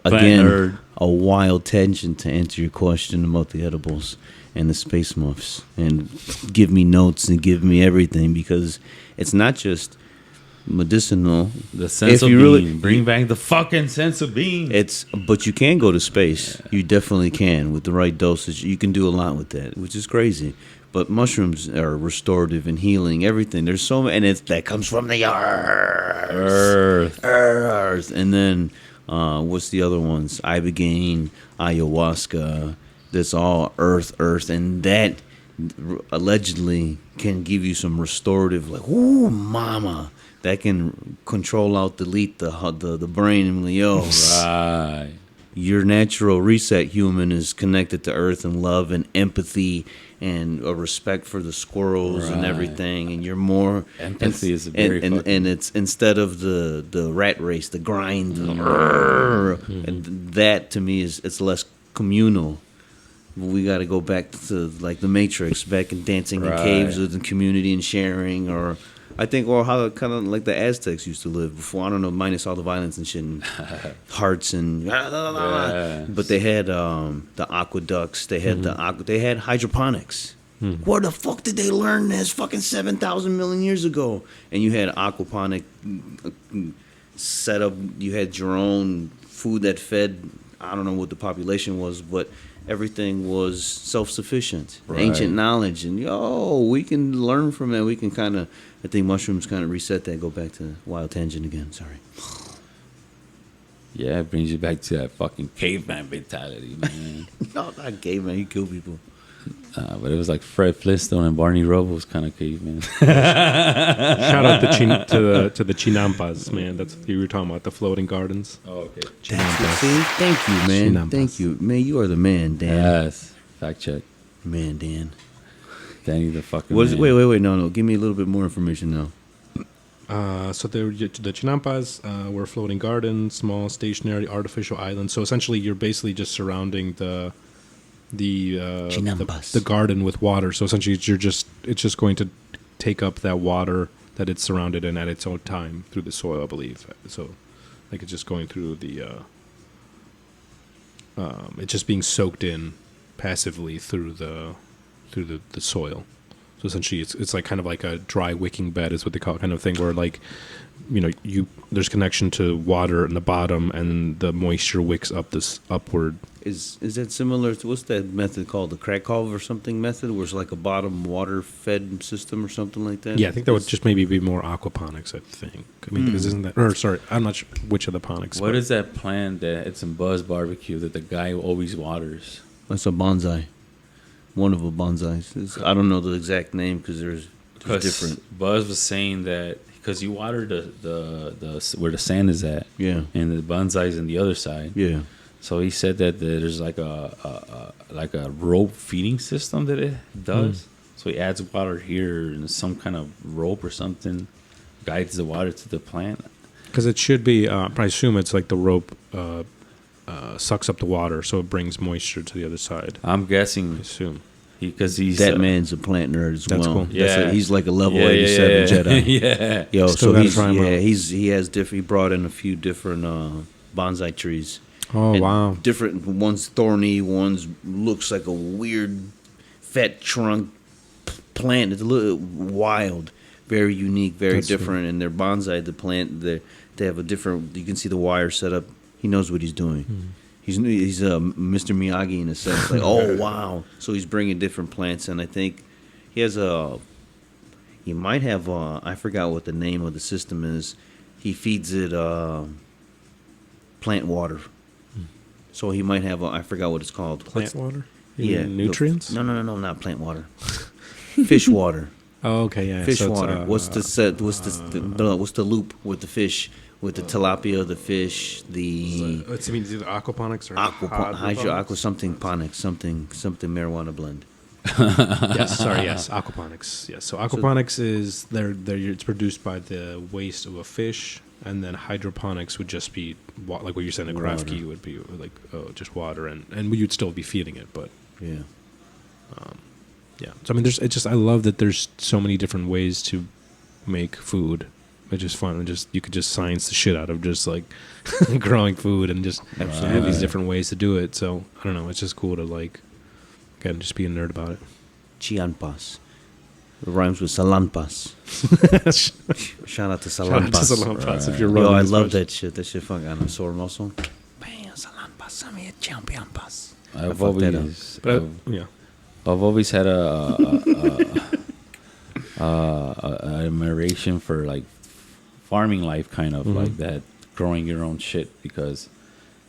wild tangent to answer your question about the edibles and the space muffs, and give me notes and give me everything, because it's not just medicinal. The sense of being. Bring back the fucking sense of being. But you can go to space. Yeah. You definitely can with the right dosage. You can do a lot with that, which is crazy. But mushrooms are restorative and healing, everything. There's so many, and that comes from the earth. And then, what's the other ones? Ibogaine, ayahuasca. That's all earth, and that allegedly can give you some restorative, like, ooh, mama. That can control out, delete the brain, and yo, right. your natural reset human is connected to earth and love and empathy and a respect for the squirrels and Right. everything, and you're more Empathy is a and, very and, fucking- and it's instead of the rat race, the grind, and that to me is it's less communal. We got to go back to like the Matrix, back in dancing in Right. caves with the community and sharing, or I think, or how kind of like the Aztecs used to live before. I don't know, minus all the violence and shit, and hearts and. Yeah. But they had the aqueducts. They had they had hydroponics. Where the fuck did they learn this? Fucking 7,000 million years ago. And you had aquaponic setup. You had your own food that fed. I don't know what the population was, but everything was self-sufficient. Right. Ancient knowledge, and we can learn from it. We can kind of. I think mushrooms kind of reset that. Go back to wild tangent again. Sorry. Yeah, it brings you back to that fucking caveman mentality, man. No, not gay, man. You kill people. But it was like Fred Flintstone and Barney Rubble's kind of caveman. Shout out to the Chinampas, man. That's what you were talking about, the floating gardens. Oh, okay. See? Thank you, man. Chinampas. Thank you, man. You are the man, Dan. Yes. Fact check. Man, Dan. Danny the fucking What is, man. wait. No. Give me a little bit more information now. So the Chinampas were floating gardens, small stationary artificial islands. So essentially, you're basically just surrounding the Chinampas. garden with water. So essentially, it's just going to take up that water that it's surrounded in at its own time through the soil, I believe. So, like it's just going through the it's just being soaked in passively through the soil. So essentially, it's like kind of like a dry wicking bed is what they call it, kind of thing, where like, there's connection to water in the bottom, and the moisture wicks up this upward. Is that similar to what's that method called, the Krakow or something method, where it's like a bottom water fed system or something like that? Yeah, I think that would just maybe be more aquaponics. I think. I mean, because isn't that? Or sorry, I'm not sure which of the ponics. What but- is that plant that it's in Buzz Barbecue that the guy always waters? That's a bonsai. One of the bonsais. I don't know the exact name because there's different. Buzz was saying that because you water the where the sand is at, Yeah. and the bonsai's on the other side. Yeah. So he said that there's like a rope feeding system that it does. So he adds water here and some kind of rope or something guides the water to the plant. Because it should be, I assume it's like the rope sucks up the water, so it brings moisture to the other side. I'm I guessing assume. because he's That man's a plant nerd as That's well. cool. Yeah. He's like a level 87 Jedi. yeah. Yo, Still so gotta he's try 'em out. he has different. He brought in a few different bonsai trees. Oh, And wow. Different. One's thorny. One's looks like a weird, fat trunk plant. It's a little wild, very unique, very That's different. And their bonsai, the plant, they have a different. You can see the wire set up. He knows what he's doing. He's Mr. Miyagi in a sense. Like, oh wow. So he's bringing different plants, and I think he has a. He might have. I forgot what the name of the system is. He feeds it plant water. So he might have. I forgot what it's called. Plant water? Yeah, Nutrients? No, not plant water. Fish water. Oh, okay, yeah. Fish so it's, water. What's the loop with the fish? With the tilapia, the fish, the Let's see, it's either aquaponics or aqua something ponics, something marijuana blend. yes, aquaponics. Yes, so aquaponics is it's produced by the waste of a fish, and then hydroponics would just be like what you're saying. A craft key would be like just water, and you'd still be feeding it, but Yeah. yeah. So I mean, I love that there's so many different ways to make food. It's just fun, and you could just science the shit out of just like growing food and just have these different ways to do it. So I don't know, it's just cool to like, again, just be a nerd about it. Chianpas. It rhymes with salampas. Shout out to salampas. If you're Yo, rolling I this love much. that shit. That shit fucking on a sore muscle. Bam, salampas, some of your champions. I've fucked that always, But I've, I've always had a admiration for like farming life, kind of like that, growing your own shit. Because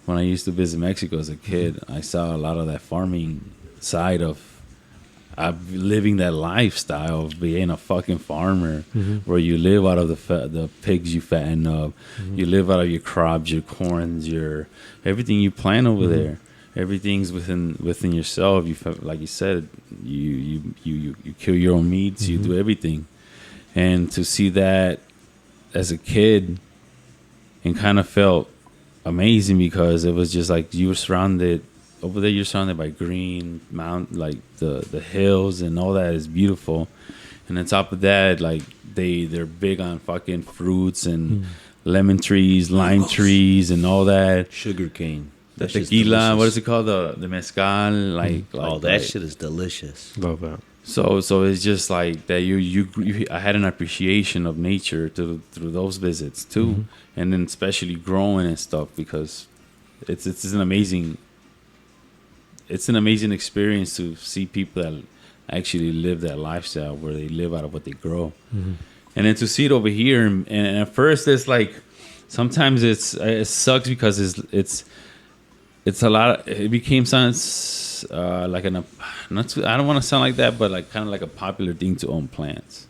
when I used to visit Mexico as a kid, I saw a lot of that farming side of living that lifestyle of being a fucking farmer, where you live out of the pigs you fatten up, you live out of your crops, your corns, your everything you plant over there. Everything's within yourself. Like you said, you kill your own meats, you do everything, and to see that as a kid, and kind of felt amazing because it was just like you were surrounded. Over there, you're surrounded by green like the hills and all that is beautiful, and on top of that, like they're big on fucking fruits and lemon trees, lime trees, and all that. Sugar cane. The tequila, what is it called? The mezcal, like that shit is delicious. Love that. So it's just like that. I had an appreciation of nature through those visits too, and then especially growing and stuff because it's an amazing. It's an amazing experience to see people that actually live that lifestyle where they live out of what they grow. And then to see it over here, and at first it's like, sometimes it sucks because it's a lot. It became sounds like I don't want to sound like that, but like kind of like a popular thing to own plants.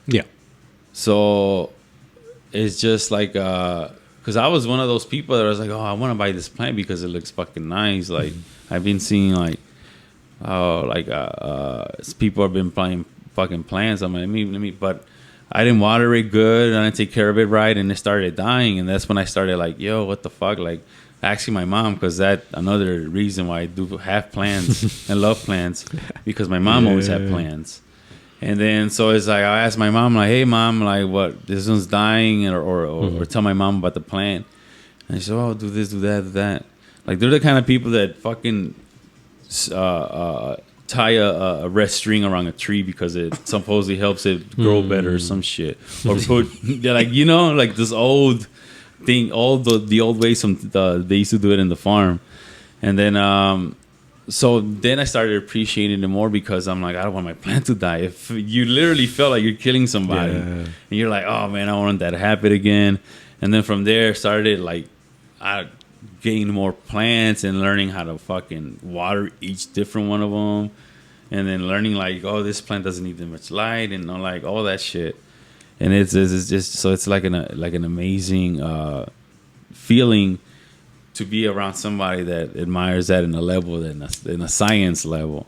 Yeah. So it's just like, because I was one of those people that was like, oh, I want to buy this plant because it looks fucking nice. Like I've been seeing people have been buying fucking plants. I'm like, let me, but I didn't water it good. I didn't take care of it right, and it started dying. And that's when I started like, yo, what the fuck? Like asking my mom, because that another reason why I do have plants and love plants, because my mom always had plants. And then so it's like I asked my mom, like, hey mom, like what, this one's dying, or tell my mom about the plant. And she said, oh, do this, do that, do that. Like they're the kind of people that fucking tie a red string around a tree because it supposedly helps it grow better or some shit. Or they're like, like this old thing, all the old ways they used to do it in the farm. And then so then I started appreciating it more because I'm like, I don't want my plant to die. If you literally felt like you're killing somebody, and you're like, oh man, I don't want that to happen again. And then from there started like I gained more plants and learning how to fucking water each different one of them, and then learning like, oh, this plant doesn't need that much light, and like all that shit. And it's just so it's like an amazing feeling to be around somebody that admires that in a level, in a science level.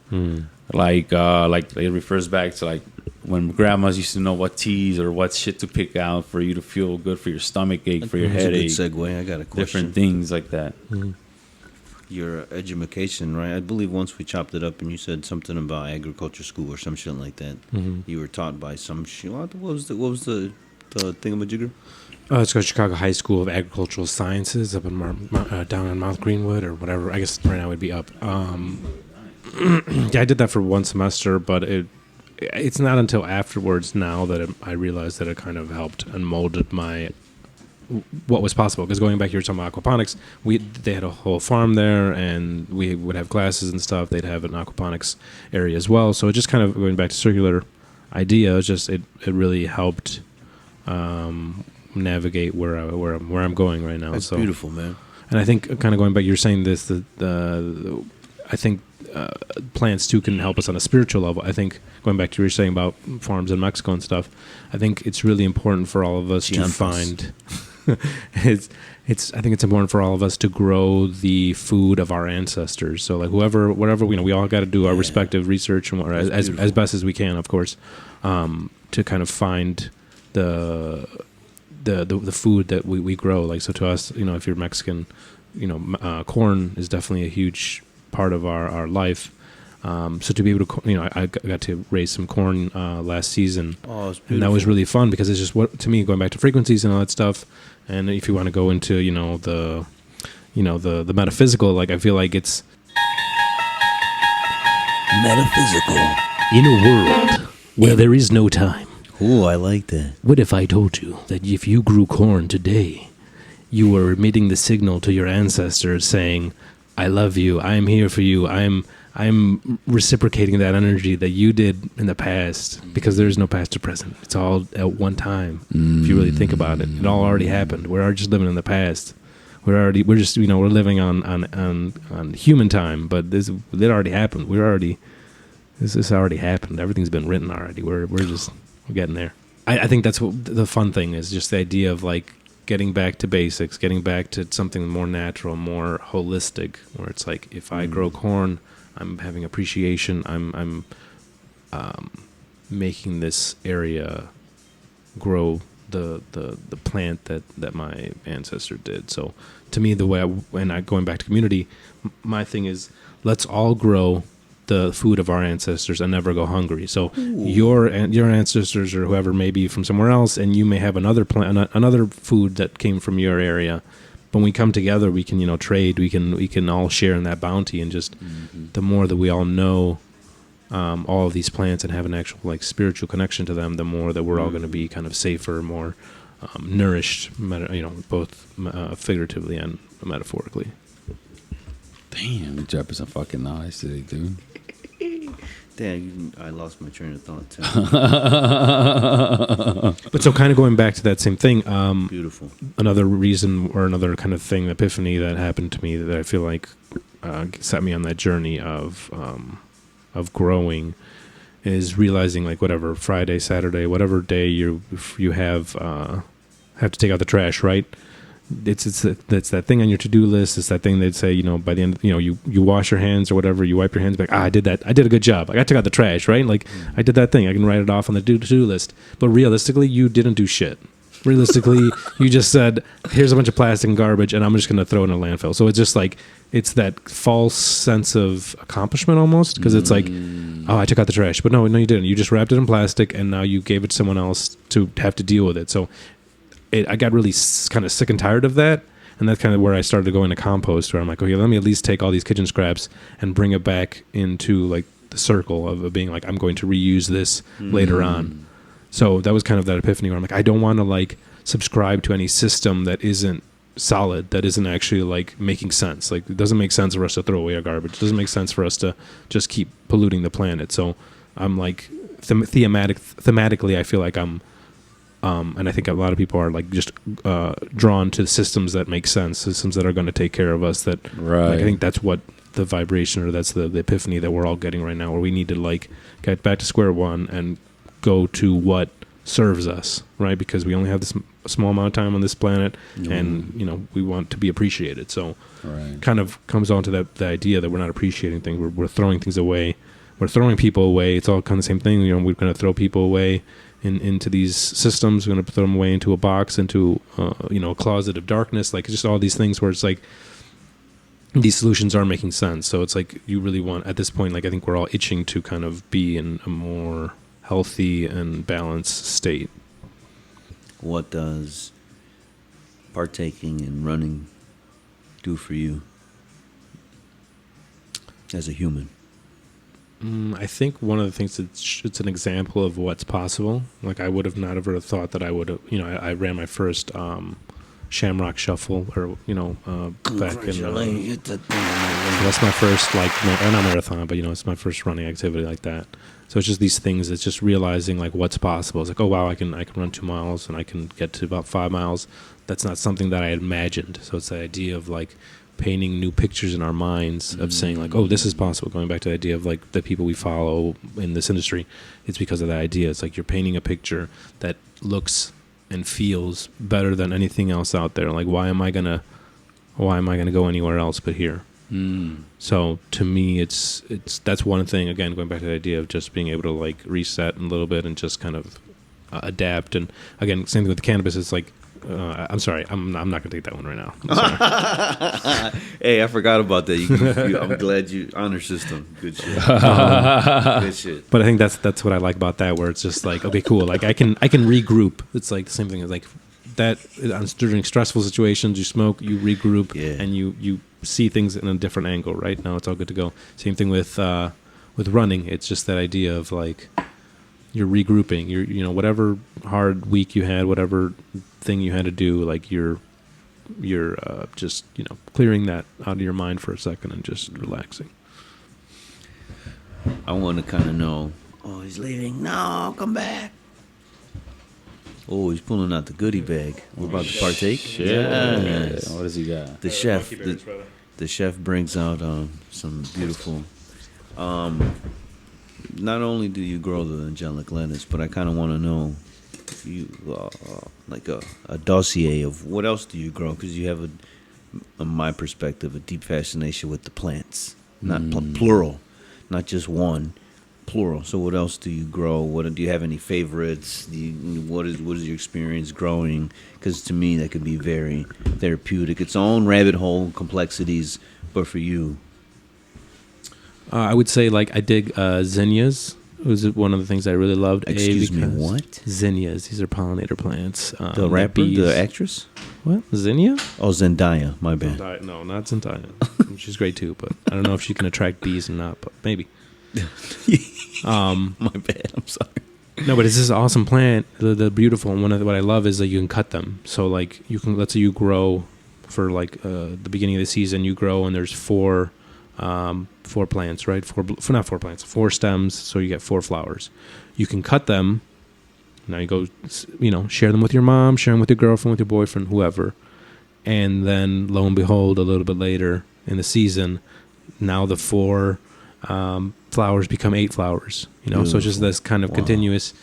Like it refers back to like when grandmas used to know what teas or what shit to pick out for you to feel good for your stomach ache, for your headache. That's a good segue. I got a question. Different things like that. Your education, right? I believe once we chopped it up and you said something about agriculture school or some shit like that. You were taught by some shit. What was the thingamajigger? It's called Chicago High School of Agricultural Sciences up in down in Mount Greenwood or whatever. I guess right now it would be up. Yeah, I did that for one semester, but it's not until afterwards now that I realized that it kind of helped and molded what was possible. Because going back here to talking about aquaponics, they had a whole farm there, and we would have classes and stuff. They'd have an aquaponics area as well. So it just kind of going back to circular idea. It's just it really helped navigate where I'm going right now. That's beautiful, man. And I think kind of going back, you're saying this. I think plants too can help us on a spiritual level. I think going back to what you're saying about farms in Mexico and stuff, I think it's really important for all of us to find. I think it's important for all of us to grow the food of our ancestors. So like whatever we all got to do our respective research and as best as we can, of course, to kind of find the food that we grow. Like, so to us, if you're Mexican, corn is definitely a huge part of our life. So to be able to, I got to raise some corn last season, and that was really fun because it's just to me, going back to frequencies and all that stuff. And if you want to go into, the metaphysical, like I feel like it's metaphysical in a world where there is no time. Ooh, I like that. What if I told you that if you grew corn today, you were emitting the signal to your ancestors saying, I love you, I am here for you, I'm reciprocating that energy that you did in the past, because there is no past or present. It's all at one time. If you really think about it, it all already happened. We're just living in the past. We're living on human time, but it already happened. This already happened. Everything's been written already. We're getting there. I think that's what the fun thing is, just the idea of like getting back to basics, getting back to something more natural, more holistic, where it's like if I grow corn, I'm having appreciation. I'm making this area grow the plant that my ancestor did. So to me, the way going back to community, my thing is let's all grow the food of our ancestors and never go hungry. So your ancestors or whoever may be from somewhere else, and you may have another plant, another food that came from your area. But when we come together, we can trade. We can all share in that bounty, and just the more that we all know all of these plants and have an actual like spiritual connection to them, the more that we're all going to be kind of safer, more nourished, both figuratively and metaphorically. Damn, you're dropping some fucking knowledge today, dude. Damn, I lost my train of thought too. But so kind of going back to that same thing, Beautiful. another reason or another kind of thing, epiphany that happened to me that I feel like set me on that journey of growing is realizing like whatever Friday, Saturday, whatever day you have to take out the trash, right? It's that thing on your to-do list. It's that thing they'd say, by the end, you wash your hands or whatever, you wipe your hands back. I did that. I did a good job. Like, I took out the trash, right? Like I did that thing. I can write it off on the to-do list. But realistically, you didn't do shit. Realistically, you just said, here's a bunch of plastic and garbage, and I'm just going to throw it in a landfill. So it's just like, it's that false sense of accomplishment almost, because it's like, oh, I took out the trash. But no, you didn't. You just wrapped it in plastic, and now you gave it to someone else to have to deal with it. So I got really kind of sick and tired of that. And that's kind of where I started going to compost, where I'm like, okay, let me at least take all these kitchen scraps and bring it back into like the circle of being like, I'm going to reuse this later on. So that was kind of that epiphany where I'm like, I don't want to like subscribe to any system that isn't solid, that isn't actually like making sense. Like it doesn't make sense for us to throw away our garbage. It doesn't make sense for us to just keep polluting the planet. So I'm like thematically, I feel like I'm, and I think a lot of people are like just drawn to systems that make sense, systems that are going to take care of us. That Right. Like, I think that's what the vibration, or that's the epiphany that we're all getting right now, where we need to like get back to square one and go to what serves us, right? Because we only have this small amount of time on this planet, and we want to be appreciated. So kind of comes on to the idea that we're not appreciating things. We're throwing things away. We're throwing people away. It's all kind of the same thing. We're going to throw people away into these systems. We're going to throw them away into a box, into a closet of darkness. Like just all these things where it's like these solutions aren't making sense. So it's like you really want, at this point, like I think we're all itching to kind of be in a more healthy and balanced state. What does partaking in running do for you as a human? I think one of the things it's an example of what's possible. Like I would have not ever thought that I would have, I ran my first Shamrock Shuffle, or back in that's my first not marathon, but it's my first running activity like that. So it's just these things. It's just realizing like what's possible. It's like, oh wow, I can run 2 miles and I can get to about 5 miles. That's not something that I had imagined. So it's the idea of like painting new pictures in our minds of saying like, oh, this is possible. Going back to the idea of like the people we follow in this industry, it's because of that idea. It's like you're painting a picture that looks and feels better than anything else out there. Like why am I gonna go anywhere else but here? So to me, it's that's one thing. Again, going back to the idea of just being able to like reset a little bit and just kind of adapt. And again, same thing with the cannabis. It's like I'm sorry, I'm not going to take that one right now. I'm sorry. Hey, I forgot about that. I'm glad you honor system. Good shit. Good shit. But I think that's what I like about that, where it's just like, okay, cool. Like I can regroup. It's like the same thing as like that during stressful situations. You smoke, you regroup, and you see things in a different angle. Right now, it's all good to go. Same thing with running. It's just that idea of like you're regrouping. You're whatever hard week you had, whatever thing you had to do, like you're just clearing that out of your mind for a second and just relaxing. I want to kind of know. Oh, he's leaving. No, come back. Oh, he's pulling out the goodie bag. We're about to partake. Yes. What does he got? The chef. The chef brings out some beautiful not only do you grow the angelic lettuce, but I kind of want to know you like a dossier of what else do you grow, because you have in my perspective, a deep fascination with the plants, not plural, not just one, plural. So what else do you grow? What do you have any favorites? What is your experience growing? Because to me that could be very therapeutic. Its own rabbit hole complexities, but for you, I would say like I dig zinnias. It was one of the things I really loved. Excuse me, what? Zinnias. These are pollinator plants. The rapper, the actress? What? Zinnia? Oh, Zendaya. My bad. No, not Zendaya. She's great too, but I don't know if she can attract bees or not, but maybe. My bad. I'm sorry. No, but it's this awesome plant. The beautiful one. What I love is that you can cut them. So like you can, let's say you grow for like the beginning of the season, you grow and there's four plants, right? Not four plants, 4 stems. So you get 4 flowers. You can cut them. Now you go, share them with your mom, share them with your girlfriend, with your boyfriend, whoever. And then lo and behold, a little bit later in the season, now the 4 flowers become 8 flowers, Beautiful. So it's just this kind of continuous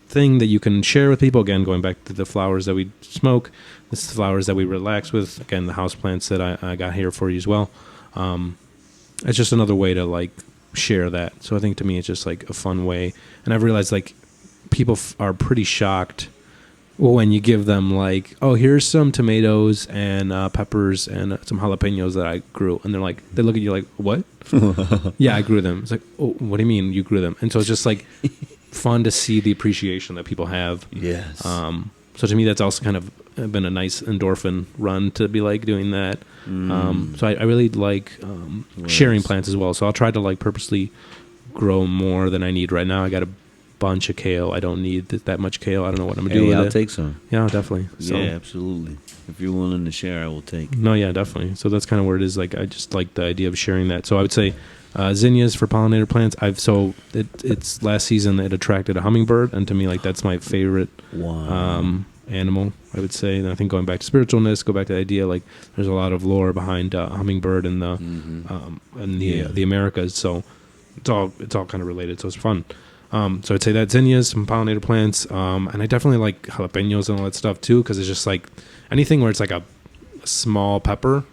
thing that you can share with people. Again, going back to the flowers that we smoke, this is the flowers that we relax with. Again, the house plants that I got here for you as well. It's just another way to like share that. So I think to me, it's just like a fun way. And I've realized like people are pretty shocked when you give them like, oh, here's some tomatoes and peppers and some jalapenos that I grew. And they look at you like, what? Yeah, I grew them. It's like, oh, what do you mean you grew them? And so it's just like fun to see the appreciation that people have. Yes. So to me, that's also kind of been a nice endorphin run to be like doing that. So I really like sharing plants as well. So I'll try to like purposely grow more than I need right now. I got a bunch of kale. I don't need that much kale. I don't know what I'm gonna do with it. I'll take some. Yeah, definitely. So, yeah, absolutely. If you're willing to share, I will take. No, yeah, definitely. So that's kind of where it is. Like I just like the idea of sharing that. So I would say zinnias for pollinator plants. It's last season it attracted a hummingbird, and to me like that's my favorite animal, I would say. And I think going back to spiritualness, go back to the idea like there's a lot of lore behind hummingbird and the Americas. So it's all kind of related. So it's fun. So I'd say that zinnias, some pollinator plants, and I definitely like jalapenos and all that stuff too, because it's just like anything where it's like a small pepper,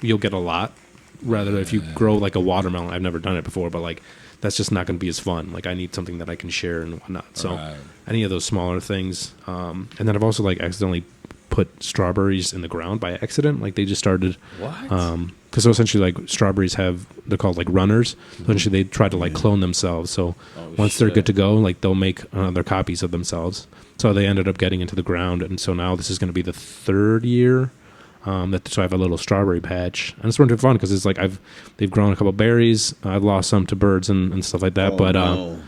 you'll get a lot. Rather if you grow like a watermelon, I've never done it before, but like that's just not going to be as fun. Like I need something that I can share and whatnot. So any of those smaller things, and then I've also like accidentally put strawberries in the ground by accident. Like they just started. What? Because so essentially, like strawberries they're called like runners. So essentially, they try to like clone themselves. So once they're good to go, like they'll make their copies of themselves. So they ended up getting into the ground, and so now this is going to be the 3rd year. So I have a little strawberry patch, and it's really fun because it's like they've grown a couple berries. I've lost some to birds and stuff like that,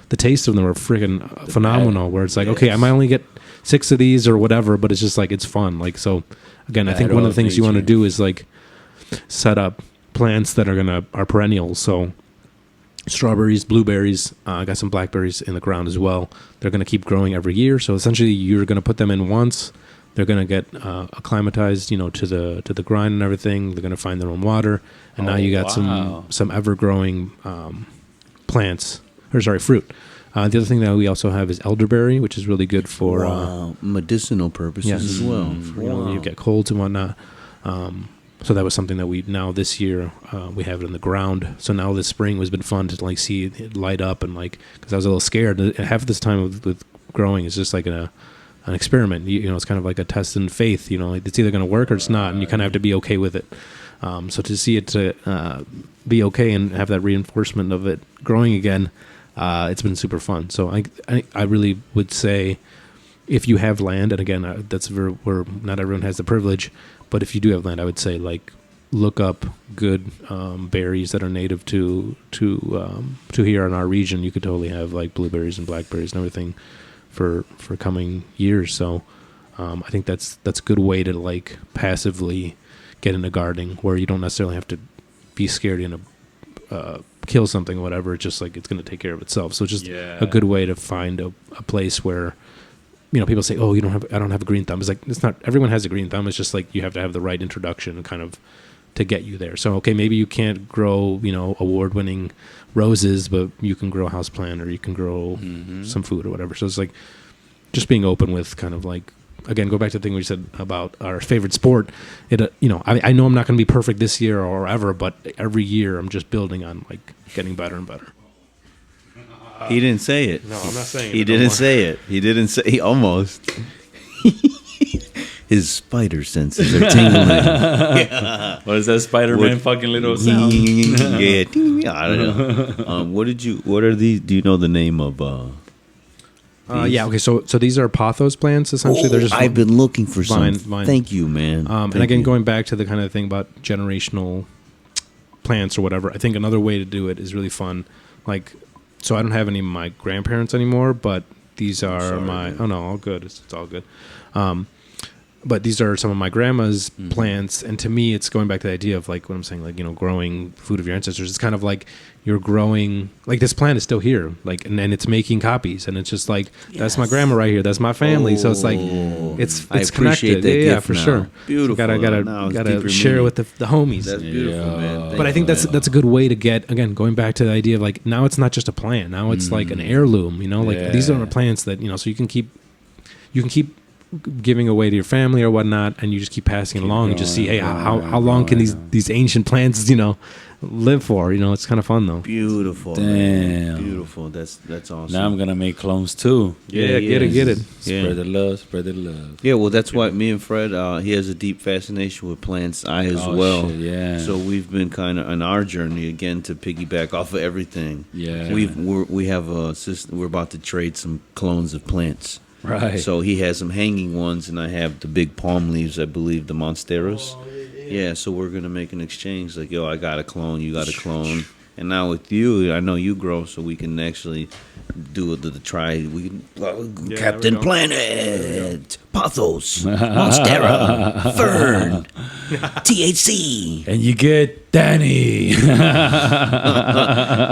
the taste of them are freaking phenomenal. Where it's like, okay, I might only get 6 of these or whatever, but it's just like it's fun. Like so, again, I think one of the things you want to do is like set up plants that are perennials. So strawberries, blueberries, I got some blackberries in the ground as well. They're gonna keep growing every year. So essentially, you're gonna put them in once. They're going to get acclimatized, to the grind and everything. They're going to find their own water, and now you got some ever-growing fruit. The other thing that we also have is elderberry, which is really good for medicinal purposes as well. You get colds and whatnot. So that was something that this year we have it in the ground. So now this spring has been fun to like see it light up and like because I was a little scared. Half this time with growing is just like an experiment. It's kind of like a test in faith. Like it's either going to work or it's not, and you kind of have to be okay with it. So to see it to be okay and have that reinforcement of it growing again, it's been super fun. So I really would say if you have land, and again that's where not everyone has the privilege, but if you do have land, I would say like look up good berries that are native to here in our region. You could totally have like blueberries and blackberries and everything for coming years. So I think that's a good way to like passively get into gardening where you don't necessarily have to be scared you're gonna kill something or whatever. It's just like it's going to take care of itself. So it's just a good way to find a place where people say, oh, I don't have a green thumb. It's like it's not everyone has a green thumb. It's just like you have to have the right introduction and kind of to get you there. So, okay, maybe you can't grow, award-winning roses, but you can grow a houseplant or you can grow some food or whatever. So it's like just being open with kind of like, again, go back to the thing we said about our favorite sport. I know I'm not going to be perfect this year or ever, but every year I'm just building on like getting better and better. He didn't say it. No, I'm not saying it. He didn't say it. He didn't say. He almost. His spider senses are tingling. What is that Spider-Man fucking little sound? Yeah, I don't know. What are these? Do you know the name of? Yeah. Okay. So these are pothos plants. Essentially, they're just. I've been looking for vine. some. Thank you, man. And again, going back to the kind of thing about generational plants or whatever, I think another way to do it is really fun. Like, so I don't have any of my grandparents anymore, but these are my. Man. Oh no, all good. It's all good. But these are some of my grandma's plants, and to me, it's going back to the idea of like what I'm saying, like growing food of your ancestors. It's kind of like you're growing, like this plant is still here, like, and it's making copies, and it's just like that's my grandma right here, that's my family. So it's like it's connected. Yeah, for sure. Beautiful. So gotta share with the homies. That's beautiful, man. But I think that's a good way to get, again, going back to the idea of like now it's not just a plant, now it's like an heirloom. Like these are plants that so you can keep giving away to your family or whatnot, and you just keep passing it along and just see, hey, how long can these ancient plants live for? It's kind of fun though. Beautiful. Damn. Man. Beautiful. That's awesome. Now I'm gonna make clones too. Yeah, get it. Spread the love. Yeah, well, that's why me and Fred, he has a deep fascination with plants. I as well. Shit, yeah. So we've been kind of on our journey again to piggyback off of everything. Yeah. We have a system. We're about to trade some clones of plants. Right. So he has some hanging ones, and I have the big palm leaves, I believe, the Monsteros. Yeah, so we're going to make an exchange. Like, yo, I got a clone, you got a clone. And now with you, I know you grow, so we can actually do the try. We can, Captain Planet, Pothos, Monstera, Fern, THC. And you get Danny.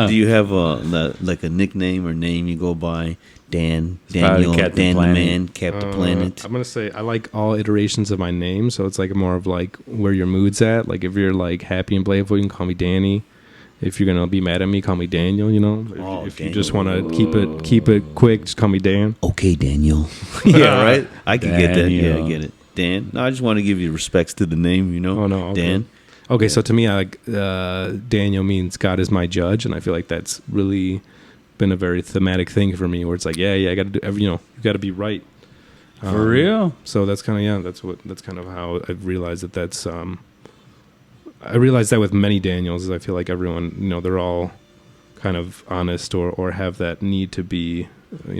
Do you have a nickname or name you go by? Daniel, Dan the Man, Captain Planet. I'm gonna say I like all iterations of my name, so it's like more of like where your mood's at. Like if you're like happy and playful, you can call me Danny. If you're gonna be mad at me, call me Daniel. If you just want to keep it quick, just call me Dan. Okay, Daniel. Yeah, right. I can get that. Yeah, I get it. Dan. No, I just want to give you respects to the name. Oh no, okay. Dan. Okay, so to me, Daniel means God is my judge, and I feel like that's really been a very thematic thing for me, where it's like, I got to do you got to be right. For real. So that's kind of that's kind of how I've realized that's. I realized that with many Daniels, is I feel like everyone, they're all kind of honest or have that need to be,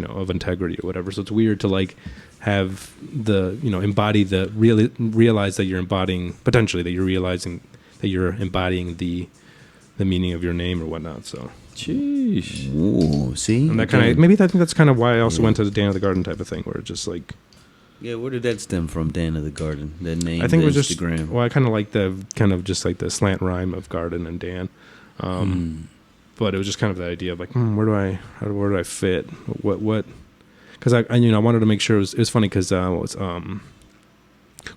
of integrity or whatever. So it's weird to like have the, embody the realize that you're embodying, potentially that you're realizing that you're embodying the meaning of your name or whatnot. So. Jeez. Ooh, see? And that kind of, maybe I think that's kind of why I also went to the Dan of the Garden type of thing, where it's just like. Yeah, where did that stem from, Dan of the Garden? That name, I think it was Instagram. Just, well, I kind of like the slant rhyme of Garden and Dan. But it was just kind of the idea of like, where do I fit? What? Because I wanted to make sure it was funny because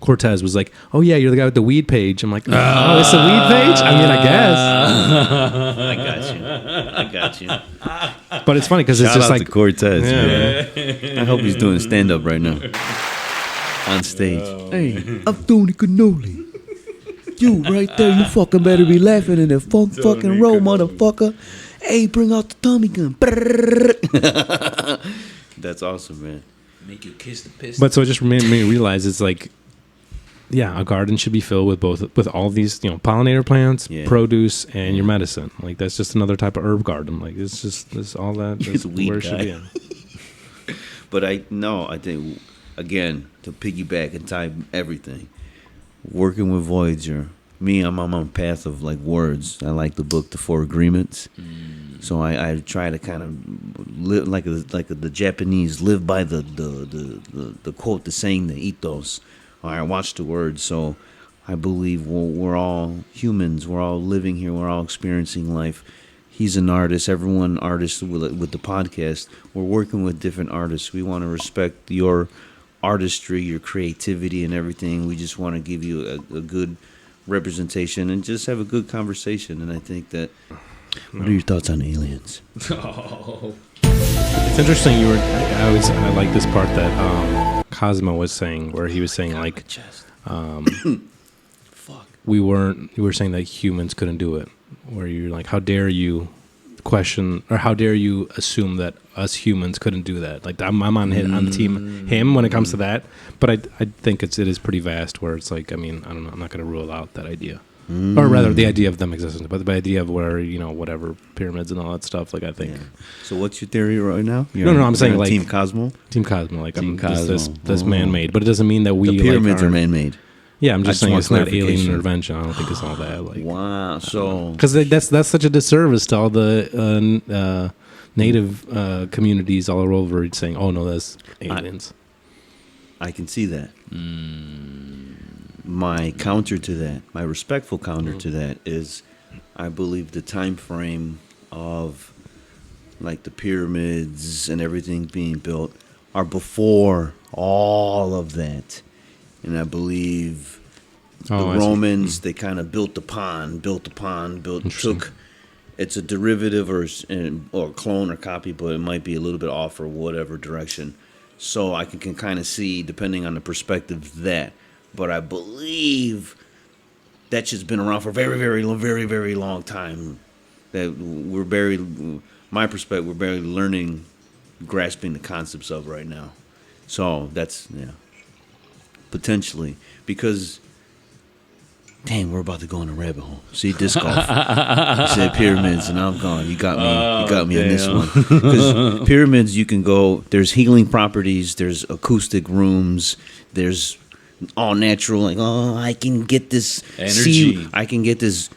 Cortez was like, "Oh yeah, you're the guy with the weed page." I'm like, "Oh, it's the weed page." I mean, I guess. I got you. But it's funny because it's just out like to Cortez. Man. I hope he's doing stand up right now on stage. Hey, I'm Tony Cannoli. You right there, you fucking better be laughing in that fucking row, motherfucker. Hey, bring out the Tommy gun. That's awesome, man. Make you kiss the piss. But so it just made me realize it's like, a garden should be filled with all these, pollinator plants, produce, and your medicine. Like that's just another type of herb garden. Like it's all that. It's a weed where it guy. should be. But I think again to piggyback and tie everything. Working with Voyager, I'm on a path of like words. I like the book, The Four Agreements. So I try to kind of live like the Japanese live by the quote, the saying, the ethos. I watch the words. So I believe we're all humans. We're all living here. We're all experiencing life. He's an artist. Everyone artists with the podcast. We're working with different artists. We want to respect your artistry, your creativity, and everything. We just want to give you a good representation and just have a good conversation. And I think that. What are your thoughts on aliens? It's interesting. I like this part that Cosmo was saying, where he was saying like, you were saying that humans couldn't do it. Where you're like, how dare you question, or how dare you assume that us humans couldn't do that? Like I'm on the team him when it comes to that. But I think it is pretty vast. Where it's like, I mean, I don't know. I'm not going to rule out that idea. Or rather, the idea of them existing, but the idea of where, whatever, pyramids and all that stuff, like, I think. Yeah. So what's your theory right now? No, I'm saying, like... Team Cosmo? Team Cosmo, like, this man-made. But it doesn't mean that we, the pyramids are man-made. Yeah, I'm just saying it's not alien intervention. I don't think it's all that, like... Wow, so... Because that's such a disservice to all the native communities all over saying, oh, no, that's aliens. I can see that. My counter to that, my respectful counter to that is, I believe the time frame of like the pyramids and everything being built are before all of that. And I believe the Romans, they kind of built took, it's a derivative or a clone or copy, but it might be a little bit off or whatever direction. So I can kind of see, depending on the perspective, that. But I believe that shit's been around for a very, very long time. That we're my perspective, we're barely learning, grasping the concepts of right now. So that's, potentially. Because, damn, we're about to go in a rabbit hole. See, disc golf. You said pyramids, and I'm gone. You got me on this one. Because pyramids, you can go, there's healing properties, there's acoustic rooms, there's all natural, like, I can get this energy. I can get this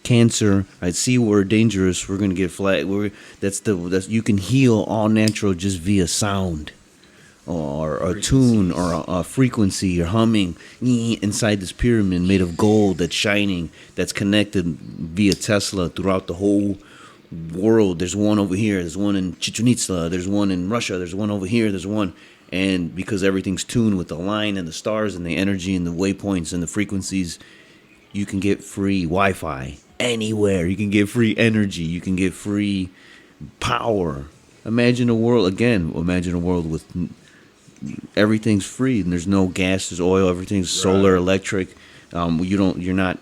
cancer. I see we're dangerous. We're gonna get flagged. That's you can heal all natural just via sound, or a tune, or a frequency, or humming inside this pyramid made of gold that's shining, that's connected via Tesla throughout the whole world. There's one over here. There's one in Chichen Itza. There's one in Russia. There's one over here. There's one. And because everything's tuned with the line and the stars and the energy and the waypoints and the frequencies, you can get free Wi-Fi anywhere. You can get free energy. You can get free power. Imagine a world with everything's free and there's no gas, there's oil, everything's solar, electric. You're not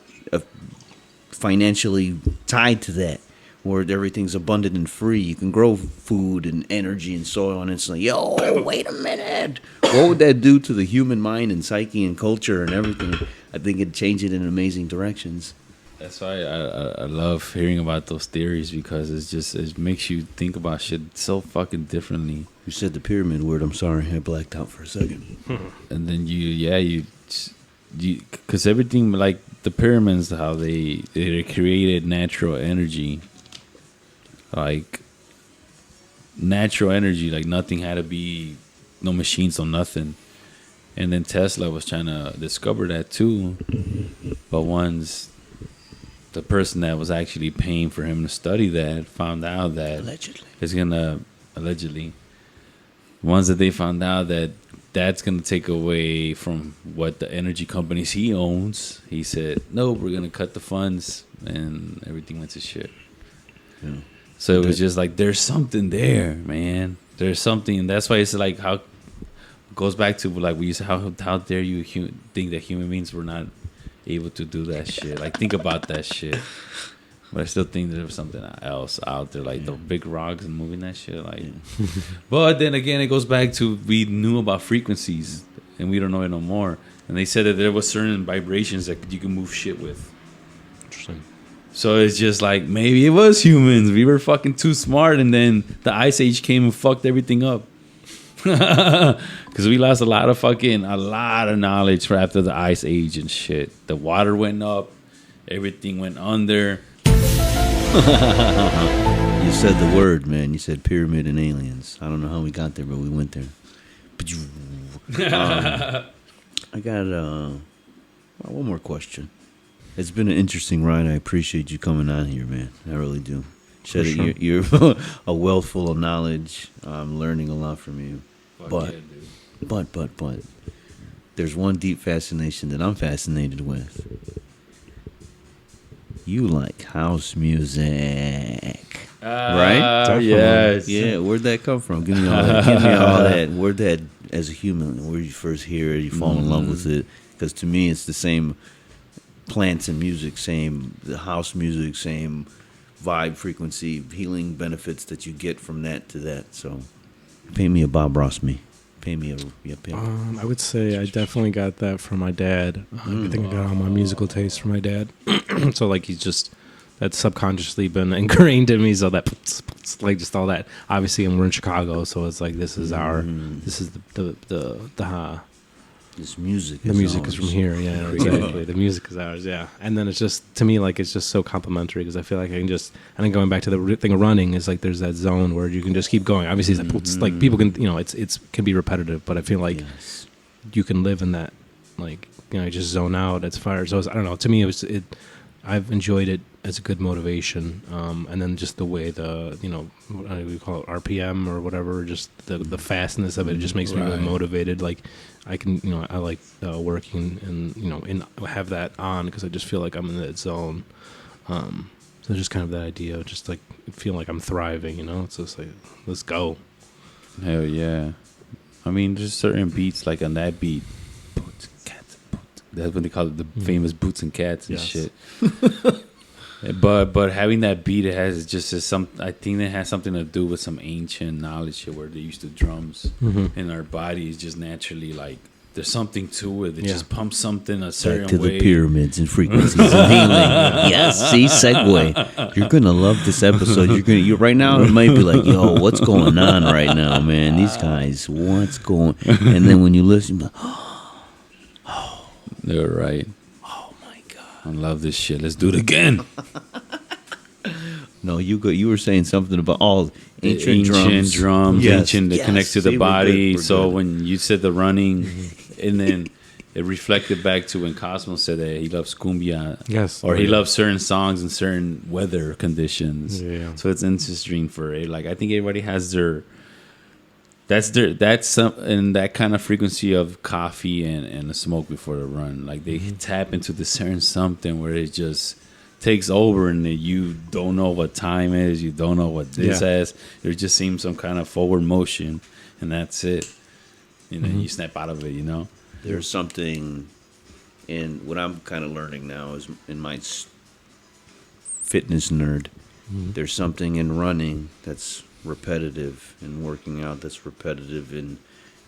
financially tied to that. Where everything's abundant and free. You can grow food and energy and soil, and it's like, yo, wait a minute. What would that do to the human mind and psyche and culture and everything? I think it'd change it in amazing directions. That's why I love hearing about those theories, because it makes you think about shit so fucking differently. You said the pyramid word. I'm sorry, I blacked out for a second. And then because everything, like the pyramids, how they created natural energy. Like natural energy, like nothing had to be, no machines, no nothing. And then Tesla was trying to discover that too. But once the person that was actually paying for him to study that found out that allegedly, once that they found out that that's gonna take away from what the energy companies he owns, he said, no, we're gonna cut the funds, and everything went to shit. Yeah. So it was just like, there's something there, man. There's something, and that's why it's like, how it goes back to like we used to, how dare you think that human beings were not able to do that shit? Like, think about that shit. But I still think there was something else out there, like the big rocks and moving that shit. Like, but then again, it goes back to, we knew about frequencies and we don't know it no more. And they said that there was certain vibrations that you can move shit with. Interesting. So it's just like, maybe it was humans. We were fucking too smart, and then the Ice Age came and fucked everything up. Because we lost a lot of knowledge for after the Ice Age and shit. The water went up, everything went under. You said the word, man. You said pyramid and aliens. I don't know how we got there, but we went there. I got one more question. It's been an interesting ride. I appreciate you coming on here, man. I really do. Sure. You're a wealth full of knowledge. I'm learning a lot from you. But there's one deep fascination that I'm fascinated with. You like house music, right? Yes. Yeah, where'd that come from? Give me all that. Give me all that. Where'd that, as a human, where you first hear it, you fall in love with it? Because to me, it's the same plants and music, same the house music, same vibe, frequency, healing benefits that you get from that to that. So, pay me a Bob Ross me. Pay me a pay me. I would say I definitely got that from my dad. I think I got all my musical taste from my dad. So like he's just that's subconsciously been ingrained in me. So that like just all that. Obviously, and we're in Chicago, so it's like this is our this is This music. the music is from here. Yeah, exactly. The music is ours. Yeah, and then it's just to me like it's just so complimentary because I feel like I can just and then going back to the thing of running is like there's that zone where you can just keep going. Obviously, it's like people can it's can be repetitive, but I feel like you can live in that like just zone out. It's fire. So I don't know. To me, I've enjoyed it as a good motivation, and then just the way the what do we call it, RPM or whatever, just the fastness of it just makes me really motivated. Like I can I like working and have that on because I just feel like I'm in that zone. So just kind of that idea of just like feel like I'm thriving. It's just like let's go. Hell yeah. I mean, there's certain beats like on that beat. Boots and cats. That's what they call it, the famous boots and cats and shit. But having that beat, it has just I think it has something to do with some ancient knowledge here where they used to drums in our bodies just naturally like there's something to it. It just pumps something a certain Back to way. the pyramids and frequencies and healing. Yes, see, segue. You're gonna love this episode. You right now it might be like, yo, what's going on right now, man? These guys, what's going? And then when you listen, you're like, You're right. oh my god. I love this shit. Let's do it again. No, you were saying something about all ancient drums, Yes, ancient that yes. connects to See, the we're body. good, we're So good. when you said the running, and then it reflected back to when Cosmo said that he loves cumbia, Yes. or he loves certain songs in certain weather conditions. Yeah. So it's interesting for it. Like I think everybody has that's some and that kind of frequency of coffee and a smoke before the run. Like they tap into this certain something where it just takes over and you don't know what time is, you don't know what this has. There just seems some kind of forward motion, and that's it. And then you snap out of it, There's something in what I'm kind of learning now is in my fitness nerd. There's something in running that's repetitive, in working out that's repetitive, in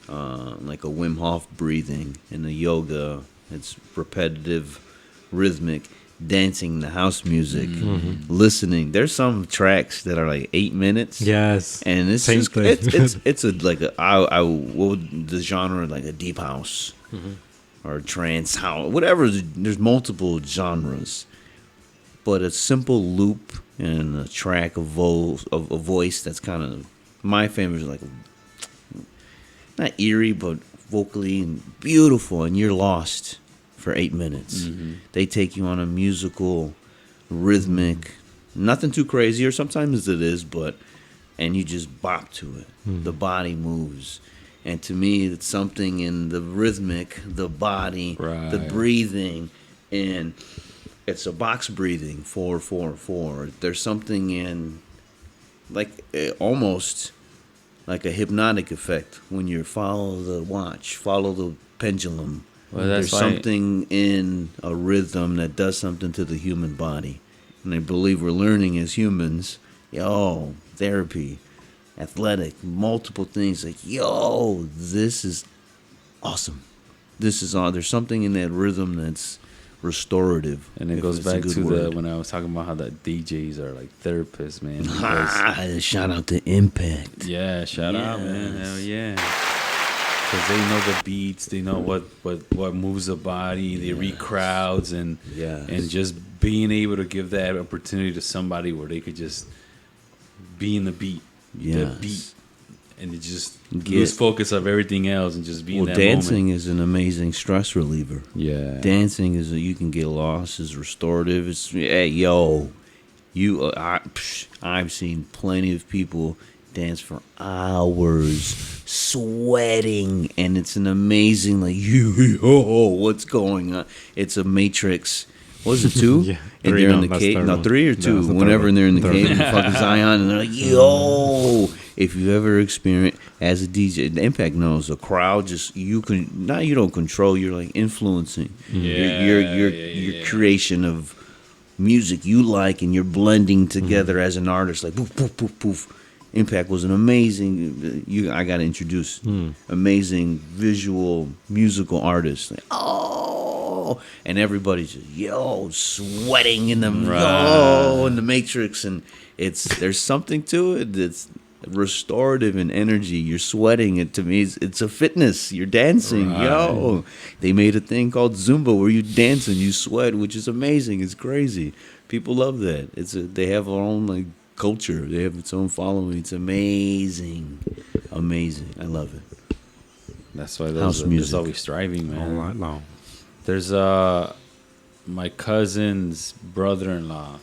like a Wim Hof breathing, in the yoga it's repetitive, rhythmic, dancing, the house music, listening. There's some tracks that are like 8 minutes. Yes. And it's Same just, thing. it's a like a what would the genre, like a deep house or trance house, whatever. There's multiple genres, but a simple loop and a track of a voice that's kind of my favorite is like not eerie but vocally and beautiful, and you're lost for 8 minutes. They take you on a musical, rhythmic, nothing too crazy, or sometimes it is, and you just bop to it. The body moves. And to me, it's something in the rhythmic, the body, the breathing, and it's a box breathing, 4, 4, 4. There's something in, like, almost like a hypnotic effect when you follow the watch, follow the pendulum. Well, that's There's something in a rhythm that does something to the human body. And I believe we're learning as humans, therapy, athletic, multiple things. Like, this is awesome. This is all. There's something in that rhythm that's restorative. And it goes back to when I was talking about how the DJs are like therapists, man. Shout out to Impact. Yeah, shout out, man. Hell yeah. Because they know the beats, they know what moves the body, they read crowds, and just being able to give that opportunity to somebody where they could just be in the beat, and they just lose focus of everything else and just be in that dancing moment. is an amazing stress reliever. Yeah, dancing is you can get lost, is restorative. It's I've seen plenty of people dance for hours, sweating, and it's an amazing what's going on? It's a Matrix. Was it 2? Three, they're in no, the that's cave. third No, one. 3 or No, 2. that's the third Whenever one. they're in the Third cave one. in fucking Zion, and they're like, yo. If you ever experience as a DJ, the Impact knows the crowd just you don't control. You're like influencing your creation of music you like, and you're blending together as an artist. Like poof poof poof poof. Impact was an amazing. I got to introduce amazing visual musical artist. Like, and everybody's just sweating in the in the Matrix, and there's something to it that's restorative in energy. You're sweating. It to me, it's a fitness. You're dancing, They made a thing called Zumba where you dance and you sweat, which is amazing. It's crazy. People love that. They have their own like culture. They have its own following. It's amazing. I love it. That's why House music. there's always striving, man. All right, long. There's my cousin's brother-in-law.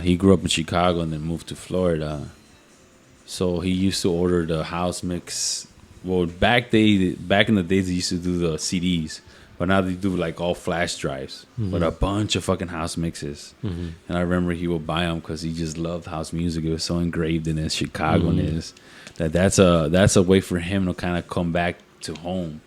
He grew up in Chicago and then moved to Florida. So he used to order the house mix. Well, back in the days, they used to do the CDs, but now they do like all flash drives with a bunch of fucking house mixes. And I remember he would buy them because he just loved house music. It was so engraved in his Chicago-ness that's a way for him to kind of come back to home.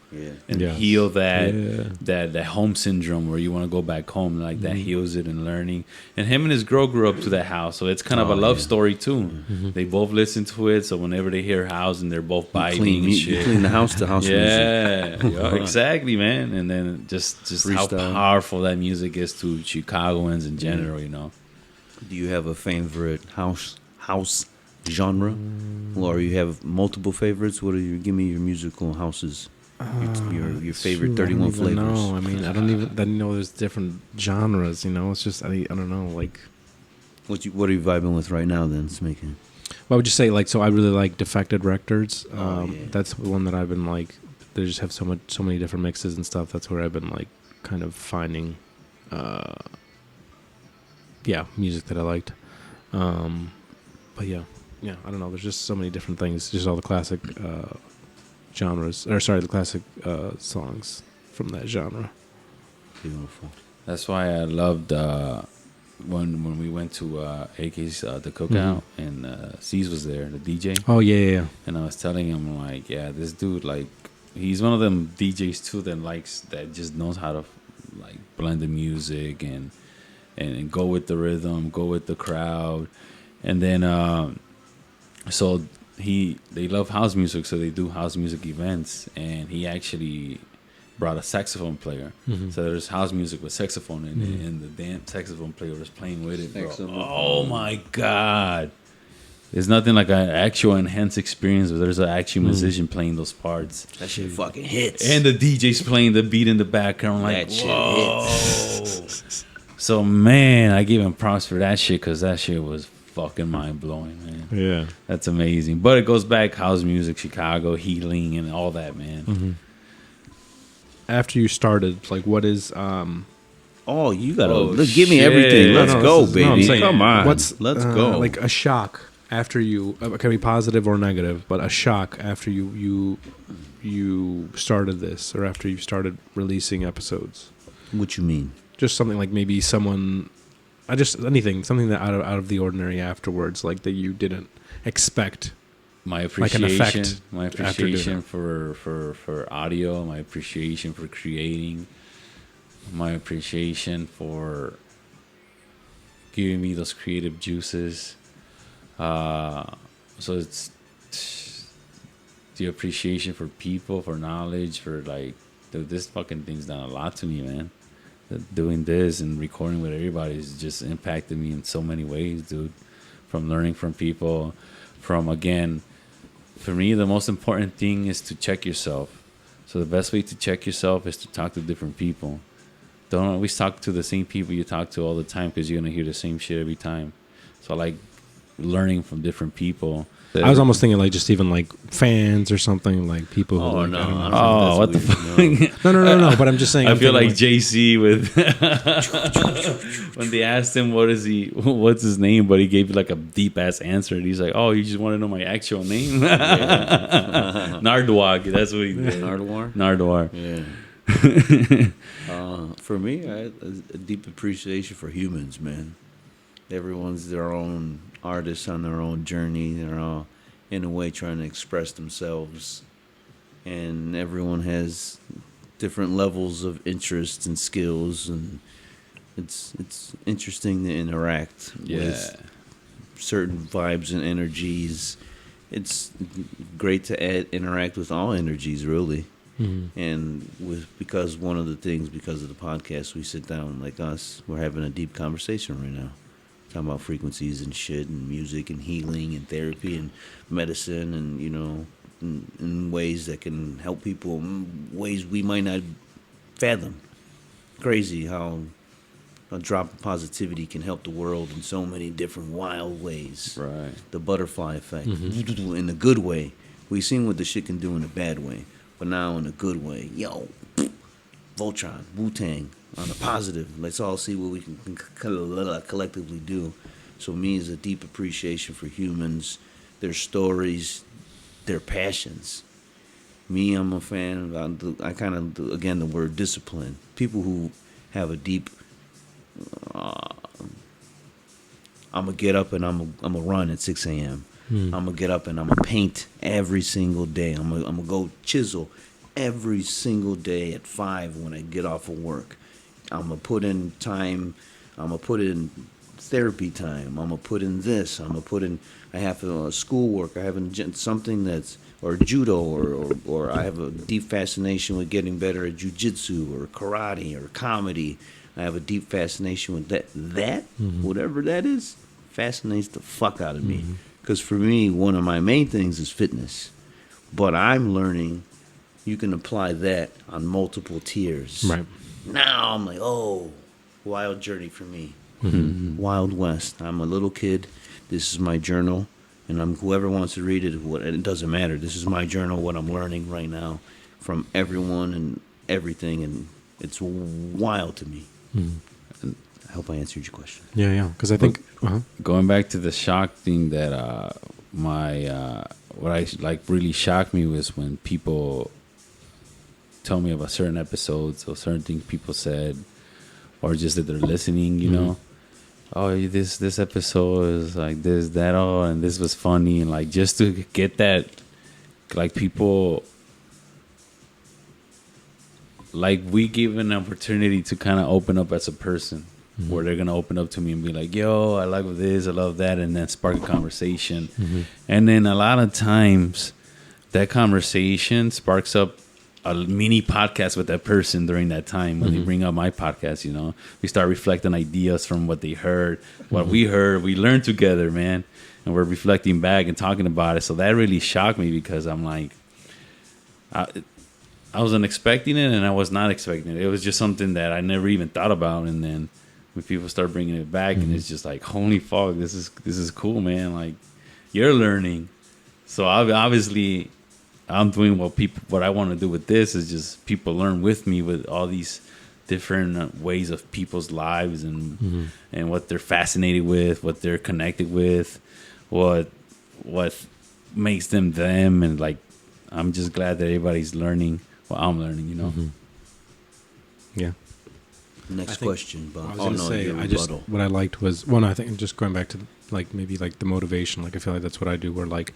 And heal that home syndrome where you want to go back home, like that heals it and learning. And him and his girl grew up to that house, so it's kind of a love story too. They both listen to it, so whenever they hear house and they're both vibing and shit. Clean the house to house music. Yeah, exactly, man. And then just how Freestyle. powerful that music is to Chicagoans in general, you know. Do you have a favorite house genre, or you have multiple favorites? Give me your musical houses. Your favorite 31 flavors. No, I mean, I don't know there's different genres, you know. It's just I don't know, like What are you vibing with right now then, Smaking? what would you say, like, so I really like Defected Records. That's the one that I've been like, they just have so many different mixes and stuff. That's where I've been like kind of finding music that I liked. But yeah, I don't know, there's just so many different things, just all the classic the classic songs from that genre. Beautiful. That's why I loved when we went to AK's the cookout and C's was there, the DJ. Oh yeah. And I was telling him like, this dude, like, he's one of them DJs too that just knows how to like blend the music and go with the rhythm, go with the crowd, and then so they love house music, so they do house music events, and he actually brought a saxophone player. So there's house music with saxophone in it, and the damn saxophone player was playing with it, bro. Excellent. Oh my God. There's nothing like an actual enhanced experience where there's an actual musician playing those parts. That shit fucking hits. And the DJ's playing the beat in the background. Like, that shit whoa. hits. So, man, I give him props for that shit because that shit was fucking mind-blowing, man. Yeah. That's amazing. But it goes back house music, Chicago, healing, and all that, man. After you started, like, what is Oh, you gotta give me shit. everything. Let's go, this is- baby. I'm saying, Come on. Let's go. like a shock after you. It can be positive or negative, but a shock after you started this, or after you started releasing episodes. What you mean? Just something like maybe someone, something that out of the ordinary afterwards, like that you didn't expect. My Like an appreciation, effect my after doing appreciation it. for audio, my appreciation for creating, my appreciation for giving me those creative juices. So it's the appreciation for people, for knowledge, for like, dude, this fucking thing's done a lot to me, man. Doing this and recording with everybody has just impacted me in so many ways, dude. From learning from people, again, for me, the most important thing is to check yourself. So the best way to check yourself is to talk to different people. Don't always talk to the same people you talk to all the time because you're going to hear the same shit every time. So I like learning from different people. I was almost thinking like just even like fans or something, like people who like, I don't know. Oh, what the fuck? No. But I'm just saying. I I'm feel like thinking, JC with when they asked him what's his name, but he gave like a deep ass answer. And he's like, "Oh, you just want to know my actual name?" Nardwar. That's what he did. Nardwar? Nardwar. Yeah. For me, a deep appreciation for humans, man. Everyone's their own artist on their own journey. They're all, in a way, trying to express themselves. And everyone has different levels of interest and skills. And it's interesting to interact with certain vibes and energies. It's great to interact with all energies, really. And because one of the things, because of the podcast, we sit down like us, we're having a deep conversation right now, talking about frequencies and shit and music and healing and therapy and medicine and, you know, in ways that can help people in ways we might not fathom. Crazy how a drop of positivity can help the world in so many different wild ways. Right. The butterfly effect, in a good way. We've seen what the shit can do in a bad way. But now in a good way, yo, Voltron, Wu-Tang, on a positive. Let's all see what we can collectively do. So me is a deep appreciation for humans, their stories, their passions. Me, I'm a fan of, I kind of, again, the word discipline. People who have a deep, I'm going to get up and I'm going to run at 6 a.m. I'm going to get up and I'm going to paint every single day. I'm going to go chisel every single day at 5 when I get off of work. I'm going to put in time. I'm going to put in therapy time. I'm going to put in this. I'm going to put in, I have schoolwork. I have something that's, or judo, or I have a deep fascination with getting better at jujitsu or karate or comedy. I have a deep fascination with that. Whatever that is, fascinates the fuck out of me. Because for me, one of my main things is fitness. But I'm learning you can apply that on multiple tiers. Right. Now I'm like, oh, wild journey for me. Wild West. I'm a little kid. This is my journal. And whoever wants to read it, it doesn't matter. This is my journal, what I'm learning right now from everyone and everything. And it's wild to me. And I hope I answered your question. Yeah. Because I think Going back to the shock thing, that what I like really shocked me was when people tell me about certain episodes or certain things people said, or just that they're listening, you know. Oh, this episode is like this, that, oh, and this was funny, and like just to get that, like people, like we give an opportunity to kind of open up as a person, where they're gonna open up to me and be like, yo, I like this, I love that, and then spark a conversation. And then a lot of times that conversation sparks up a mini podcast with that person during that time when they bring up my podcast. You know, we start reflecting ideas from what they heard, what we heard, we learned together, man, and we're reflecting back and talking about it. So that really shocked me, because I'm like, I wasn't expecting it, and I was not expecting it. It was just something that I never even thought about. And then when people start bringing it back, and it's just like, holy fuck, this is cool, man. Like, you're learning. So obviously I'm doing what I want to do with this is just people learn with me with all these different ways of people's lives and what they're fascinated with, what they're connected with, what makes them, and like, I'm just glad that everybody's learning what I'm learning, you know. Yeah. Next question, Bob. I was going to say, what I liked was, one, I think just going back to like maybe like the motivation, like I feel like that's what I do, where like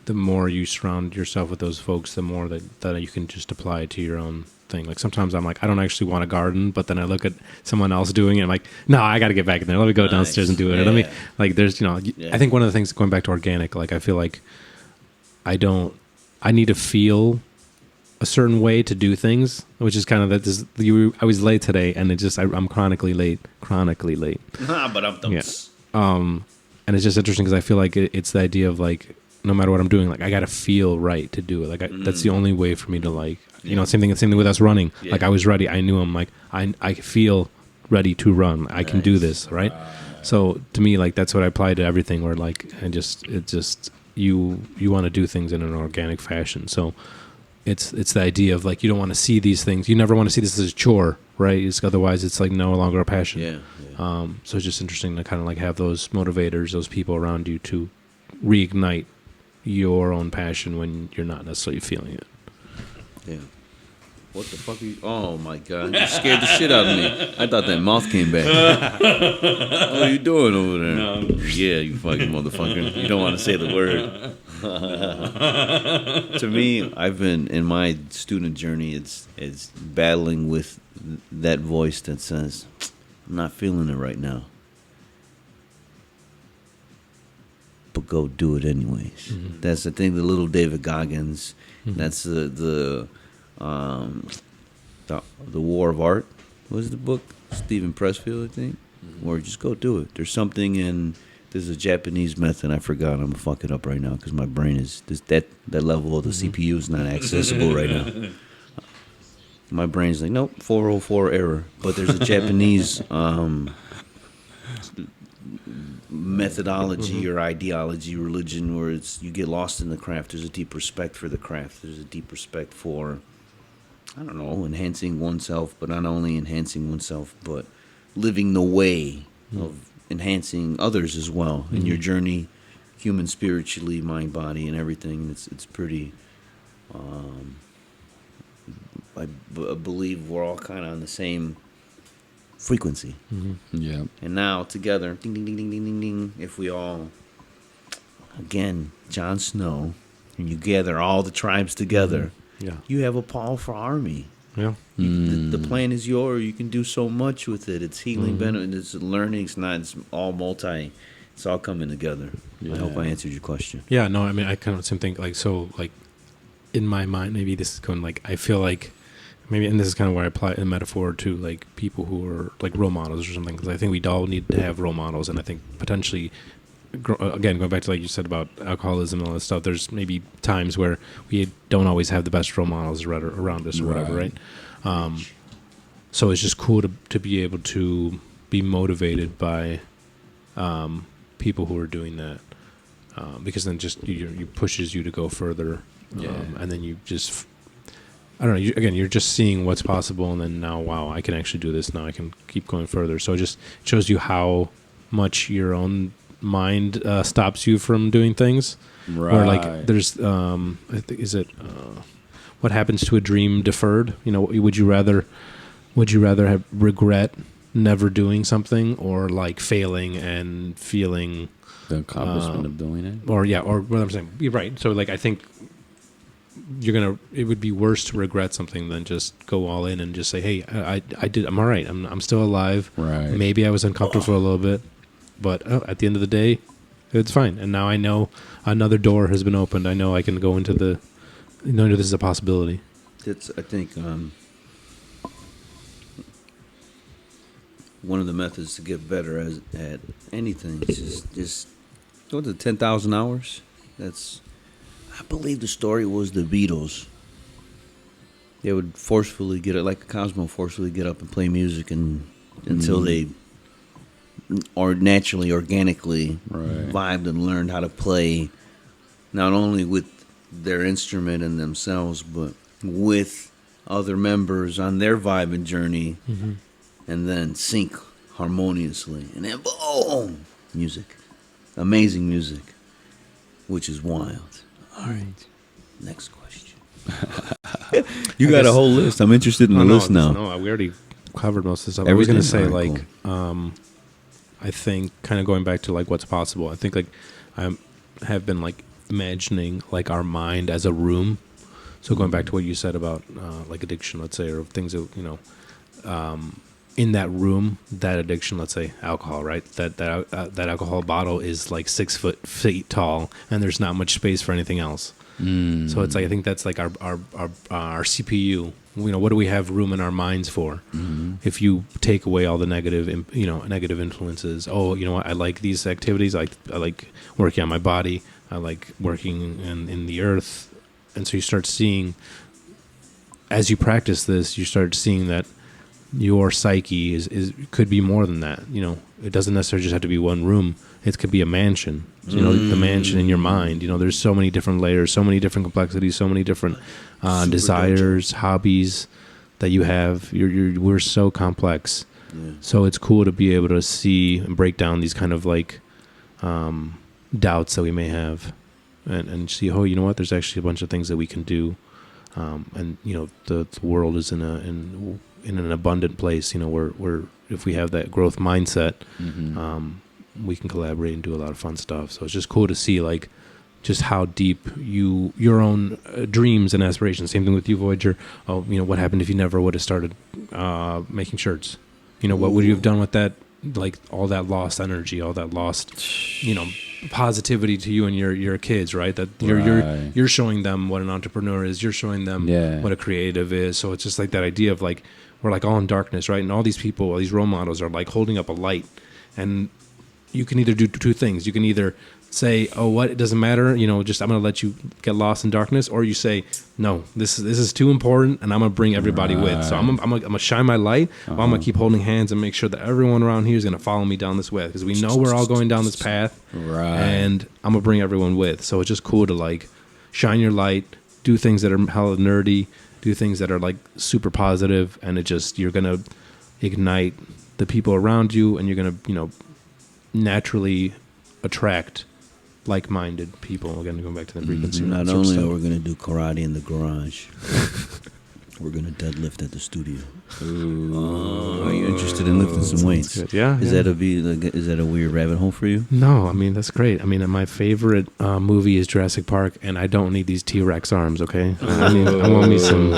the more you surround yourself with those folks, the more that you can just apply it to your own thing. Like sometimes I'm like, I don't actually want a garden, but then I look at someone else doing it, I'm like, no, I got to get back in there. Let me go downstairs and do it. Yeah. Let me, like, there's, I think one of the things, going back to organic, like I feel like I need to feel a certain way to do things, which is kind of that. I was late today, and I'm chronically late. But I'm and it's just interesting because I feel like it's the idea of like, no matter what I'm doing, like I got to feel right to do it. Like that's the only way for me to like, same thing with us running. Yeah. Like I was ready. I knew I'm like, I feel ready to run. I can do this, right? So to me, like that's what I apply to everything. Where like, you want to do things in an organic fashion. So it's the idea of like, you don't want to see these things. You never want to see this as a chore, right? Otherwise it's like no longer a passion. Yeah. So it's just interesting to kind of like have those motivators, those people around you to reignite your own passion when you're not necessarily feeling it. Yeah. What the fuck are you? Oh my god! You scared the shit out of me. I thought that mouth came back. What are you doing over there? No. Yeah, you fucking motherfucker. You don't want to say the word. To me, I've been in my student journey. It's battling with that voice that says, "I'm not feeling it right now." But go do it anyways. Mm-hmm. That's the thing. The little David Goggins. Mm-hmm. That's the War of Art. What was the book? Stephen Pressfield, I think. Mm-hmm. Or just go do it. There's something in. There's a Japanese method. I forgot. I'm gonna fuck it up right now because my brain is that level of the CPU is not accessible right now. My brain's like, nope, 404 error. But there's a Japanese methodology or ideology, religion, where it's you get lost in the craft. There's a deep respect for the craft. There's a deep respect for, I don't know, enhancing oneself, but not only enhancing oneself, but living the way of enhancing others as well in your journey, human, spiritually, mind, body, and everything. It's pretty. I believe we're all kind of on the same frequency. Mm-hmm. Yeah. And now together, ding ding ding ding ding ding ding. If we all, again, Jon Snow, and you gather all the tribes together, you have a powerful army. Yeah. The plan is yours. You can do so much with it. It's healing, benefit. It's learning. It's not. It's all multi. It's all coming together. Yeah. I hope I answered your question. Yeah. No. I mean, I kind of same thing. Like so. Like in my mind, maybe this is going like I feel like maybe, and this is kind of where I apply a metaphor to like people who are like role models or something. Because I think we all need to have role models, and I think potentially. Again, going back to like you said about alcoholism and all that stuff, there's maybe times where we don't always have the best role models around us or whatever, right? So it's just cool to be able to be motivated by people who are doing that, because then just you pushes you to go further, and then you just I don't know. You're just seeing what's possible, and then now, wow, I can actually do this. Now I can keep going further. So it just shows you how much your own mind stops you from doing things. Right. Or like there's I think what happens to a dream deferred? You know, would you rather have regret never doing something, or like failing and feeling the accomplishment of doing it? Or what I'm saying, you're right. So like I think it would be worse to regret something than just go all in and just say, hey, I'm all right. I'm still alive. Right. Maybe I was uncomfortable for a little bit, but at the end of the day, it's fine. And now I know another door has been opened. I know I can go into this is a possibility. I think one of the methods to get better at anything is just go to 10,000 hours. I believe the story was the Beatles. They would forcefully get it, like a Cosmo, forcefully get up and play music until they, or naturally, organically, vibed and learned how to play, not only with their instrument and themselves, but with other members on their vibe and journey, and then sync harmoniously, and then boom, music, amazing music, which is wild. All right, next question. You got a whole list. I'm interested in the list now. No, we already covered most of the stuff. I was going to say, like, cool. I think kind of going back to like what's possible. I think like I have been like imagining like our mind as a room. So going back to what you said about like addiction, let's say, or things that in that room, that addiction, let's say alcohol, right? That alcohol bottle is like 6 feet tall, and there's not much space for anything else. So it's like I think that's like our CPU. You know, what do we have room in our minds for? If you take away all the negative influences. Oh, you know what? I like these activities. I like working on my body. I like working in the earth. And so you start seeing, as you practice this, you start seeing that your psyche is could be more than that. You know, it doesn't necessarily just have to be one room. It could be a mansion. You know, the mansion in your mind. You know, there's so many different layers, so many different complexities, so many different desires, hobbies that you have. We're so complex. Yeah. So it's cool to be able to see and break down these kind of like doubts that we may have, and see, oh, you know what? There's actually a bunch of things that we can do and the world is in an abundant place. Where if we have that growth mindset, we can collaborate and do a lot of fun stuff. So it's just cool to see like just how deep your own dreams and aspirations. Same thing with you, Voyager. Oh, what happened if you never would have started making shirts? What would you have done with that? Like all that lost energy, all that lost, positivity to you and your kids, right? That you're showing them what an entrepreneur is. You're showing them what a creative is. So it's just like that idea of like we're like all in darkness, right? And all these people, all these role models are like holding up a light, and you can either do two things. You can either say, "Oh, what? It doesn't matter. Just I'm going to let you get lost in darkness," or you say, "No, this is too important, and I'm going to bring everybody with." So I'm going to shine my light. While I'm going to keep holding hands and make sure that everyone around here is going to follow me down this way, because we know we're all going down this path, and I'm going to bring everyone with. So it's just cool to like shine your light, do things that are hella nerdy, do things that are like super positive, and you're going to ignite the people around you, and you're going to naturally attract like-minded people. Again, going back to the frequency. Not only are we going to do karate in the garage, we're going to deadlift at the studio. Are you interested in lifting some weights? Good. Yeah. Is that a weird rabbit hole for you? No, I mean that's great. I mean, my favorite movie is Jurassic Park, and I don't need these T-Rex arms. Okay, I want some.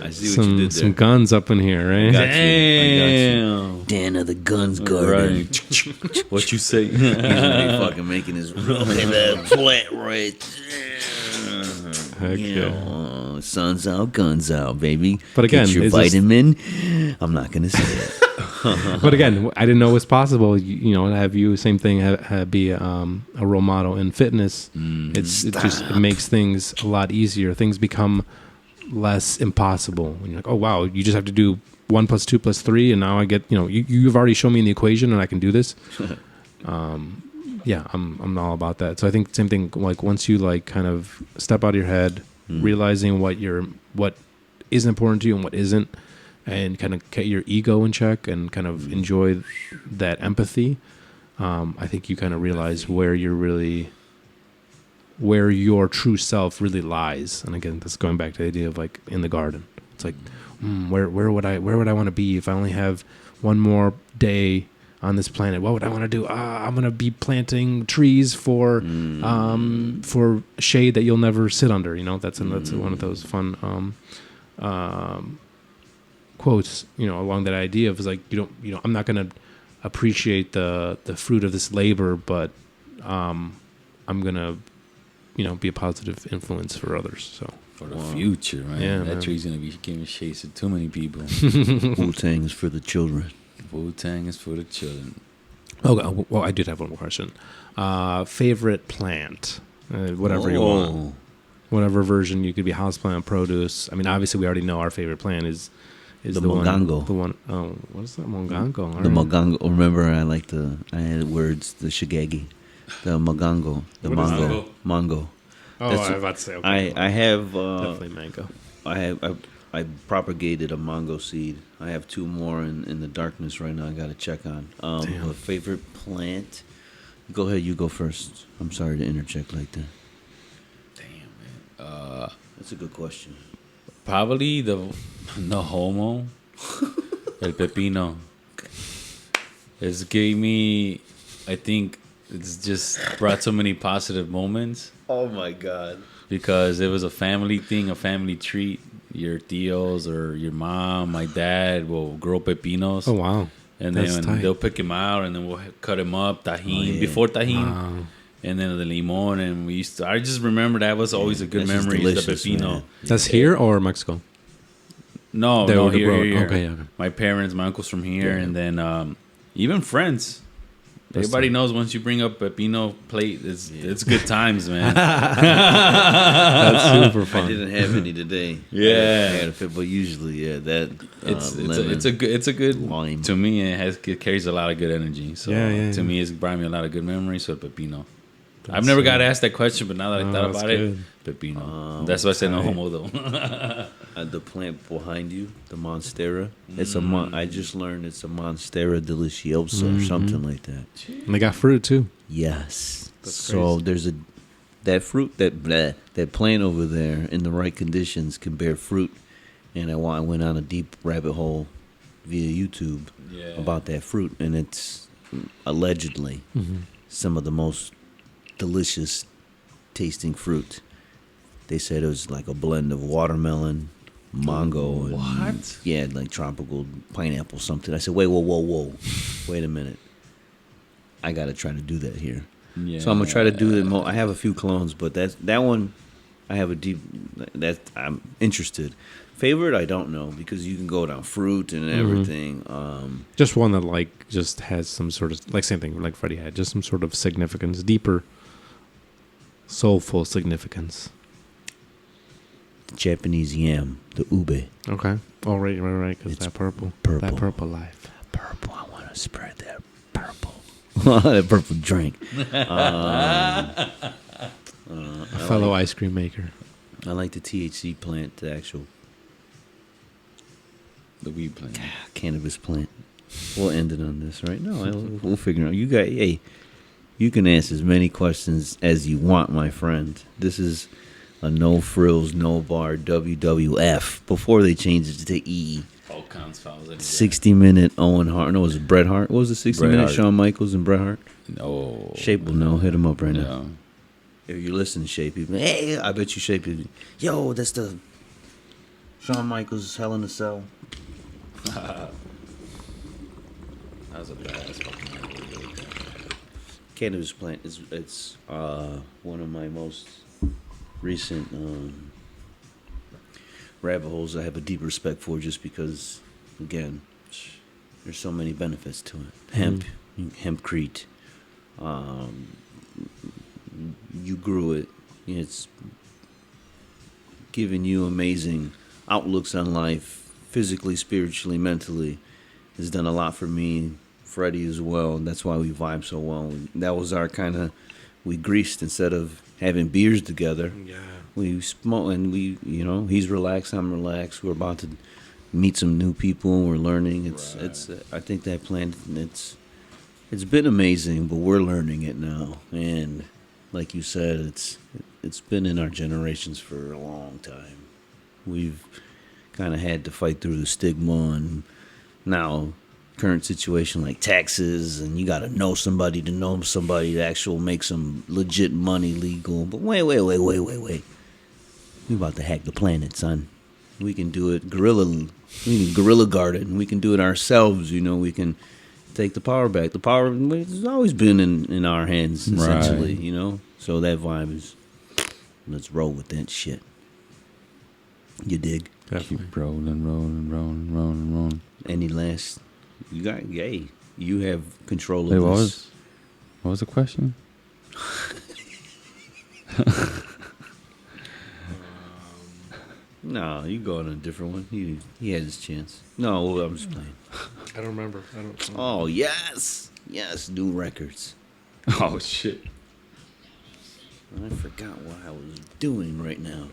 I see what you did there. Some guns up in here, right? I got you. Dan of the Guns Garden. Right. What you say? He's really fucking making his that plant right there. Sun's out, guns out, baby. But again, get your vitamin. I'm not gonna say it. But again, I didn't know it was possible. To have you same thing be a role model in fitness. It makes things a lot easier. Things become less impossible when you're like, oh wow, you just have to do 1 + 2 + 3, and now I get you've already shown me in the equation, and I can do this. I'm all about that. So I think same thing. Like once you like kind of step out of your head, realizing what is important to you and what isn't, and kind of get your ego in check and kind of enjoy that empathy. I think you kind of realize where your true self really lies. And again, that's going back to the idea of like in the garden. It's like, where would I want to be if I only have one more day on this planet? What would I want to do? I'm going to be planting trees for shade that you'll never sit under. That's one of those fun quotes. Along that idea of is like I'm not going to appreciate the fruit of this labor, but I'm going to be a positive influence for others. So for the future, man. Yeah, that tree's gonna be giving shades to too many people. Wu-Tang is for the children. Wu-Tang is for the children. Oh, well, I did have one more question. Favorite plant, whatever you want, whatever version. You could be houseplant, produce. I mean, obviously, we already know our favorite plant is the mogango. Oh, what is that mogango? The mogango. Remember, I had words. The shigegi. The magango, the mango. Oh, I was about to say. Okay, I have definitely mango. I propagated a mango seed. I have 2 more in the darkness right now. I got to check on. A favorite plant. Go ahead, you go first. I'm sorry to interject like that. Damn, man. That's a good question. Probably the homo, el pepino. It's gave me, I think. It's just brought so many positive moments. Oh my God. Because it was a family thing, a family treat. Your tios or your mom, my dad will grow pepinos. Oh, wow. And then they'll pick him out, and then we'll cut him up, tajin, before tajin. Wow. And then the limon, and I just remember that was always a good memory, the pepino. Man. That's here or Mexico? No, here. Okay. My parents, my uncle's from here, and then even friends. Everybody knows once you bring up pepino plate, it's good times, man. That's super fun. I didn't have any today. Yeah, I had a fit, but usually, that it's a good lime. To me. It carries a lot of good energy. So to me, it's brought me a lot of good memories. So pepino. I've never got asked that question, but now that I thought about it, pepino. That's why I said no homo though. The plant behind you, the monstera. It's I just learned it's a monstera deliciosa or something like that. And they got fruit too. Yes. That's so crazy. that fruit, that plant over there in the right conditions can bear fruit. And I went on a deep rabbit hole via YouTube about that fruit, and it's allegedly some of the most delicious tasting fruit. They said it was like a blend of watermelon, mango, and like tropical pineapple something. I said, whoa, wait a minute. I gotta try to do that here. Yeah. So I'm gonna try to do it. I have a few clones, but that one I have a deep. That I'm interested. Favorite, I don't know, because you can go down fruit and everything. Just one that like just has some sort of like same thing like Freddie had, just some sort of significance, deeper, soulful significance. Japanese yam, the ube. Okay. Oh right, because that purple life. Purple. I want to spread that purple. That purple drink. A fellow ice cream maker. I like the THC plant, the actual. The weed plant. Cannabis plant. We'll end it on this, right? No, we'll figure it out. You can ask as many questions as you want, my friend. This is a no frills, no bar WWF before they changed it to E. 60-minute Owen Hart. No, was it Bret Hart? What was the 60-minute Shawn Michaels and Bret Hart? No. Shape will know. Hit him up right now. If you're listening, Shape, hey, I bet you Shape. Yo, that's the Shawn Michaels Hell in a Cell. That was a badass fucking movie. Cannabis plant it's one of my most recent rabbit holes I have a deep respect for, just because, again, there's so many benefits to it. Hempcrete. You grew it. It's giving you amazing outlooks on life, physically, spiritually, mentally. It's done a lot for me, Freddie as well, and that's why we vibe so well. That was our kind of, we greased instead of having beers together. Yeah. We smoke, and he's relaxed, I'm relaxed. We're about to meet some new people. We're learning. It's I think that plan, it's been amazing, but we're learning it now. And like you said, it's been in our generations for a long time. We've kind of had to fight through the stigma, and now current situation like taxes, and you got to know somebody to actually make some legit money legal. But wait. We about to hack the planet, son. We can do it guerrilla garden. We can do it ourselves. We can take the power back. The power has always been in our hands, essentially. Right. So that vibe is, let's roll with that shit. You dig? Definitely. Keep rolling. Any last? You have control of this. What was the question? No, you go on a different one. He had his chance. No, I'm just playing. I don't remember. Oh, yes, new records. Oh shit! I forgot what I was doing right now.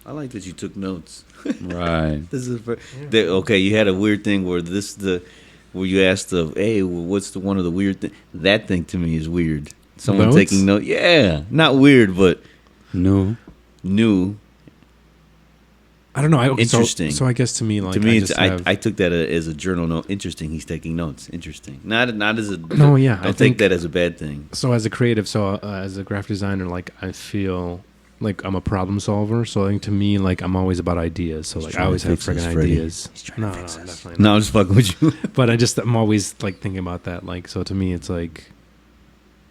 I like that you took notes. Right. This is okay. You had a weird thing where where you asked hey, what's the one of the weird thing? That thing to me is weird. Someone notes? Taking notes. Yeah, not weird, but new. I don't know. Interesting. So I guess to me, I took that as a journal note. Interesting. He's taking notes. Interesting. Not as a. No, yeah. I take that as a bad thing. So as a creative, as a graphic designer, I feel like I'm a problem solver. So I think to me, I'm always about ideas. So I always have friggin' ideas. He's trying to fix us. Definitely not. No, I'm just fucking with you. But I'm always thinking about that. So to me, it's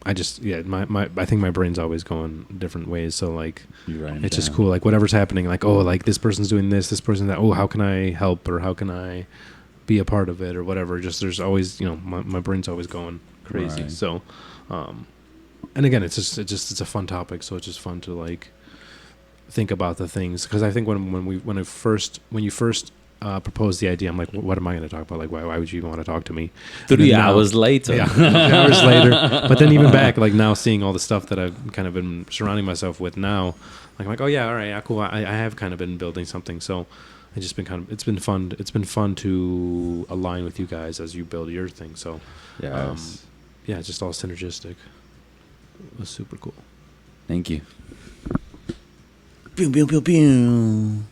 I think my brain's always going different ways. So it's just cool. Whatever's happening, this person's doing this person that. Oh, how can I help, or how can I be a part of it, or whatever. Just there's always my brain's always going crazy. Right. So, and again, it's a fun topic. So it's just fun to think about the things, because I think when you first proposed the idea, I'm like, what am I going to talk about? Why would you even want to talk to me? 3 hours later. Yeah, 3 hours later. But then even back, now seeing all the stuff that I've kind of been surrounding myself with now, I'm like, oh yeah, all right, yeah, cool. I have kind of been building something. So it's just been it's been fun. It's been fun to align with you guys as you build your thing. So, yes. It's just all synergistic. was super cool. Thank you. Pew, pew, pew, pew.